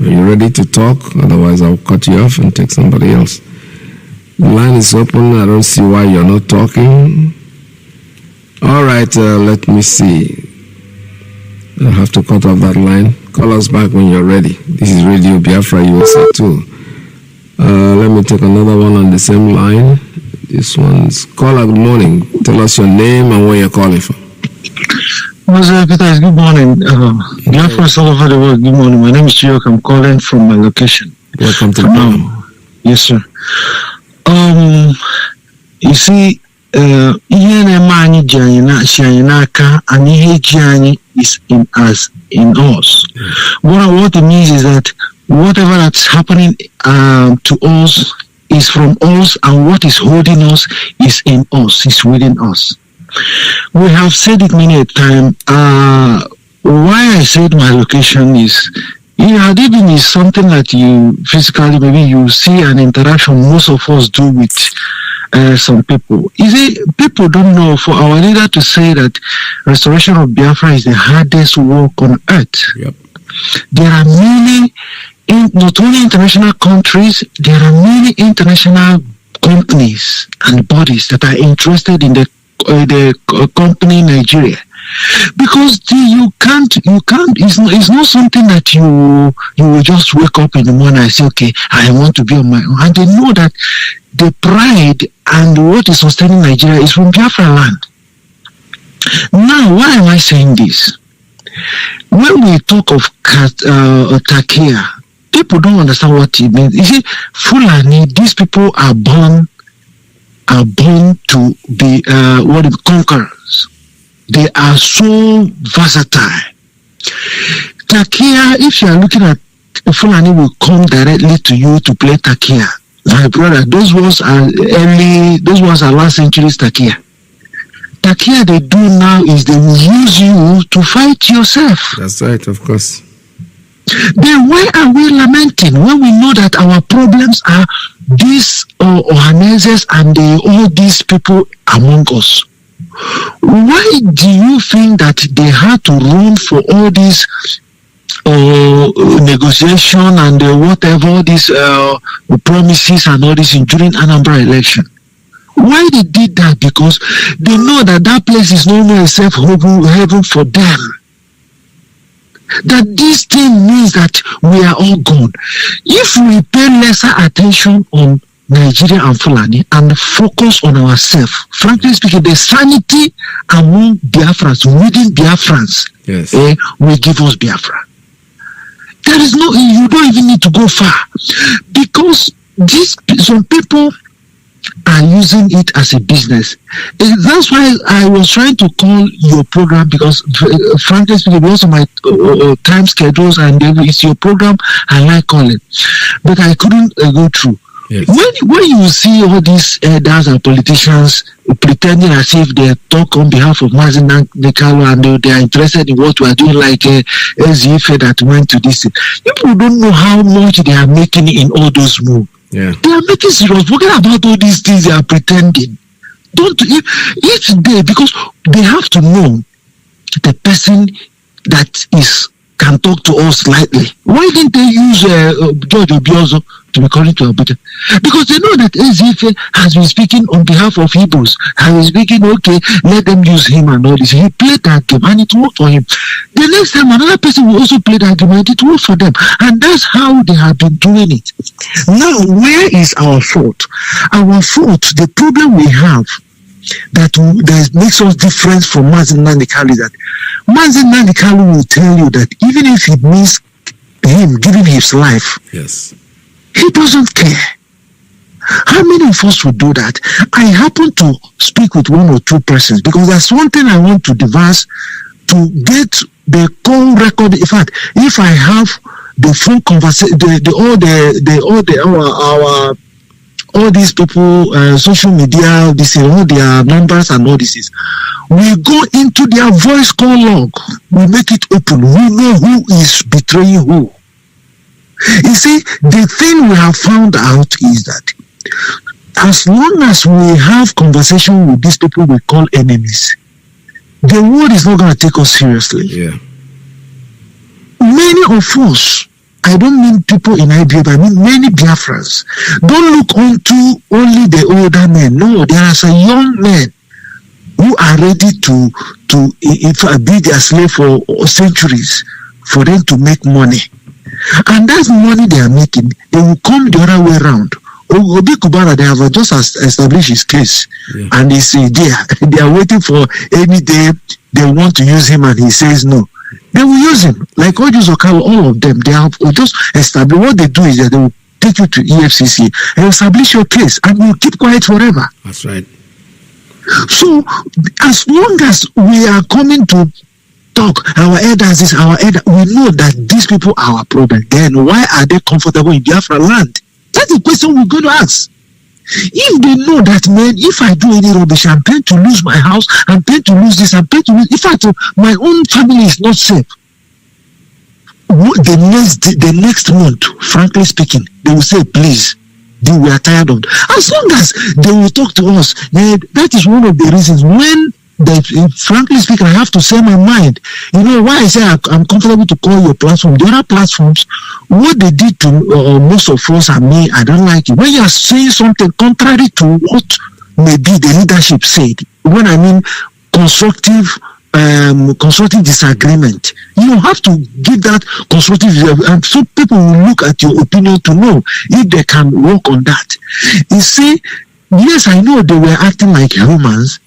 Are you ready to talk? Otherwise, I'll cut you off and take somebody else. The line is open. I don't see why you're not talking. All right, let me see. I'll have to cut off that line. Call us back when you're ready. This is Radio Biafra USA 2. Let me take another one on the same line. This one's caller. Good morning. Tell us your name and where you're calling from. Mazi Peters, good morning. Biafrans all over the world, good morning. My name is Chiyok. I'm calling from my location. Welcome to the program. Yes, sir. You see, ihe na-eme anyị ji anyị n'aka, and ihe ji anyị is in us. What it means is that whatever that's happening to us is from us, and what is holding us is in us, is within us. We have said it many a time. Why I said my location is, Hadidin is something that you physically, maybe you see an interaction most of us do with some people. You see, people don't know, for our leader to say that restoration of Biafra is the hardest work on earth. Yep. There are many, not only international countries, there are many international companies and bodies that are interested in the company Nigeria, because you can't it's not something that you will just wake up in the morning and say, okay, I want to be on my own. And they know that the pride and what is sustaining Nigeria is from Biafra land. Now, why am I saying this? When we talk of Takia, people don't understand what it means. You see, Fulani, these people are born to be conquerors. They are so versatile. Takia, if you are looking at Fulani, will come directly to you to play Takia. My brother, those ones are last century's Takia. Takia they do now is they will use you to fight yourself. That's right, of course. Then why are we lamenting when we know that our problems are these Ohanezes and all these people among us? Why do you think that they had to run for all these negotiation and whatever, these promises and all this during Anambra election? Why they did that? Because they know that that place is no more a safe heaven for them. That this thing means that we are all gone. If we pay lesser attention on Nigeria and Fulani and focus on ourselves, frankly speaking, the sanity among Biafrans, within Biafrans, will give us Biafra. There is no, you don't even need to go far, because some people are using it as a business. That's why I was trying to call your program, because frankly speaking, because of my time schedules, and it's your program I like calling, but I couldn't go through. Yes. When you see all these elders and politicians pretending as if they talk on behalf of Mazi Nnamdi and they are interested in what we are doing, like SZF that went to this, people don't know how much they are making in all those moves. Yeah. They are making serious. Forget about all these things they are pretending. Don't each day, because they have to know the person that can talk to us slightly. Why didn't they use George Obiozo to be calling to Abuja? Because they know that SZF has been speaking on behalf of Hebrews, has been speaking, okay, let them use him and all this. He played that game and it worked for him. The next time another person will also play that game and it worked for them. And that's how they have been doing it. Now, where is our fault? Our fault, the problem we have that makes us different from Mazi Nnamdi is that Mazi Nnamdi will tell you that even if it means him giving his life, yes, he doesn't care. How many of us would do that? I happen to speak with one or two persons, because there's one thing I want to devise to get the call record. In fact, if I have the full conversation, all these people, social media, all their numbers and all this is, we go into their voice call log, we make it open, we know who is betraying who. You see, the thing we have found out is that as long as we have conversation with these people we call enemies, the world is not going to take us seriously. Yeah. Many of us, I don't mean people in IBF, I mean many Biafrans, don't look onto only the older men. No, there are some young men who are ready to be their slave for centuries for them to make money. And that's money they are making. They will come the other way around. Obi Kubana, they have just established his case, and they say they are waiting for any day they want to use him, and he says no. They will use him, like all of them. They have just established. What they do is that they will take you to EFCC and establish your case, and you keep quiet forever. That's right. So, as long as we are coming to talk, our elders is our elder, we know that these people are our problem. Then why are they comfortable in Biafra land? That's the question we're going to ask. If they know that, man, if I do any rubbish, I'm paying to lose my house, I'm paying to lose this, I'm paying to lose. In fact, my own family is not safe. The next month, frankly speaking, they will say, please, we are tired of it. As long as they will talk to us, that is one of the reasons when, frankly speaking, I have to say my mind. You know why I say I'm comfortable to call your platform. The other platforms, what they did to most of us and me, I don't like it. When you are saying something contrary to what maybe the leadership said, when I mean constructive disagreement, you have to give that constructive, and so people will look at your opinion to know if they can work on that. You see, yes, I know they were acting like humans.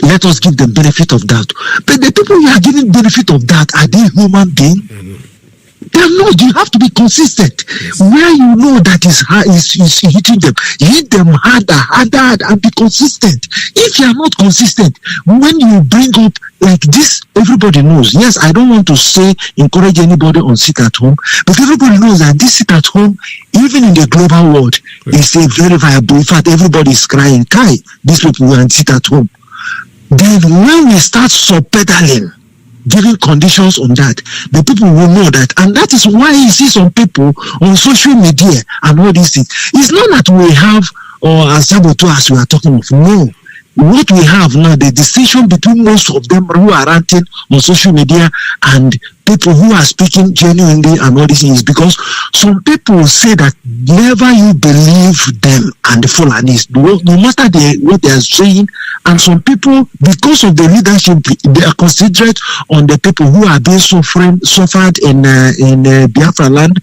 Let us give them benefit of doubt. But the people you are giving benefit of doubt, are they human beings? They are not. You have to be consistent. Yes. Where you know that is hitting them, hit them harder, and be consistent. If you are not consistent, when you bring up like this, everybody knows. Yes, I don't want to encourage anybody on sit at home, but everybody knows that this sit at home, even in the global world, is a very viable. In fact, everybody is crying, Kai, these people will sit at home. Then when we start sub-pedaling, giving conditions on that, the people will know that. And that is why you see some people on social media and all these things. It's not that we have a saboteur as we are talking of. No. what we have now, the distinction between most of them who are ranting on social media and people who are speaking genuinely and all this is because some people say that never you believe them and the Fulanis, no matter what they are saying, and some people, because of the leadership, they are considerate on the people who are being suffered in Biafra land.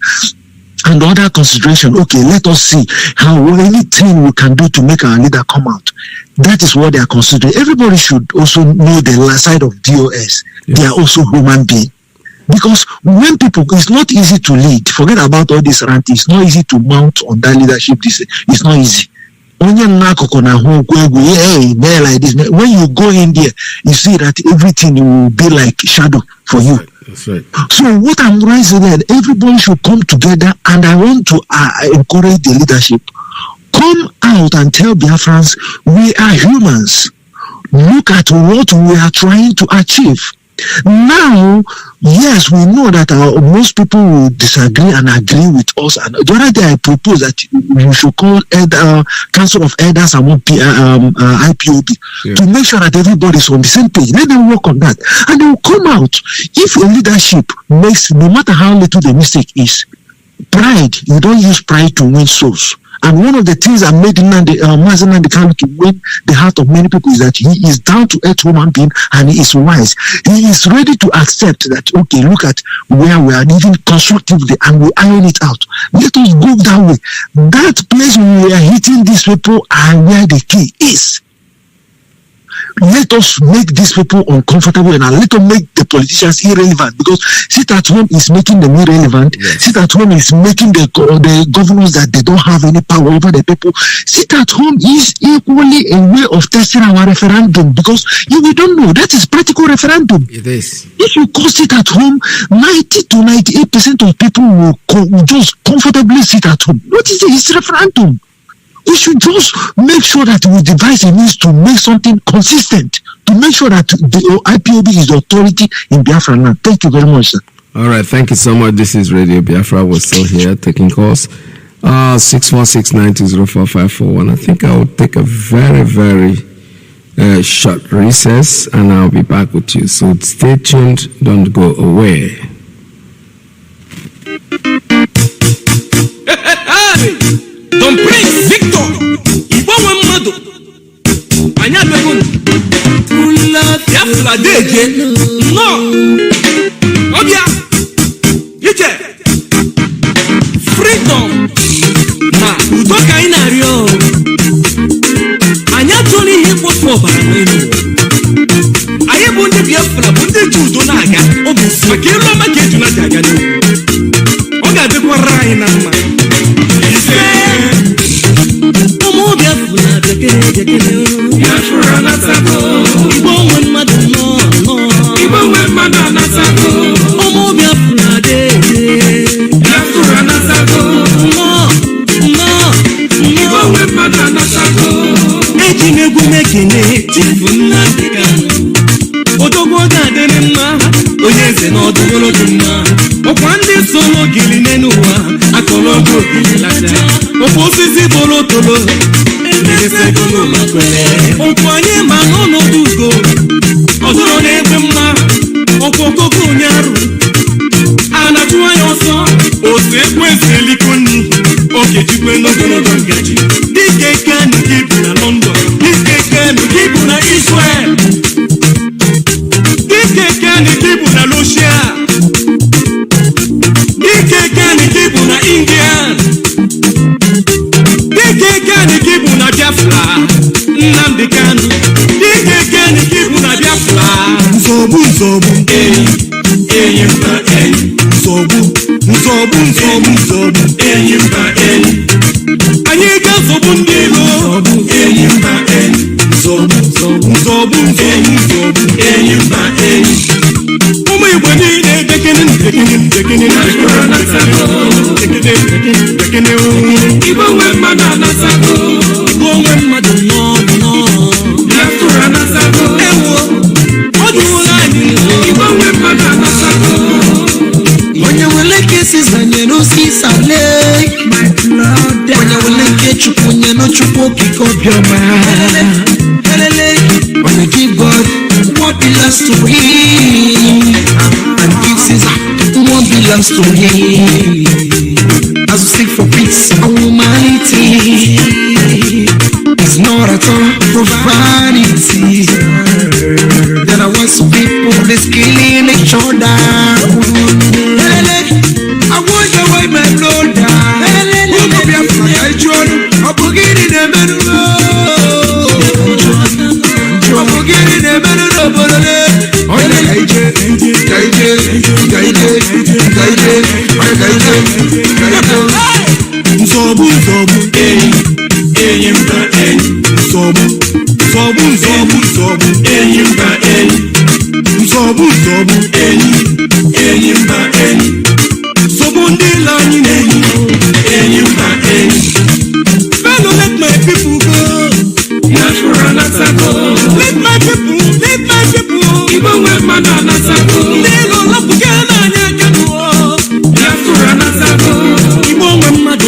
And other consideration, okay, let us see how anything we can do to make our leader come out. That is what they are considering. Everybody should also know the side of DOS. They are also human beings. Because when people, it's not easy to lead. Forget about all this rant. It's not easy to mount on that leadership. It's not easy. When you go in there, you see that everything will be like shadow for you. That's right. So what I'm trying to say that everybody should come together, and I want to encourage the leadership. Come out and tell Biafrans we are humans. Look at what we are trying to achieve. Now, yes, we know that most people will disagree and agree with us. And the other day I proposed that you should call Council of Elders and IPOB to make sure that everybody is on the same page. Let them work on that. And they will come out. If a leadership makes, no matter how little the mistake is, pride, you don't use pride to win souls. And one of the things that made Mazi Nnamdi Kanu to win the heart of many people is that he is down to earth human being and he is wise. He is ready to accept that, okay, look at where we are living constructively and we iron it out. Let us go that way. That place where we are hitting these people and where the key is. Let us make these people uncomfortable and let us make the politicians irrelevant, because sit at home is making them irrelevant. Yes. Sit at home is making the governors that they don't have any power over the people. Sit at home is equally a way of testing our referendum, because we don't know. That is practical referendum. It is. If you go sit at home, 90 to 98% of people will just comfortably sit at home. What is it? It's referendum. We should just make sure that we devise a means to make something consistent, to make sure that the IPOB is the authority in Biafra now. Thank you very much, sir. All right, thank you so much. This is Radio Biafra. We're still here taking calls. 646920454. I think I will take a very, very short recess and I'll be back with you. So stay tuned. Don't go away. Don Prince Victor Ipob Mado Anya Begun Biafra Deje No Obia Yije Freedom Na Udoka Inario Anya Tony Hippo Foba Aye Bunde Biafra Bunde Judo Naga Obu Fakiro Makeju na Jaga Oga Dekwa Rai na Ma Biafra natako Igbo wen madu no Igbo wen madu natako Omo Biafra de Biafra natako No Igbo wen madu natako Eji negwu mekene Chifu Nnamdi Kanu Odogwo ga-adịrị mma onye eze na ọdụgolo dị mma ọkwa ndị solo gili n'ụwa akọrọ oge ogili lacha ofe osisi bolo tolo eresegolo makwele okwu anyị ma n'ọnọdụ ugo ọdụrụ na-egbe mma ọkwa okoko onye arụ a na-achụ anya ọsọ otu ekwezi eliko nni oge jikwe n'ogologo ngaji dike Kanu gị bụ na London dike Kanu gị bụ na Israel dike Kanu gị bụ na Russia dike Kanu gị bụ na India dike Kanu gị bụ na Biafra Nnamdi Kanu dike Kanu gị bụ na Biafra nsogbu enyi mba enyi nsogbu enyi mba enyi anyị ga-azọgbu ndị iro enyi mba enyi nsogbu enyi mba enyi ụmụ Igbo niile dekene Igbo nwe mmadụ anasago Igbo nwe mmadụ nọ Biafra anasago ewo ọ dụla anyị Igbo nwe mmadụ anasago onye nwere kesi zanyere osisi ale onye nwere nke chukwu nye no chukwu okike obiọma Wanna give God what belongs to Him, and give Caesar what belongs to Him. As we seek for peace and humanity, it's not at all profanity. There are once people that's killing each other. I want to wipe my blood down. Who could be a fire John? I'm forgetting the middle. I'm forgetting the middle. Oh, Fellow, let my people go. Let my people, even when man they don't love again. Even when man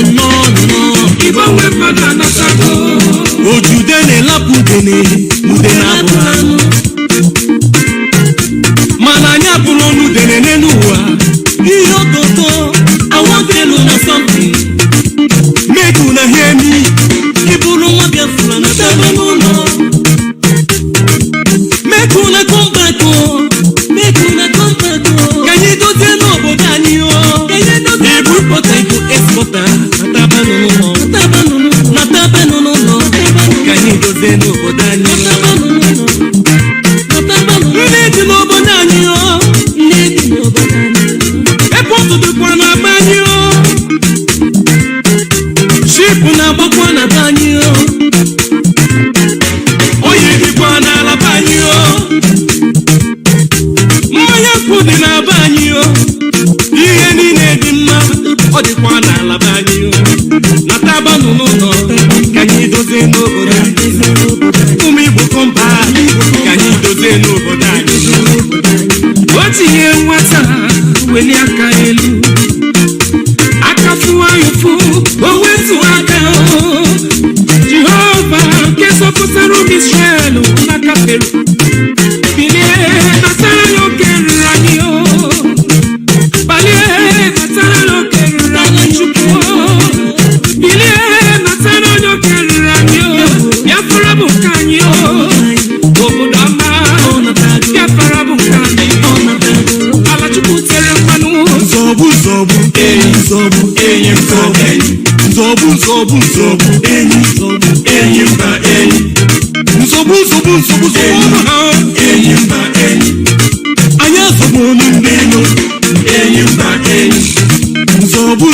even when man oh, Judene la pudene, mudena bulano. Mananya bulono dene nenua. Iyo toto, I want to know something. Make una hear me. Kibulu wa Biafra na tabanuno. Make una come back home. Make una come back home. Can you do the no bodani o? Can you do the potato exporter? Na tabanuno. Na tabanuno. Can you do the no bodani? Na tabanuno. Need no bodani o. Need no bodani. E ponto de kwana bani o. Ship na bakwana bani o. Oye di kwana la bani o. Maya kudi na bani o. Iye ni ne di ma. Odi kwana la bani o. Na tabanuno no. Kanyi doze no bodani. Umi bukomba. Kanyi doze no bodani. Oti ye nwata. Weni akaelu. Akafu ayufu. Owetu akao. Jehovah. Keso kusaru Israel. Nakaperu. Bile. Natara yo keru ranyo. Bale. Natara yo keru ranyo chukwo. Bile. Natara yo keru ranyo. Biafra bukanyo. Obudama. Biafra bukanyo. Ala chukwu tere manu. Zobu. Zobu. Anya zobu nindeno. Zobu.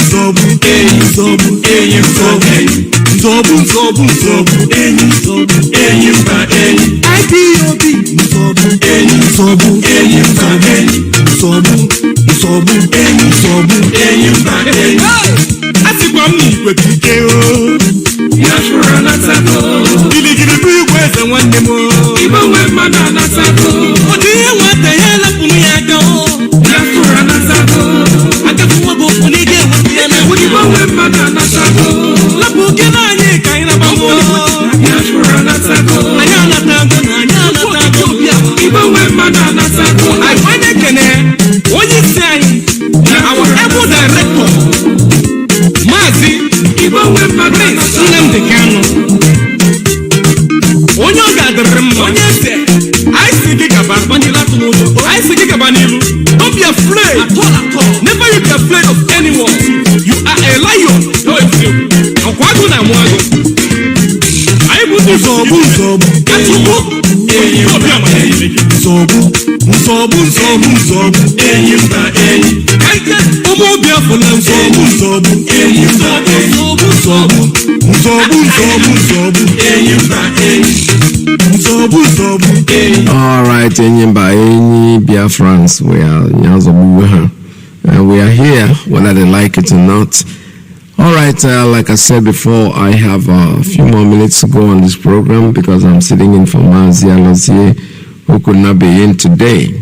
Atikwa mnikwe kikeo. Biafra natako. Gili bugweze nwanne mo. Ibo wema na natako. Odiye wate yela punu yaga o. Biafra natako. Agafu wabo kunige wapiyana. Ibo wema na natako. Lapu kena nye kaina babo. Biafra natako. Anya natako. Ibo wema na natako. I find it kene. What you say? Our able director. Mazi. Ibo wema na natako. Nnamdi Kanu. Onye ọ ga-adịrị mma. Onye eze. I see gị gaba. I see gị gaba n'ilu. Don't be afraid. At all. Never you be afraid of anyone. You are a lion. No excuse. Ọkwa agụ na amụ agụ. Anyị bụ ndị Zobu. Achụkwu. Obi amara ihe gị. Zobu. Enyi mba enyi. Ụmụ Biafra na Zobu. All right, Enyimba, Enyi Biafrans, we are here, whether they like it or not. All right, like I said before, I have a few more minutes to go on this program because I'm sitting in for Mazi, who could not be in today.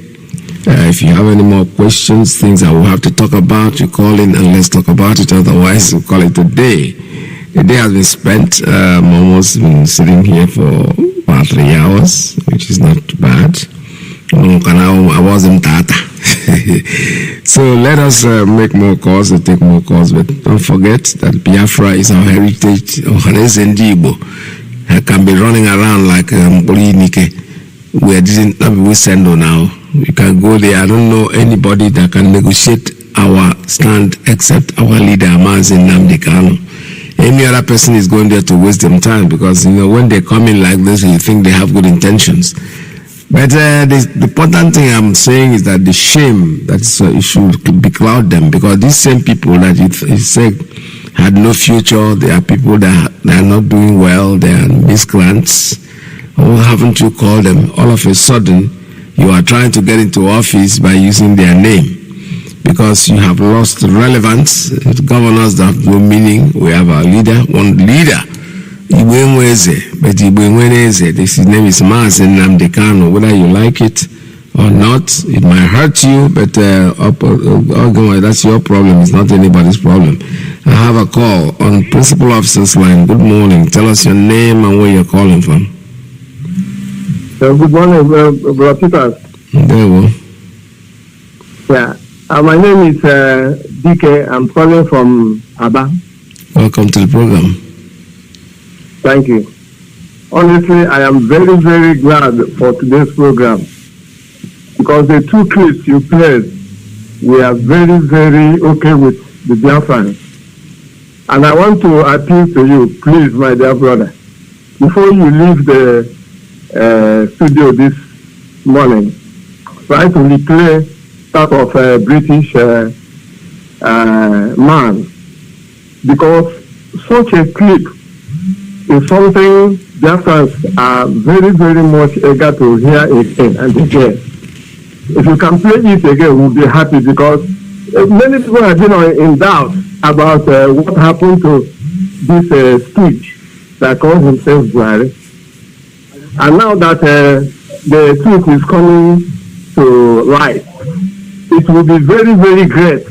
If you have any more questions, things I will have to talk about, you call in and let's talk about it. Otherwise, we'll call it a day. The day has been spent. I'm almost been sitting here for about 3 hours, which is not bad. I wasn't tata. So let us make more calls and take more calls, but don't forget that Biafra is our heritage. I can be running around like we send now. You can go there. I don't know anybody that can negotiate our stand except our leader, Mazi Nnamdi Kanu. Any other person is going there to waste them time, because when they come in like this, you think they have good intentions. But the important thing I'm saying is that the shame that it should becloud them, because these same people that you said had no future, they are people that are not doing well, they are miscreants. Or haven't you called them? All of a sudden, you are trying to get into office by using their name, because you have lost relevance. Governors that have no meaning. We have our leader, one leader. But his name is Mazi Nnamdi Kanu. Whether you like it or not, it might hurt you, but that's your problem. It's not anybody's problem. I have a call on Principal Officer's line. Good morning. Tell us your name and where you're calling from. Good morning, Brother Peter. There we go. Yeah. My name is DK. I'm calling from Aba. Welcome to the program. Thank you. Honestly, I am very, very glad for today's program, because the two clips you played, we are very, very okay with the Biafrans. And I want to appeal to you, please, my dear brother, before you leave the studio this morning, try to replay that of a British man, because such a clip is something Biafrans are very, very much eager to hear again and again. If you can play it again, we'll be happy, because many people have been in doubt about what happened to this speech that calls himself Buhari. And now that the truth is coming to light, it will be very, very great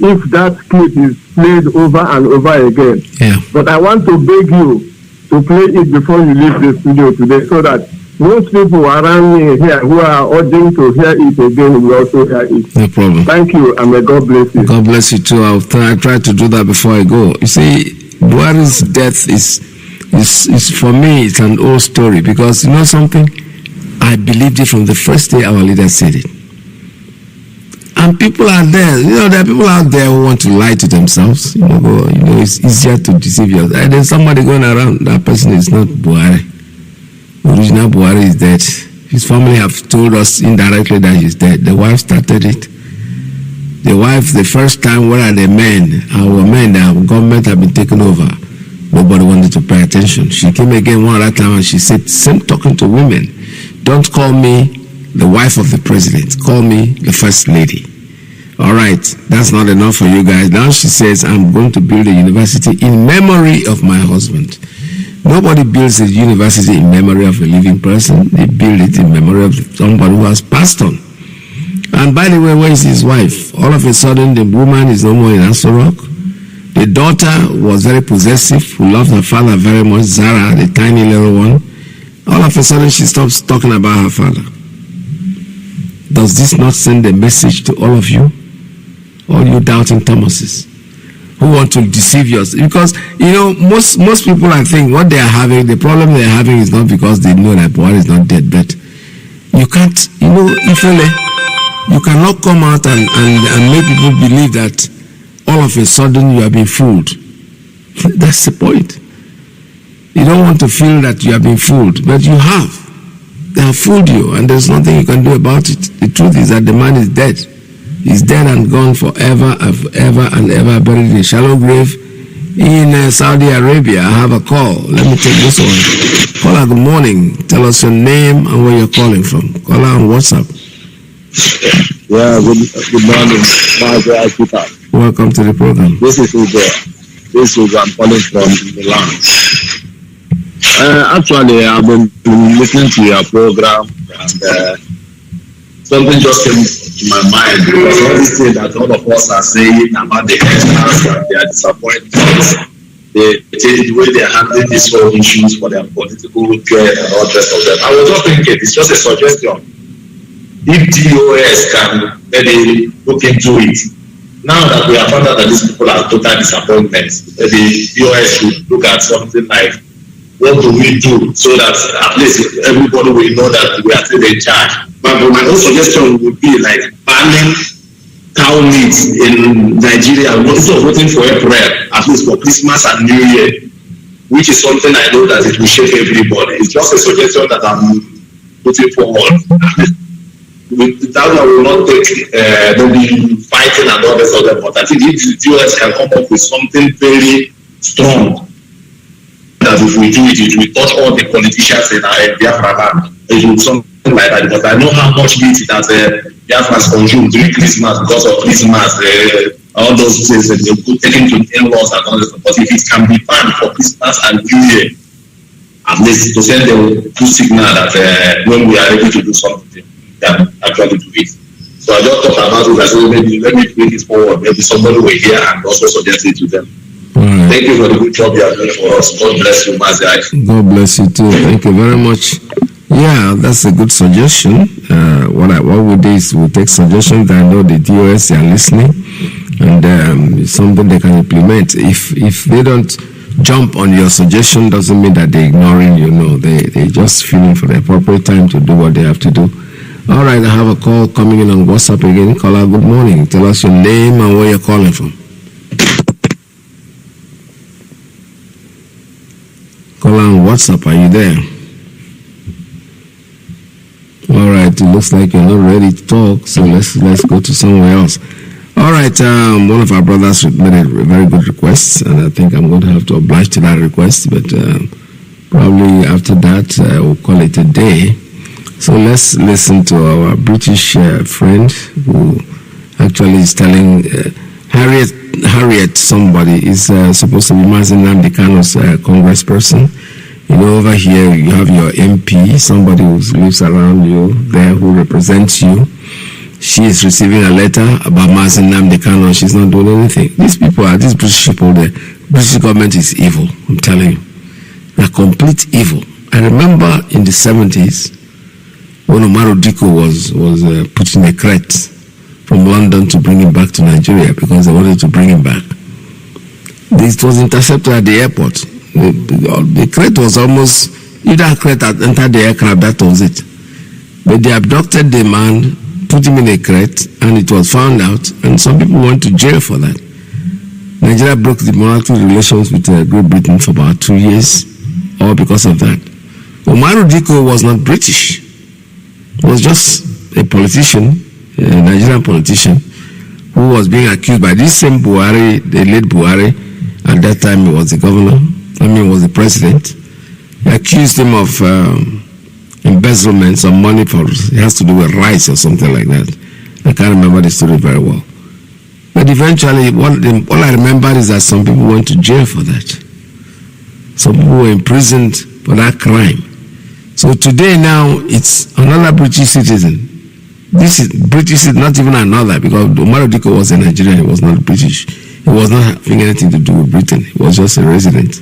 if that clip is played over and over again. Yeah. But I want to beg you to play it before you leave the studio today, so that most people around me here who are urging to hear it again will also hear it. No problem. Thank you, and may God bless you. God bless you too. I'll try to do that before I go. You see, Buhari's death is for me, it's an old story, because you know something? I believed it from the first day our leader said it. And people are there, there are people out there who want to lie to themselves. It's easier to deceive you. And there's somebody going around, that person is not Buhari. Original Buhari is dead. His family have told us indirectly that he's dead. The wife started it. The wife, the first time, where are the men? Our men, the government have been taken over. Nobody wanted to pay attention. She came again one other time and she said, same talking to women, don't call me the wife of the president, call me the first lady. All right, that's not enough for you guys. Now she says, I'm going to build a university in memory of my husband. Nobody builds a university in memory of a living person. They build it in memory of somebody who has passed on. And by the way, where is his wife? All of a sudden, the woman is no more in Asorok. The daughter was very possessive, who loved her father very much, Zara, the tiny little one. All of a sudden, she stops talking about her father. Does this not send a message to all of you? All you doubting Thomases who want to deceive you? Because, most people, I think, what they are having, the problem they are having is not because they know that Buhari is not dead, but you can't, you cannot come out and make people believe that all of a sudden you have been fooled. That's the point. You don't want to feel that you have been fooled, but you have. They have fooled you, and there's nothing you can do about it. The truth is that the man is dead. He's dead and gone forever and ever, buried in a shallow grave in Saudi Arabia. I have a call. Let me take this one. Caller, good morning. Tell us your name and where you're calling from. Caller on WhatsApp. Yeah, good morning. Mazi. Welcome to the program. This is Ugo. I'm calling from Milan. Actually, I've been listening to your program, and something just came to my mind, because all this thing that all of us are saying about the extras and their disappointments, the way they are handling these whole issues for their political gain and all the rest of them. I was just thinking, it's just a suggestion. If DOS can maybe look into it, now that we have found out that these people are total disappointments, maybe DOS should look at something like, what do we do so that at least everybody will know that we are still in charge. But my own suggestion would be like banning cow meat in Nigeria, instead of waiting for April, at least for Christmas and New Year, which is something I know that it will shake everybody. It's just a suggestion that I'm putting forward. That one will not take maybe fighting and all this other, but I think if the US can come up with something very strong, that if we do it, it will touch all the politicians in Biafra land. It will something like that, because I know how much meat it has Biafrans consumed during Christmas because of Christmas, all those things that they could take into in-laws and all this. But if it can be banned for Christmas and New Year, at least to send them two signal that when we are ready to do something, we can actually do it. So I just thought about it. I said, maybe let me bring it forward. Maybe somebody will hear and also suggest it to them. Right. Thank you for the good job you are doing for us. God bless you, Mazi. God bless you too. Thank you very much. Yeah, that's a good suggestion. What we do is we take suggestions that I know the DOS are listening, and it's something they can implement. If they don't jump on your suggestion, doesn't mean that they're ignoring you. No, they just feeling for the appropriate time to do what they have to do. All right, I have a call coming in on WhatsApp again. Caller, good morning. Tell us your name and where you're calling from. Caller on WhatsApp, are you there? All right, it looks like you're not ready to talk, so let's go to somewhere else. All right, one of our brothers made a very good request, and I think I'm going to have to oblige to that request, but probably after that, we'll call it a day. So let's listen to our British friend who actually is telling Harriet somebody is supposed to be Mazi Nnamdi Kanu's congressperson. You know, over here you have your MP, somebody who lives around you there who represents you. She is receiving a letter about Mazi Nnamdi Kanu. She's not doing anything. These British people, the British government is evil, I'm telling you. They're complete evil. I remember in the 70s when Umaru Diko was put in a crate from London to bring him back to Nigeria because they wanted to bring him back. This was intercepted at the airport. The crate was almost, if that crate had entered the aircraft, that was it. But they abducted the man, put him in a crate, and it was found out, and some people went to jail for that. Nigeria broke diplomatic relations with Great Britain for about 2 years, all because of that. Umaru Diko was not British. He was just a politician, a Nigerian politician, who was being accused by this same Buhari, the late Buhari. At that time, he was the governor. Was the president. He accused him of embezzlement, some money for, it has to do with rice or something like that. I can't remember the story very well. But eventually, all I remember is that some people went to jail for that. Some people were imprisoned for that crime. So today now, it's another British citizen. This is British, is not even another, because Umaru Diko was a Nigerian, he was not British. He was not having anything to do with Britain. He was just a resident.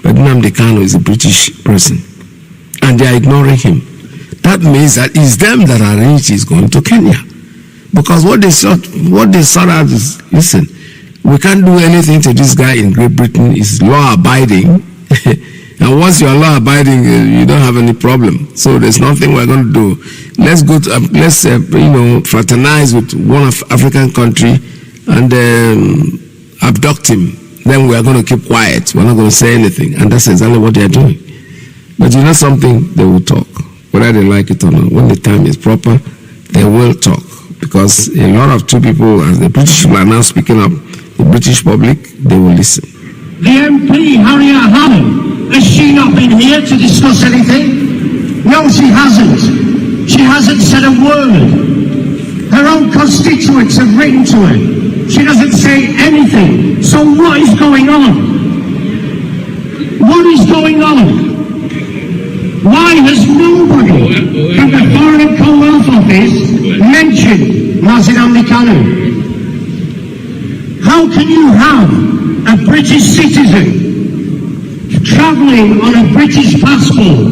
But Nnamdi Kanu is a British person, and they are ignoring him. That means that it's them that are rich is going to Kenya, because what they sought out is, listen, we can't do anything to this guy in Great Britain. Is law abiding, and once you are law abiding, you don't have any problem. So there's nothing we're going to do. Let's go to fraternize with one of African country and abduct him. Then we are going to keep quiet. We're not going to say anything. And that's exactly what they are doing. But you know something? They will talk, whether they like it or not. When the time is proper, they will talk. Because a lot of two people, as the British people are now speaking up, the British public, they will listen. The MP, Harriet Hammond, has she not been here to discuss anything? No, she hasn't. She hasn't said a word. Her own constituents have written to her. She doesn't say anything. So what is going on? What is going on? Why has nobody from the Foreign and Commonwealth Office mentioned Mazi Nnamdi Kanu? How can you have a British citizen, travelling on a British passport,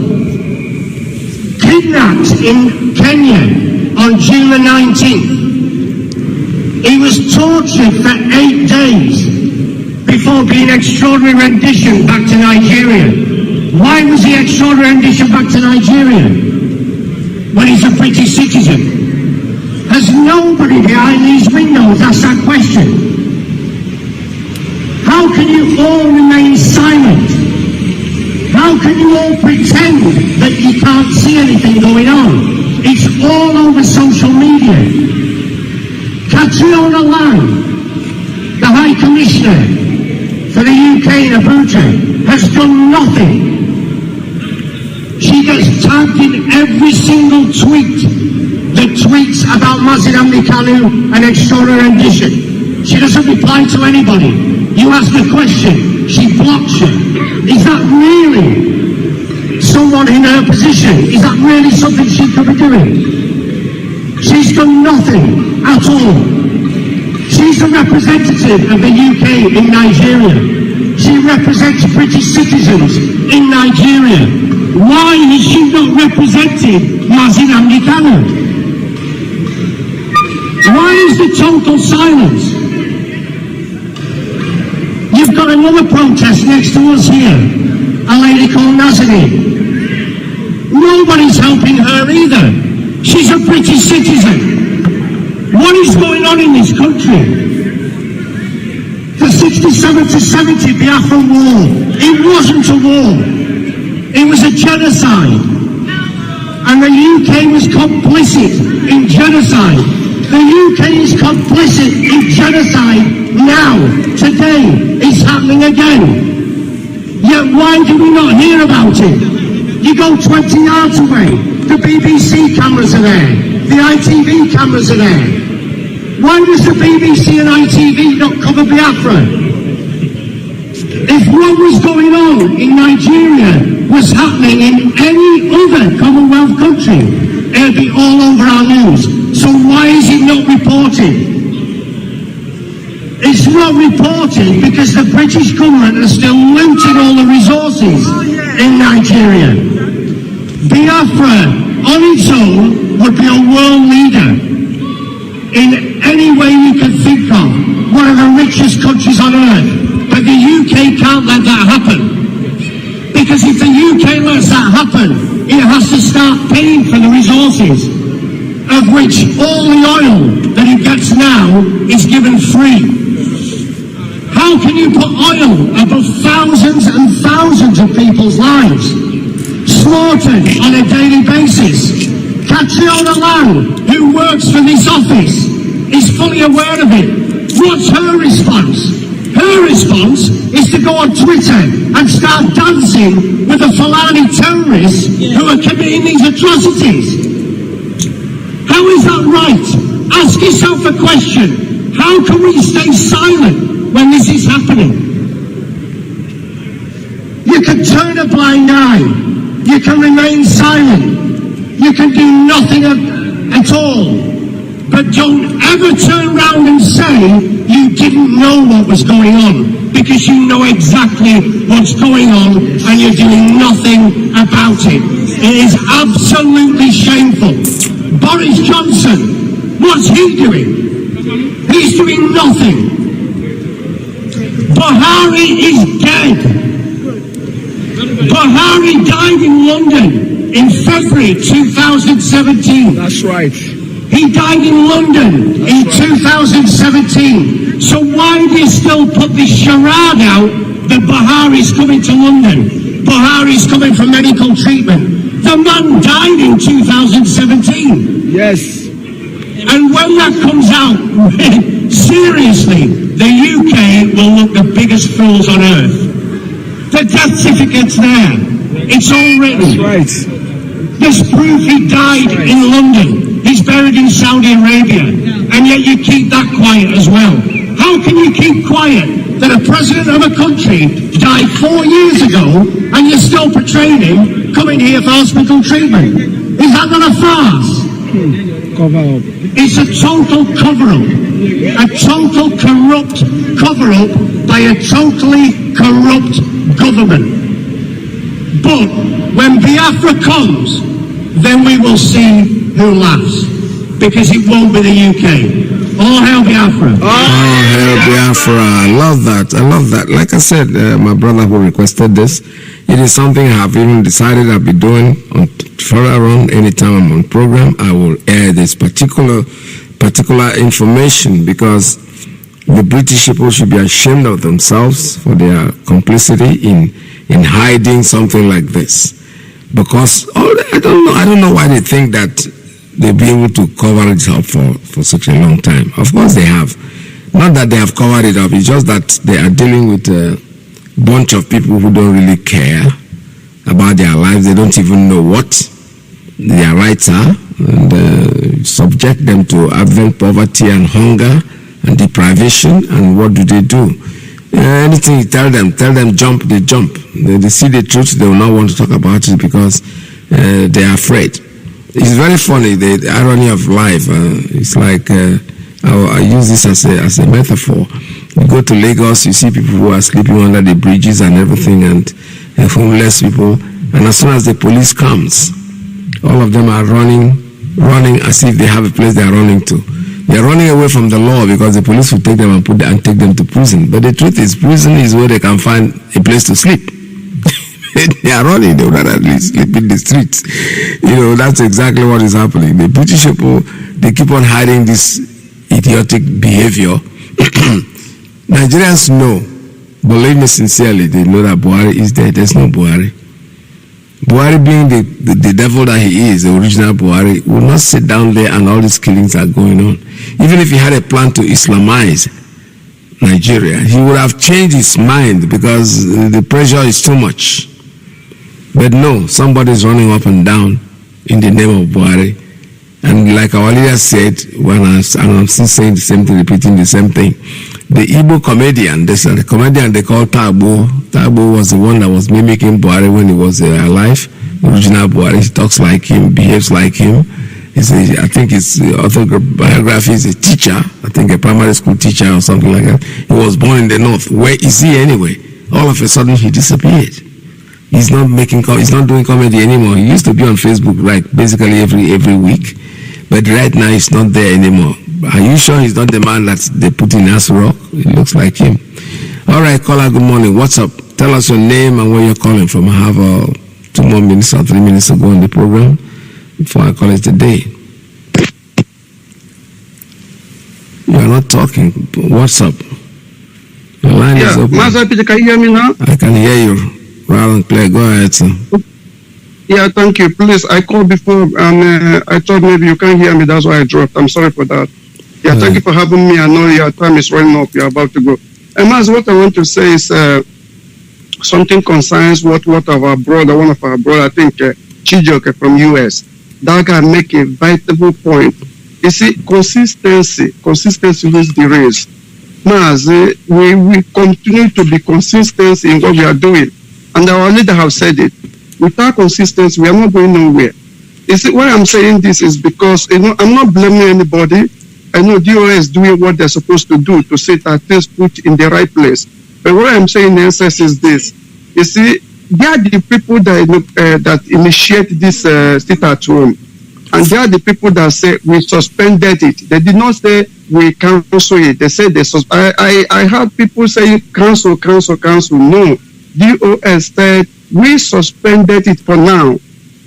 kidnapped in Kenya on June the 19th. He was tortured for 8 days before being extraordinary rendition back to Nigeria. Why was he extraordinary rendition back to Nigeria when he's a British citizen? Has nobody behind these windows asked that question? How can you all remain silent? How can you all pretend that you can't see anything going on? It's all over social media. Catriona Lang, the High Commissioner for the UK in Abuja, has done nothing. She gets tagged in every single tweet that tweets about Mazi Kanu and extraordinary rendition. She doesn't reply to anybody. You ask a question, she blocks you. Is that really someone in her position? Is that really something she could be doing? She's done nothing at all. She's a representative of the UK in Nigeria. She represents British citizens in Nigeria. Why is she not representing Mazi Kanu? Why is the total silence? You've got another protest next to us here, a lady called Nazanin. Nobody's helping her either. She's a British citizen. What is going on in this country? The 67 to 70 Biafra war, it wasn't a war. It was a genocide. And the UK was complicit in genocide. The UK is complicit in genocide now, today. It's happening again. Yet why do we not hear about it? You go 20 yards away, the BBC cameras are there, the ITV cameras are there. Why does the BBC and ITV not cover Biafra? If what was going on in Nigeria was happening in any other Commonwealth country, it would be all over our news. So why is it not reported? It's not reported because the British government are still looting all the resources in Nigeria. Biafra on its own would be a world leader in any way you can think of, one of the richest countries on earth. But the UK can't let that happen. Because if the UK lets that happen, it has to start paying for the resources, of which all the oil that it gets now is given free. How can you put oil above thousands and thousands of people's lives, slaughtered on a daily basis? Catriona Lang, who works for this office, is fully aware of it. What's her response? Her response is to go on Twitter and start dancing with the Fulani terrorists who are committing these atrocities. How is that right? Ask yourself a question. How can we stay silent when this is happening? You can turn a blind eye. You can remain silent. You can do nothing at all. But don't ever turn around and say you didn't know what was going on, because you know exactly what's going on and you're doing nothing about it. It is absolutely shameful. Boris Johnson, what's he doing? He's doing nothing. Buhari is dead. Buhari died in London in February 2017. That's right. He died in London in 2017. So why do you still put this charade out that Buhari's coming to London? Buhari's coming for medical treatment. The man died in 2017. Yes. And when that comes out, seriously, the UK will look the biggest fools on earth. The death certificate's there. It's all written. That's right. There's proof he died in London. He's buried in Saudi Arabia. And yet you keep that quiet as well. How can you keep quiet that a president of a country died 4 years ago and you're still portraying him coming here for hospital treatment? Is that not a farce? It's a total cover-up. A total corrupt cover-up by a totally corrupt government. But when Biafra comes, then we will see who laughs. Because it won't be the UK. All hail Biafra. All hail Biafra. I love that. I love that. Like I said, my brother who requested this, it is something I have even decided I'll be doing on further on. Anytime I'm on program, I will air this particular information, because the British people should be ashamed of themselves for their complicity in hiding something like this. Because I don't know why they think that they'll be able to cover it up for such a long time. Of course they have. Not that they have covered it up, it's just that they are dealing with a bunch of people who don't really care about their lives. They don't even know what their rights are, and subject them to advent poverty and hunger and deprivation. And what do? Anything you tell them jump, they jump. They see the truth, they will not want to talk about it because they are afraid. It's very funny, the irony of life. It's like, I use this as a metaphor. You go to Lagos, you see people who are sleeping under the bridges and everything, and homeless people. And as soon as the police comes, all of them are running as if they have a place they are running to. They are running away from the law because the police will take them and take them to prison. But the truth is, prison is where they can find a place to sleep. They are running, they would rather sleep in the streets. That's exactly what is happening. The British people, they keep on hiding this idiotic behavior. Nigerians know, believe me sincerely, they know that Buhari is there. There's no Buhari. Buhari, being the devil that he is, the original Buhari, will not sit down there and all these killings are going on. Even if he had a plan to Islamize Nigeria, he would have changed his mind because the pressure is too much. But no, somebody's running up and down in the name of Buhari. And like our leader said, and I'm still saying the same thing, repeating the same thing, the Igbo comedian, the comedian they call Tagbo was the one that was mimicking Buhari when he was alive, the original Buhari. He talks like him, behaves like him. I think his autobiography is a teacher, I think a primary school teacher or something like that. He was born in the north. Where is he anyway? All of a sudden he disappeared. He's not doing comedy anymore. He used to be on Facebook basically every week, but right now he's not there anymore. Are you sure he's not the man that they put in Rock? It looks like him. All right, caller, good morning. What's up? Tell us your name and where you're calling from. I have 2 more minutes or 3 minutes to go on the program before I call it a day. You are not talking. What's up? Your line is open. Mazi, can you hear me now? I can hear you. Loud and clear. Go ahead, sir. Yeah, thank you. Please, I called before and I thought maybe you can't hear me. That's why I dropped. I'm sorry for that. Yeah, thank you for having me. I know your time is running up. You're about to go. And Mazi, what I want to say is something concerns what our brother, one of our brother, I think Chijoke from US, that can make a vital point. You see, consistency is the race. Mazi, we continue to be consistent in what we are doing. And our leader have said it. Without consistency, we are not going nowhere. You see, why I'm saying this is because, I'm not blaming anybody. I know DOS is doing what they're supposed to do to set our things put in the right place. But what I'm saying in essence is this. You see, they are the people that initiate this sit at home. And they are the people that say we suspended it. They did not say we cancel it. They said I heard people say cancel. No. DOS said we suspended it for now.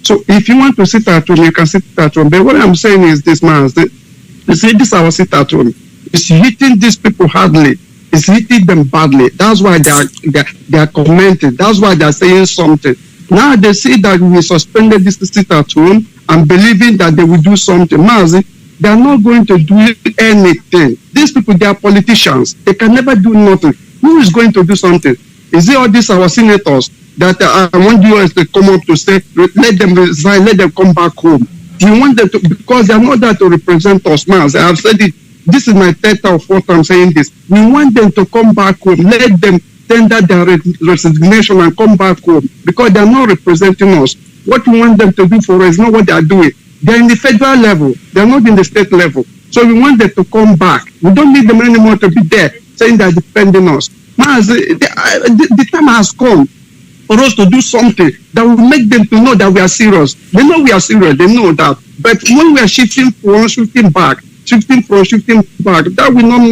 So if you want to sit at home, you can sit at home. But what I'm saying is this, man. You see, this our sit at home. It's hitting these people hardly. It's hitting them badly. That's why they are commenting. That's why they are saying something. Now they see that we suspended this sit at home and believing that they will do something. Mazi, they are not going to do anything. These people, they are politicians. They can never do nothing. Who is going to do something? Is it all these our senators that I want US to come up to say, let them resign, let them come back home? You want them to, because they are not there to represent us, man. I have said it. This is my third or fourth time saying this. We want them to come back home. Let them tender their resignation and come back home because they are not representing us. What we want them to do for us is not what they are doing. They're in the federal level. They're not in the state level. So we want them to come back. We don't need them anymore to be there saying they're defending us. The time has come for us to do something that will make them to know that we are serious. They know we are serious. They know that. But when we are shifting back, that will not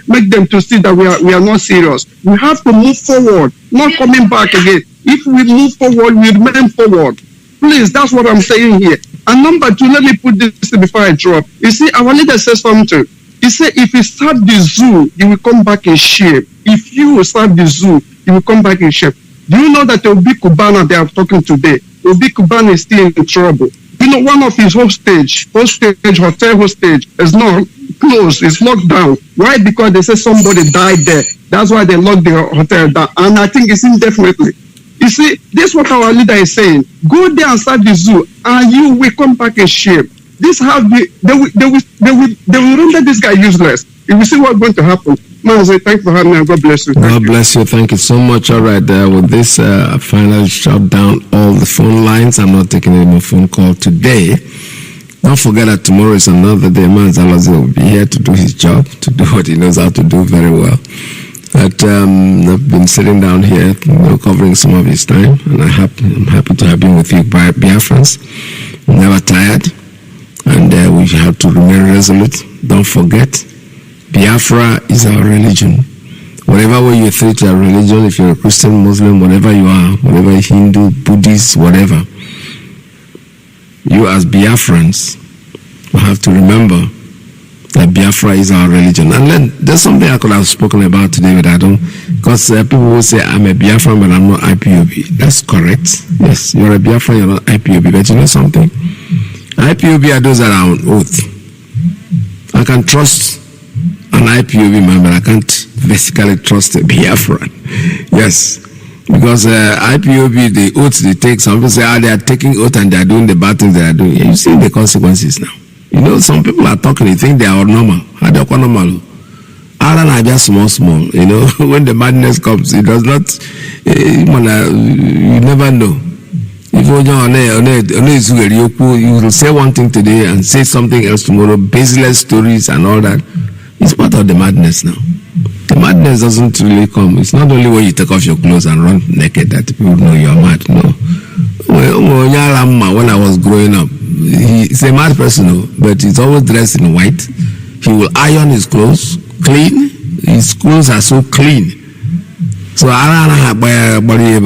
make them to see that we are not serious. We have to move forward, not coming back again. If we move forward, we remain forward. Please, that's what I'm saying here. And number two, let me put this before I drop. You see, our leader says something. He said, if you start the zoo, you will come back in shape. If you start the zoo, you will come back in shape. Do you know that Obi Kubana they are talking today? Obi Kubana is still in trouble. You know, one of his hotel hostage is not closed, it's locked down. Why? Because they say somebody died there. That's why they locked the hotel down. And I think it's indefinitely. You see, this is what our leader is saying. Go there and start the zoo, and you will come back in shape. They will render this guy useless. You will see what's going to happen. Mazi, thank you for having me. God bless you. God bless you. Thank you so much. All right, with this, finally shut down all the phone lines. I'm not taking any more phone call today. Don't forget that tomorrow is another day. Mazi will be here to do his job, to do what he knows how to do very well. But I've been sitting down here, covering some of his time, and I'm happy to have been with you, Biafrans. Never tired, and we have to remain resolute. Don't forget, Biafra is our religion. Whatever way you treat your religion, if you're a Christian, Muslim, whatever you are, whatever Hindu, Buddhist, whatever, you as Biafrans will have to remember that Biafra is our religion. And then there's something I could have spoken about today, but I don't, because people will say I'm a Biafran, but I'm not IPOB. That's correct. Yes, you're a Biafran, you're not IPOB. But you know something? IPOB are those that are on oath. I can trust an IPOB man, but I can't basically trust a Biafran. Yes. Because IPOB, the oaths they take, some people say, they are taking oath and they are doing the bad things they are doing. Yeah, you see the consequences now. You know, some people are talking, they think they are normal. How they are normal? Other than just small. You know, when the madness comes, it does not, you never know. If you will say one thing today and say something else tomorrow, baseless stories and all that. It's part of the madness now. The madness doesn't really come. It's not only when you take off your clothes and run naked that people know you're mad. No. When I was growing up, he's a mad person, but he's always dressed in white. He will iron his clothes clean. His clothes are so clean. So I don't know but he's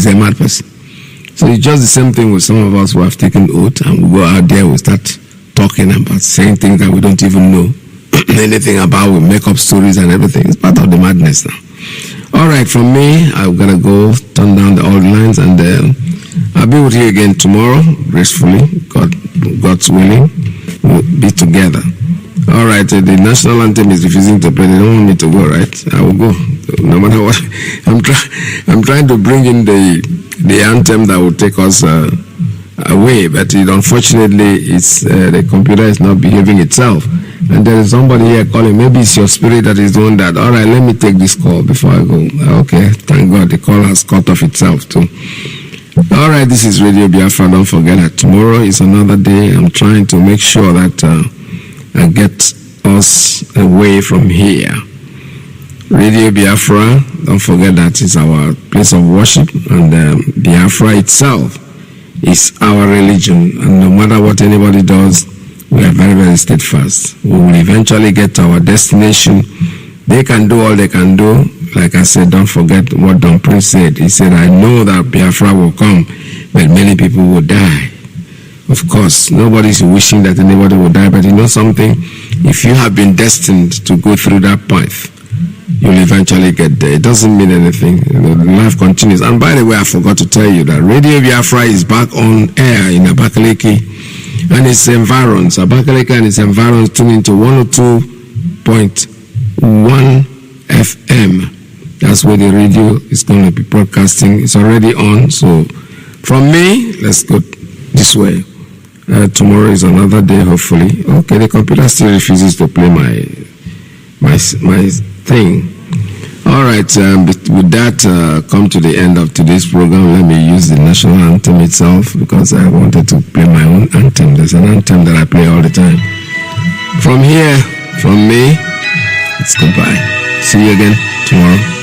a mad person. So it's just the same thing with some of us who have taken oath and we go out there, we start talking about saying things that we don't even know anything about. We make up stories and everything. It's part of the madness now. All right, from me, I've got to go turn down the old lines, and I'll be with you again tomorrow, gracefully, God's willing. We'll be together. All right, the national anthem is refusing to play. They don't want me to go, right? I will go, no matter what. I'm trying to bring in the anthem that will take us away, but unfortunately, the computer is not behaving itself. And there is somebody here calling. Maybe it's your spirit that is doing that. All right, let me take this call before I go. Okay, thank God the call has cut off itself too. All right, this is Radio Biafra. Don't forget that tomorrow is another day. I'm trying to make sure that I get us away from here. Radio Biafra, don't forget that is our place of worship, and Biafra itself is our religion. And no matter what anybody does, we are very, very steadfast. We will eventually get to our destination. They can do all they can do. Like I said, don't forget what Don Prince said. He said, I know that Biafra will come, but many people will die. Of course, nobody's wishing that anybody will die, but you know something? If you have been destined to go through that path, you'll eventually get there. It doesn't mean anything. You know, life continues. And by the way, I forgot to tell you that Radio Biafra is back on air in Abakaliki and its environs. Abakaliki and its environs tune into 102.1 FM. That's where the radio is going to be broadcasting. It's already on. So from me, let's go this way. Tomorrow is another day, hopefully. Okay, the computer still refuses to play my thing. All right, with that, come to the end of today's program. Let me use the national anthem itself because I wanted to play my own anthem. There's an anthem that I play all the time. From here, from me, it's goodbye. See you again tomorrow.